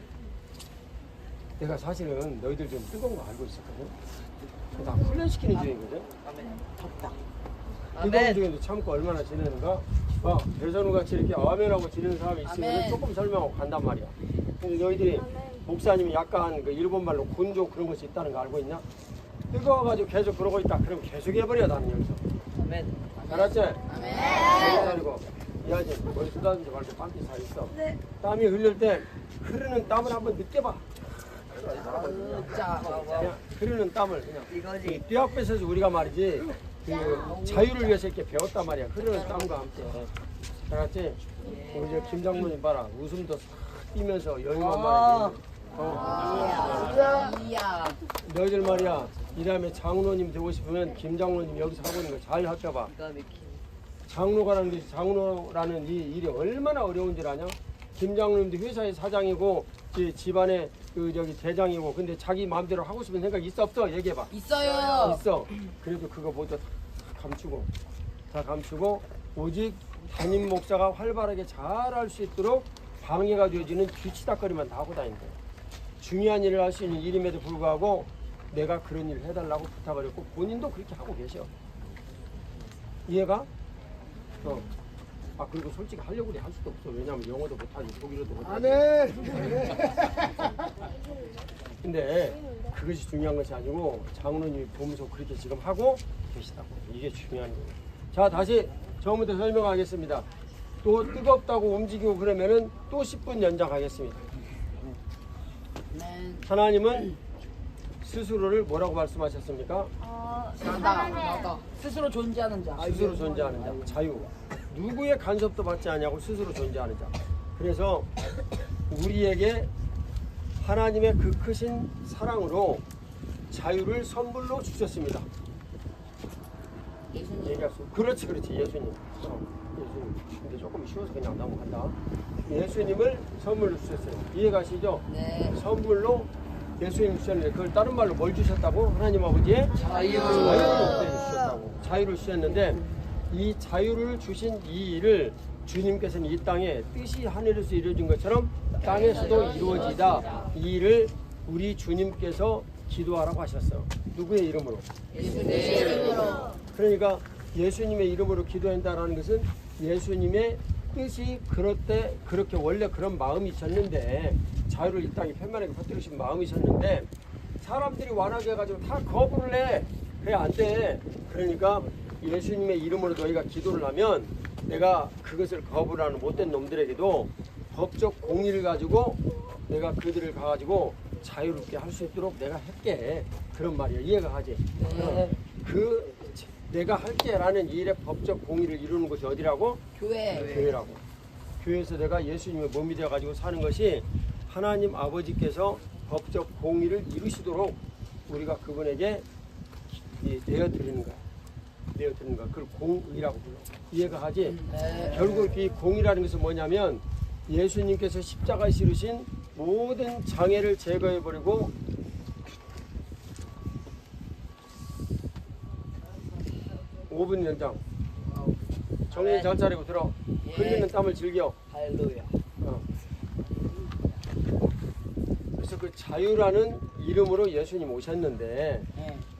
내가 사실은 너희들 좀 뜨거운 거 알고 있었거든. 나 훈련시키는 중이거든. 덥다. 뜨거운 중인데 참고 얼마나 지내는가. 배선우 같이 이렇게 아멘하고 지내는 사람이 있으면 아멘. 조금 설명하고 간단 말이야. 근데 너희들이 목사님이 약간 그 일본말로 곤조 그런 것이 있다는 거 알고 있냐? 뜨거워가지고 계속 그러고 있다. 그럼 계속 해버려 나는 여기서. 아멘. 알았지? 아멘. 그리고 이하지 머리 쏟아지지 말고 땀띠 잘 있어. 네. 땀이 흘릴 때 흐르는 땀을 한번 느껴봐. 자, 그냥 흐르는 땀을 그냥. 이거지. 뼈 앞에서 우리가 말이지 그 자유를 위해서 이렇게 배웠단 말이야. 흐르는 땀과 함께. 알았지? 우리 저 김 장로님 봐라. 웃음도 싹 띄면서 여유만 말이지. 이야. 너희들 말이야. 이 다음에 장로님 되고 싶으면 김 장로님 여기서 하고 있는 거 잘 할까봐. 장로라는 이 일이 얼마나 어려운 줄 아냐? 김 장로님도 회사의 사장이고 집안의 그 저기 대장이고 근데 자기 마음대로 하고 싶은 생각 있어 없어? 얘기해봐. 있어요. 있어. 그래도 그거 모두 다 감추고 오직 담임 목사가 활발하게 잘할 수 있도록 방해가 되어지는 뒤치다거리만 다 하고 다닌다. 중요한 일을 할 수 있는 일임에도 불구하고 내가 그런 일을 해달라고 부탁을 했고 본인도 그렇게 하고 계셔. 이해가? 그리고 솔직히 하려고 할 수도 없어. 왜냐면 영어도 못하지 독일어도 못하지. 근데 그것이 중요한 것이 아니고 장로님이 보면서 그렇게 지금 하고 계시다고. 이게 중요한 거예요. 자, 다시 처음부터 설명하겠습니다. 또 뜨겁다고 움직이고 그러면은 또 10분 연장하겠습니다. 하나님은 스스로를 뭐라고 말씀하셨습니까? 나다. 스스로 존재하는 자. 스스로 존재하는 자. 자유. 누구의 간섭도 받지 않냐고 스스로 존재하는 자. 그래서 우리에게 하나님의 그 크신 사랑으로 자유를 선물로 주셨습니다. 얘기할 수. 그렇지 예수님. 예수님. 근데 조금 쉬워서 그냥 넘어간다. 예수님을 선물로 주셨어요. 이해가시죠? 네. 선물로 예수님 주셨는데 그걸 다른 말로 뭘 주셨다고? 하나님 아버지의 자유를 주셨다고. 자유를 주셨는데 이 자유를 주신 이 일을 주님께서는 이 땅에 뜻이 하늘에서 이루어진 것처럼 땅에서도 이루어지다. 이 일을 우리 주님께서 기도하라고 하셨어요. 누구의 이름으로? 예수님의 이름으로. 그러니까 예수님의 이름으로 기도한다라는 것은 예수님의 뜻이 그럴 때 그렇게 원래 그런 마음이 있었는데 자유를 이 땅에 편만하게 퍼뜨리신 마음이 있었는데 사람들이 완하게 해가지고 다 거부를 해. 그래 안 돼. 그러니까 예수님의 이름으로 너희가 기도를 하면 내가 그것을 거부를 하는 못된 놈들에게도 법적 공의를 가지고 내가 그들을 가가지고 자유롭게 할 수 있도록 내가 할게. 그런 말이야. 이해가 가지? 네. 그 내가 할게라는 일의 법적 공의를 이루는 것이 어디라고? 교회라고. 교회에서 내가 예수님의 몸이 되어가지고 사는 것이 하나님 아버지께서 법적 공의를 이루시도록 우리가 그분에게 내어드리는 거야. 내어드리는 거야. 그걸 공의라고 불러. 이해가 가지? 결국 이 공의라는 것은 뭐냐면 예수님께서 십자가에 이루신 모든 장애를 제거해버리고 5분 연장. 정신 잘 차리고 들어. 흘리는 땀을 즐겨. 할렐루야. 그래서 그 자유라는 이름으로 예수님 오셨는데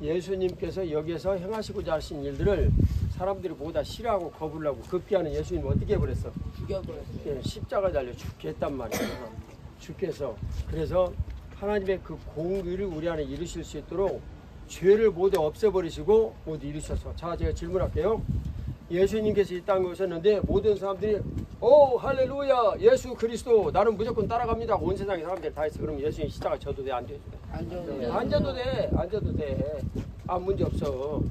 예수님께서 여기에서 행하시고자 하신 일들을 사람들이 보다 싫어하고 거부하고 급기야는 예수님 어떻게 해버렸어? 죽여버렸어요. 십자가 달려 죽게 했단 말이야. 죽게 해서. 그래서 하나님의 그 공의를 우리 안에 이루실 수 있도록 죄를 모두 없애버리시고 모두 이루셔서. 자, 제가 질문할게요. 예수님께서 이 땅에 오셨는데 모든 사람들이 할렐루야 예수 그리스도 나는 무조건 따라갑니다. 온 세상의 사람들이 다 했어. 그럼 예수님 십자가 져도 돼? 안 돼? 앉아도 돼. 앉아도 돼. 아무 문제 없어.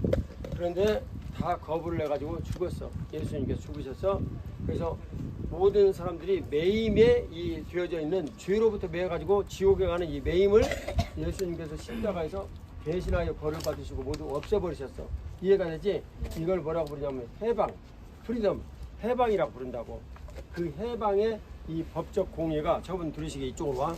그런데 다 거부를 해가지고 죽었어. 예수님께서 죽으셨어. 그래서 모든 사람들이 매임에 이 되어져 있는 죄로부터 매여가지고 지옥에 가는 이 매임을 예수님께서 십자가에서 대신하여 벌을 받으시고 모두 없애버리셨어. 이해가 되지? 이걸 뭐라고 부르냐면 해방, 프리덤, 해방이라고 부른다고. 그 해방의 이 법적 공의가 저분 들으시게 이쪽으로 와.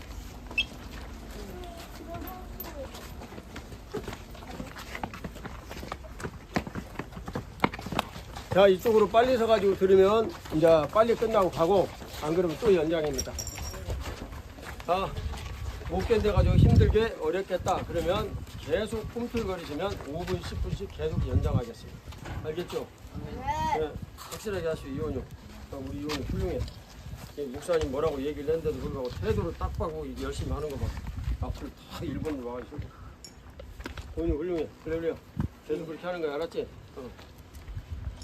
자, 이쪽으로 빨리 서가지고 들으면 이제 빨리 끝나고 가고 안 그러면 또 연장입니다. 자, 못 견뎌가지고 힘들게 어렵겠다 그러면 계속 꿈틀거리시면 5분 10분씩 계속 연장하겠습니다. 알겠죠? 네. 확실하게 하시오. 이원용. 우리 이원용 훌륭해. 목사님 뭐라고 얘기를 했는데도 불구하고 태도를 딱 봐고 열심히 하는 거 봐. 앞으로 다 1번으로 와가지고 이원용 훌륭해. 그래 계속 그렇게 하는 거야. 알았지?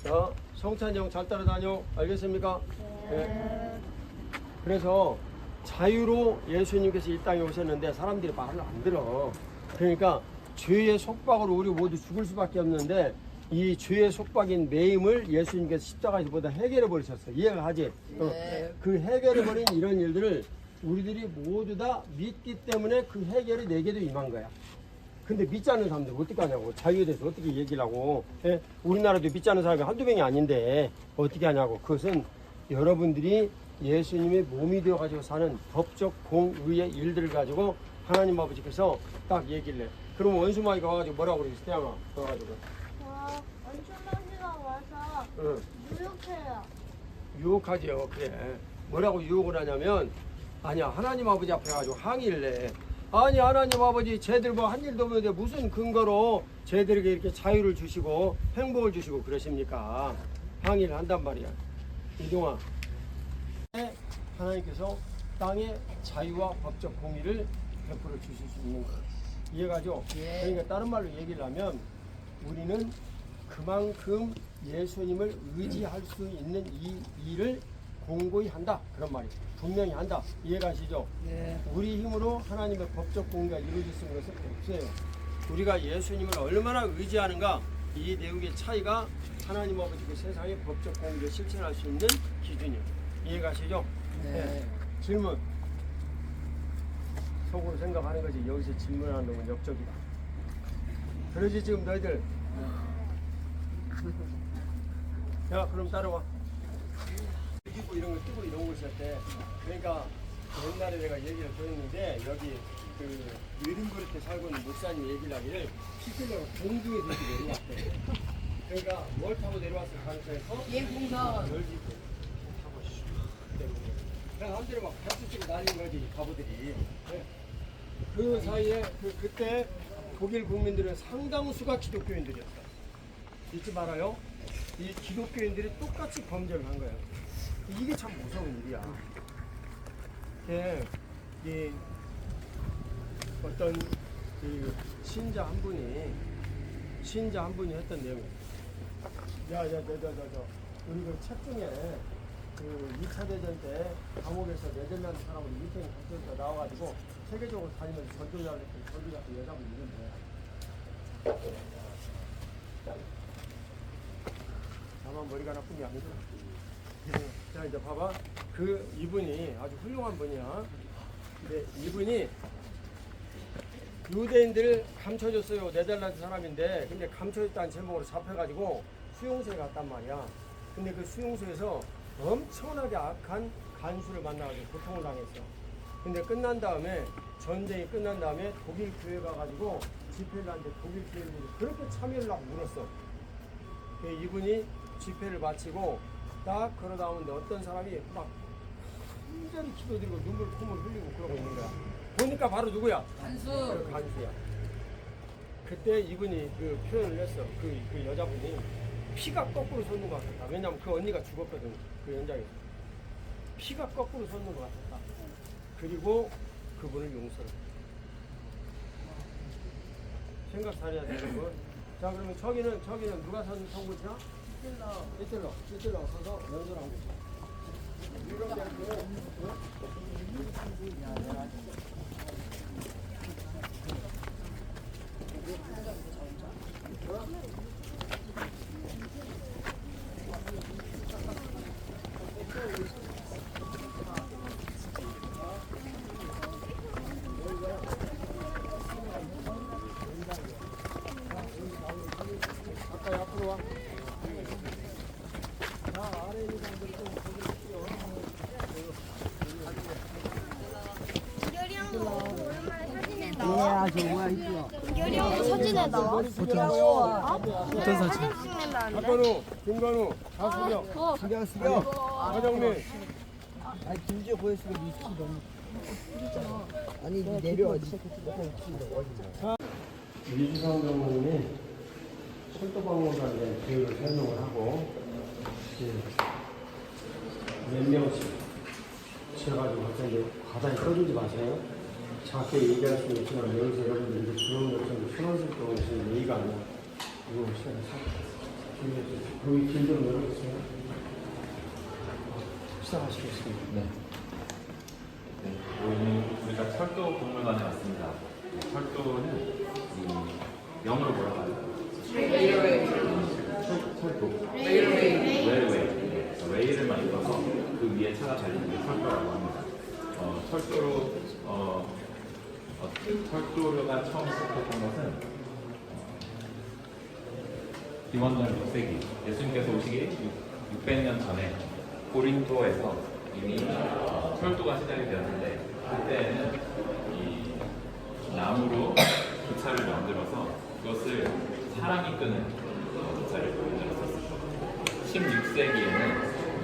자, 성찬이 형 잘 따라다녀. 알겠습니까? 네. 그래서 자유로 예수님께서 이 땅에 오셨는데 사람들이 말을 안 들어. 그러니까 죄의 속박으로 우리 모두 죽을 수밖에 없는데 이 죄의 속박인 매임을 예수님께서 십자가에서 보다 해결해 버리셨어. 이해가 가지? 그 해결해 버린 이런 일들을 우리들이 모두 다 믿기 때문에 그 해결이 내게도 임한 거야. 근데 믿지 않는 사람들 어떻게 하냐고. 자유에 대해서 어떻게 얘기를 하고. 예? 우리나라도 믿지 않는 사람이 한두 명이 아닌데 어떻게 하냐고. 그것은 여러분들이 예수님의 몸이 되어가지고 사는 법적 공의의 일들을 가지고 하나님 아버지께서 딱 얘기를 해. 그럼 원수마귀가 와가지고 뭐라고 그러겠어? 태양아 와가지고 원수마귀가 와서 유혹해요. 유혹하지요. 그래. 뭐라고 유혹을 하냐면 아니야 하나님 아버지 앞에 가지고 항의를 해. 아니 하나님 아버지 쟤들 뭐 한 일도 없는데 무슨 근거로 쟤들에게 이렇게 자유를 주시고 행복을 주시고 그러십니까? 항의를 한단 말이야. 이동아 하나님께서 땅의 자유와 법적 공의를 베풀어 주실 수 있는 거예요. 이해가죠? 그러니까 다른 말로 얘기를 하면 우리는 그만큼 예수님을 의지할 수 있는 이 일을 공고히 한다. 그런 말이에요. 분명히 한다. 이해가시죠? 우리 힘으로 하나님의 법적 공의가 이루어질 수 있는 것은 없어요. 우리가 예수님을 얼마나 의지하는가 이 내용의 차이가 하나님 아버지 그 세상의 법적 공의를 실천할 수 있는 기준이에요. 이해가시죠? 네. 질문. 속으로 생각하는 거지. 여기서 질문하는 놈은 역적이다. 그러지 지금 너희들. 야 그럼 따라와. 이기고 이런 거 뜨고 이런 거 있을 때 그러니까 옛날에 내가 얘기를 들었는데 여기 그 느린 그릇에 살고 있는 목사님 얘기를 하기를 시키려고 공중에서 이렇게 내려왔대. 그러니까 뭘 타고 내려왔을 가능성에서 예풍선 그냥 사람들이 막 박수 치고 난리는 거지 바보들이. 그 사이에 그때 독일 국민들은 상당수가 기독교인들이었어. 잊지 말아요. 이 기독교인들이 똑같이 범죄를 한 거예요. 이게 참 무서운 일이야. 이 어떤 그 신자 한 분이 했던 내용이에요. 우리 그 책 중에 그 2차 대전 때 감옥에서 네덜란드 사람으로 유태인 감독자 나와가지고 세계적으로 다니면서 전도자를 했던 전도자 여자분 이름인데 다만 머리가 나쁜 게 아니구나. 자, 이제 봐봐. 이분이 아주 훌륭한 분이야. 근데 이분이 유대인들을 감춰줬어요. 네덜란드 사람인데, 근데 감춰줬다는 제목으로 잡혀가지고 수용소에 갔단 말이야. 근데 그 수용소에서 엄청나게 악한 간수를 만나가지고 고통을 당했어. 근데 끝난 다음에, 전쟁이 끝난 다음에 독일 교회 가가지고 집회를 하는데 독일 교회들이 그렇게 참여를 하고 물었어. 이분이 집회를 마치고 딱 걸어 나오는데 어떤 사람이 막 완전히 기도드리고 눈물 콧물 흘리고 그러고 있는 거야. 보니까 바로 누구야? 간수. 간수야. 그때 이분이 그 표현을 했어. 그 여자분이 피가 거꾸로 솟는 것 같았다. 왜냐면 그 언니가 죽었거든. 그 현장에서. 피가 거꾸로 솟는 것 같았다. 그리고 그분을 용서를. 생각 잘해야 되는 건. 자, 그러면 저기는 누가 선 성부지야? 이틀러 서서 연설하고 있어. 이렇게 하고, 가까이 앞으로 와. 자, 아래 있는 사람들이 좀 은결이 형도 오랜만에 사진에 예, 나와. 아주 뭐야 있어. 은결이 형도 사진에 나와. 어떤 사진 찍는다는데. 박건우, 김건우, 가수경, 신경 쓰여. 허정민. 아니 김지호 보였으면 리스키 너무. 아니 내려와. 자, 이주성 장모님이 철도박물관에 대한 기호를 설명을 하고 몇 명씩 지어가지고 갑자기 과장이 떠들지 마세요. 작게 얘기할 수는 있지만 여기서 여러분들 이제 그런 것좀 손원스럽게 오시는 예의가 아니야. 이거 시작해서 거기 길 좀 열어주세요. 시작하시겠습니다. 네. 오늘 우리가 철도 박물관에 왔습니다. 철도는 영어로 뭐라고 하죠? 철도. 레일을 입어서 그 위에 차가 달리는 게 철도라고 합니다. 철도가 처음 시작했던 것은 기원전 6세기 예수님께서 오시기 600년 전에 고린도에서 이미 철도가 시작이 되었는데 그때는 이 나무로 기차를 만들어서 그것을 사람이 끄는 기차를 만들었었어요. 16세기에는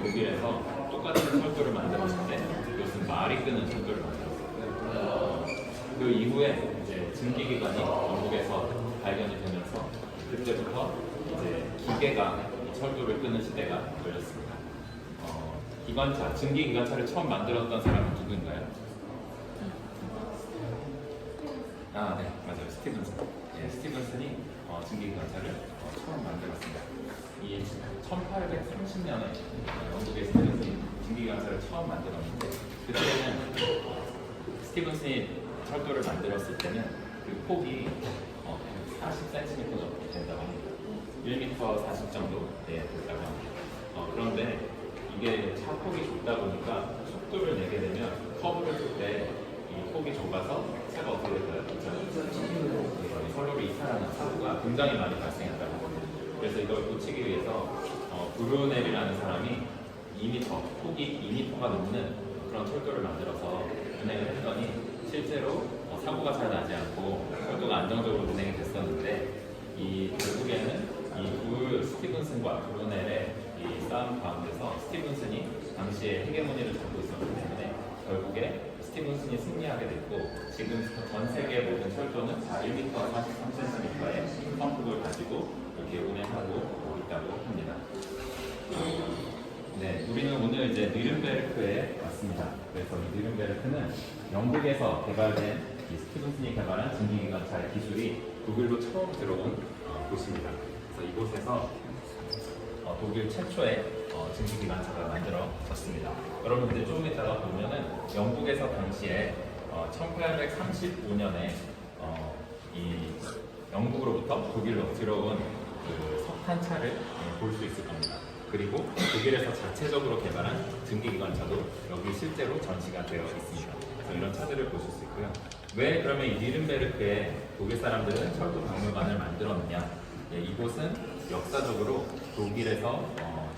독일에서 똑같은 철도를 만들었는데 그것은 말이 끄는 철도를 만들었어요. 그 이후에 이제 증기기관이 영국에서 발견이 되면서 그때부터 이제 기계가 이 철도를 끄는 시대가 열렸습니다. 기관차, 증기기관차를 처음 만들었던 사람은 누구인가요? 아, 네, 맞아요. 스티븐슨. 예, 스티븐슨이 증기기관차를 처음 만들었습니다. 이 1830년에 영국의 스티븐슨이 증기기관차를 처음 만들었는데 그때는 스티븐슨이 철도를 만들었을 때는 그 폭이 40cm 정도 된다고 합니다. 1m 40 정도 된다고 합니다. 그런데 이게 차 폭이 좁다 보니까 속도를 내게 되면 커브를 쓸 때 이 폭이 좁아서 차가 어떻게 될까요? 서로를 이탈하는 사고가 굉장히 많이 발생한다고 합니다. 그래서 이걸 고치기 위해서 브루넬이라는 사람이 2m, 폭이 2m가 넘는 그런 철도를 만들어서 운행을 했더니 실제로 사고가 잘 나지 않고 철도가 안정적으로 운행이 됐었는데 결국에는 이 스티븐슨과 브루넬의 이 싸움 가운데서 스티븐슨이 당시에 헤게모니를 잡고 있었기 때문에 결국에 스티븐슨이 승리하게 됐고 지금 전 세계 모든 철도는 다 1m 43cm의 펌프를 가지고 이렇게 운행하고 있다고 합니다. 네, 우리는 오늘 이제 뉘른베르크에 왔습니다. 그래서 이 뉘른베르크는 영국에서 개발된 이 스티븐슨이 개발한 증기기관차의 기술이 독일로 처음 들어온 곳입니다. 그래서 이곳에서 독일 최초의 증기기관차가 만들어졌습니다. 여러분들 조금 이따가 보면은 영국에서 당시에 1835년에 이 영국으로부터 독일로 들어온 그 석탄차를 볼 수 있을 겁니다. 그리고 독일에서 자체적으로 개발한 증기기관차도 여기 실제로 전시가 되어 있습니다. 그래서 이런 차들을 보실 수 있고요. 왜 그러면 이 니른베르크에 독일 사람들은 철도 박물관을 만들었느냐? 예, 이곳은 역사적으로 독일에서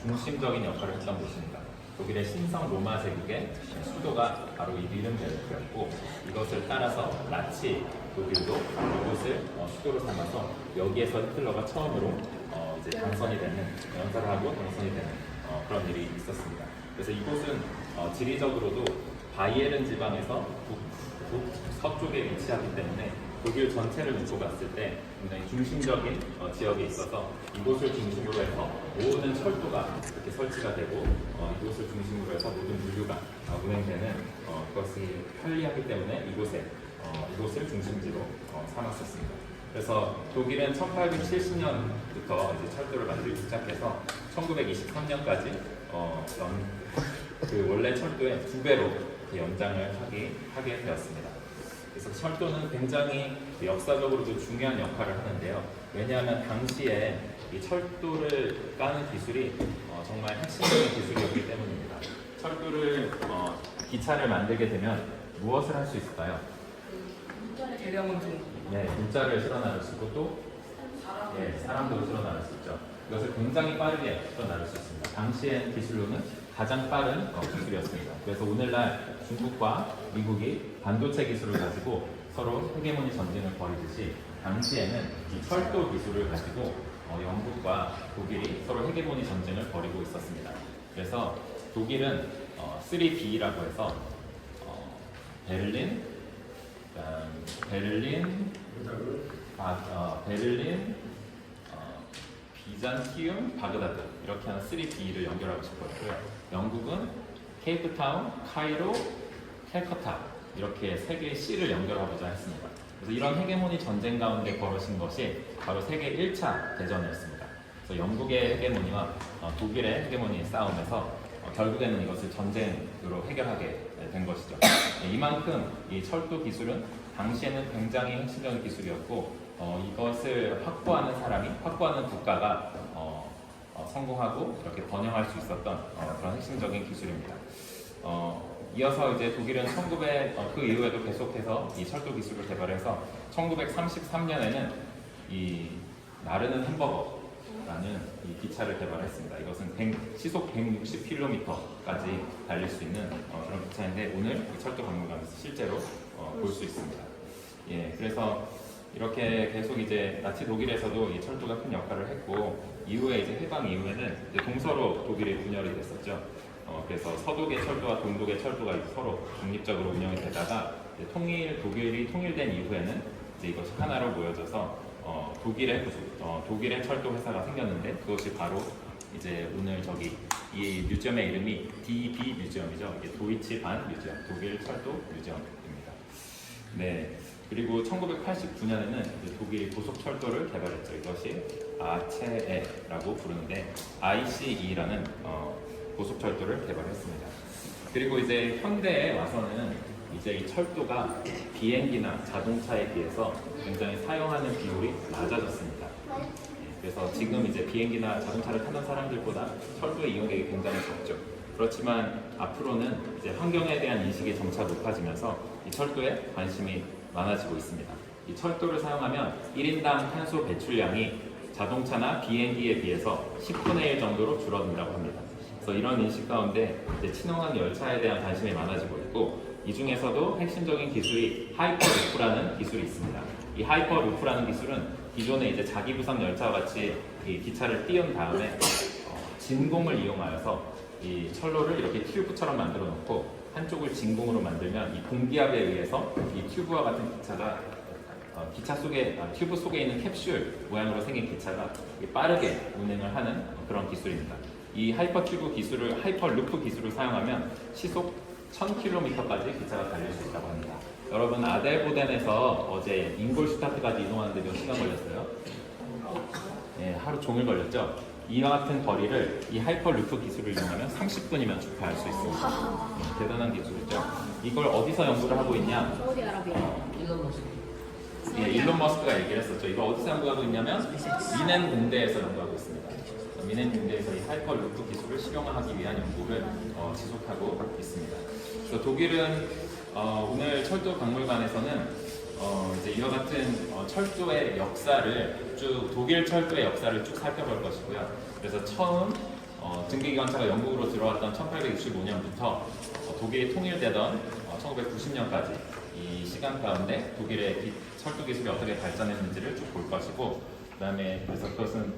중심적인 역할을 했던 곳입니다. 독일의 신성 로마 제국의 수도가 바로 이 니른베르크였고, 이것을 따라서 나치 독일도 이곳을 수도로 삼아서 여기에서 히틀러가 처음으로 이제 당선이 되는, 연설을 하고 당선이 되는 그런 일이 있었습니다. 그래서 이곳은 지리적으로도 바이에른 지방에서 서쪽에 위치하기 때문에 독일 전체를 놓고 봤을 때 굉장히 중심적인 지역에 있어서 이곳을 중심으로 해서 모든 철도가 이렇게 설치가 되고 이곳을 중심으로 해서 모든 물류가 운행되는 그것이 편리하기 때문에 이곳을 중심지로 삼았었습니다. 그래서 독일은 1870년부터 이제 철도를 만들기 시작해서 1923년까지 그 원래 철도의 2배로 연장을 하게 되었습니다. 그래서 철도는 굉장히 역사적으로도 중요한 역할을 하는데요. 왜냐하면 당시에 이 철도를 까는 기술이 정말 핵심적인 기술이었기 때문입니다. 철도를 기차를 만들게 되면 무엇을 할 수 있을까요? 대량은 네, 문자를 실어 나를 수 있고 또 사람도 실어 나를 수 있죠. 이것을 굉장히 빠르게 실어 나를 수 있습니다. 당시의 기술로는 가장 빠른 기술이었습니다. 그래서 오늘날 중국과 미국이 반도체 기술을 가지고 서로 헤게모니 전쟁을 벌이듯이 당시에는 이 철도 기술을 가지고 영국과 독일이 서로 헤게모니 전쟁을 벌이고 있었습니다. 그래서 독일은 3B라고 해서 베를린, 비잔티움, 바그다드 이렇게 하는 3B를 연결하고 싶었고요. 영국은 케이프타운, 카이로, 캘커타 이렇게 세 개의 C를 연결하고자 했습니다. 그래서 이런 헤게모니 전쟁 가운데 벌어진 것이 바로 세계 1차 대전이었습니다. 그래서 영국의 헤게모니와 독일의 헤게모니의 싸움에서 결국에는 이것을 전쟁으로 해결하게 된 것이죠. 이만큼 이 철도 기술은 당시에는 굉장히 핵심적인 기술이었고 이것을 확보하는 국가가 성공하고 이렇게 번영할 수 있었던 그런 핵심적인 기술입니다. 이어서 이제 독일은 그 이후에도 계속해서 이 철도 기술을 개발해서 1933년에는 이 나르는 햄버거라는 이 기차를 개발했습니다. 이것은 시속 160km까지 달릴 수 있는 그런 기차인데 오늘 이 철도 박물관에서 실제로 볼 수 있습니다. 예, 그래서 이렇게 계속 이제 나치 독일에서도 이 철도가 큰 역할을 했고 이후에 이제 해방 이후에는 이제 동서로 독일이 분열이 됐었죠. 그래서 서독의 철도와 동독의 철도가 서로 독립적으로 운영이 되다가 독일이 통일된 이후에는 이제 이것이 하나로 모여져서 독일의 철도 회사가 생겼는데 그것이 바로 이제 오늘 이 뮤지엄의 이름이 DB 뮤지엄이죠. 이게 도이치 반 뮤지엄, 독일 철도 뮤지엄입니다. 네. 그리고 1989년에는 독일이 고속철도를 개발했죠. 이것이 아체에라고 부르는데 ICE라는 고속철도를 개발했습니다. 그리고 이제 현대에 와서는 이제 이 철도가 비행기나 자동차에 비해서 굉장히 사용하는 비율이 낮아졌습니다. 그래서 지금 이제 비행기나 자동차를 타는 사람들보다 철도의 이용객이 굉장히 적죠. 그렇지만 앞으로는 이제 환경에 대한 인식이 점차 높아지면서 이 철도에 관심이 많아지고 있습니다. 이 철도를 사용하면 1인당 탄소 배출량이 자동차나 비행기에 비해서 10분의 1 정도로 줄어든다고 합니다. 그래서 이런 인식 가운데 이제 친환경 열차에 대한 관심이 많아지고 있고 이 중에서도 핵심적인 기술이 하이퍼루프라는 기술이 있습니다. 이 하이퍼루프라는 기술은 기존의 이제 자기부상 열차와 같이 이 기차를 띄운 다음에 진공을 이용하여서 이 철로를 이렇게 튜브처럼 만들어 놓고 한쪽을 진공으로 만들면 이 공기압에 의해서 이 튜브와 같은 기차가 튜브 속에 있는 캡슐 모양으로 생긴 기차가 빠르게 운행을 하는 그런 기술입니다. 이 하이퍼루프 기술을 사용하면 시속 1000km까지 기차가 달릴 수 있다고 합니다. 여러분 아델보덴에서 어제 잉골슈타트까지 이동하는데 몇 시간 걸렸어요? 네, 하루 종일 걸렸죠? 이와 같은 거리를 이 하이퍼루프 기술을 이용하면 30분이면 주파할 수 있습니다. 대단한 기술이죠. 이걸 어디서 연구를 하고 있냐? 사우디아라비아. 일론 일론 머스크가 얘기를 했었죠. 이거 어디서 연구하고 있냐면 미넨 공대에서 연구하고 있습니다. 미넨 공대에서 이 하이퍼루프 기술을 실용화하기 위한 연구를 지속하고 있습니다. 그래서 독일은 오늘 철도 박물관에서는 이제 이와 같은 철도의 역사를 쭉 독일 철도의 역사를 쭉 살펴볼 것이고요. 그래서 처음 증기기관차가 영국으로 들어왔던 1865년부터 독일이 통일되던 1990년까지 이 시간 가운데 독일의 철도 기술이 어떻게 발전했는지를 쭉 볼 것이고, 그다음에 그래서 그것은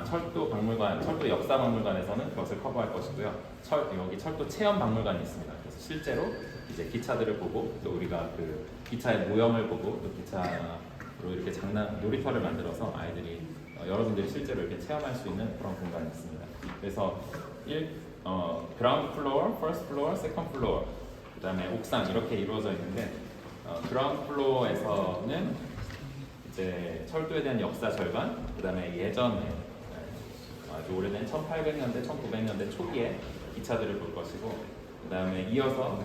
철도 박물관, 철도 역사 박물관에서는 그것을 커버할 것이고요. 여기 철도 체험 박물관이 있습니다. 그래서 실제로 이제 기차들을 보고 또 우리가 그 기차의 모형을 보고 또 기차로 이렇게 놀이터를 만들어서 아이들이 여러분들이 실제로 이렇게 체험할 수 있는 그런 공간이 있습니다. 그래서 그라운드 플로어, 퍼스트 플로어, 세컨드 플로어, 그다음에 옥상 이렇게 이루어져 있는데 그라운드 플로어에서는 이제 철도에 대한 역사 절반, 그다음에 예전에 아주 오래된 1800년대, 1900년대 초기에 기차들을 볼 것이고, 그다음에 이어서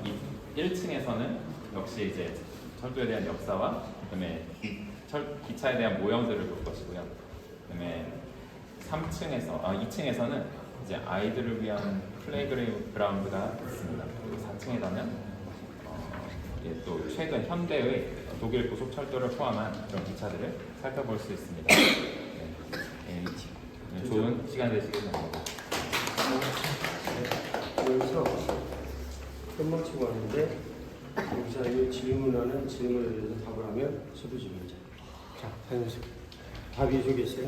1층에서는 역시 이제 철도에 대한 역사와 그다음에 기차에 대한 모형들을 볼 것이고요. 그다음에 2층에서는 이제 아이들을 위한 플레이그라운드가 있습니다. 그리고 4층에 가면 또 최근 현대의 독일 고속철도를 포함한 그런 기차들을 살펴볼 수 있습니다. 좋은 시간 되시길 바랍니다. 여기서 끝마치고 하는데 여기서 이 질문하는 질문에 대해서 답을 하면 수도 질문자. 자, 사장님 답이 저기 있어요.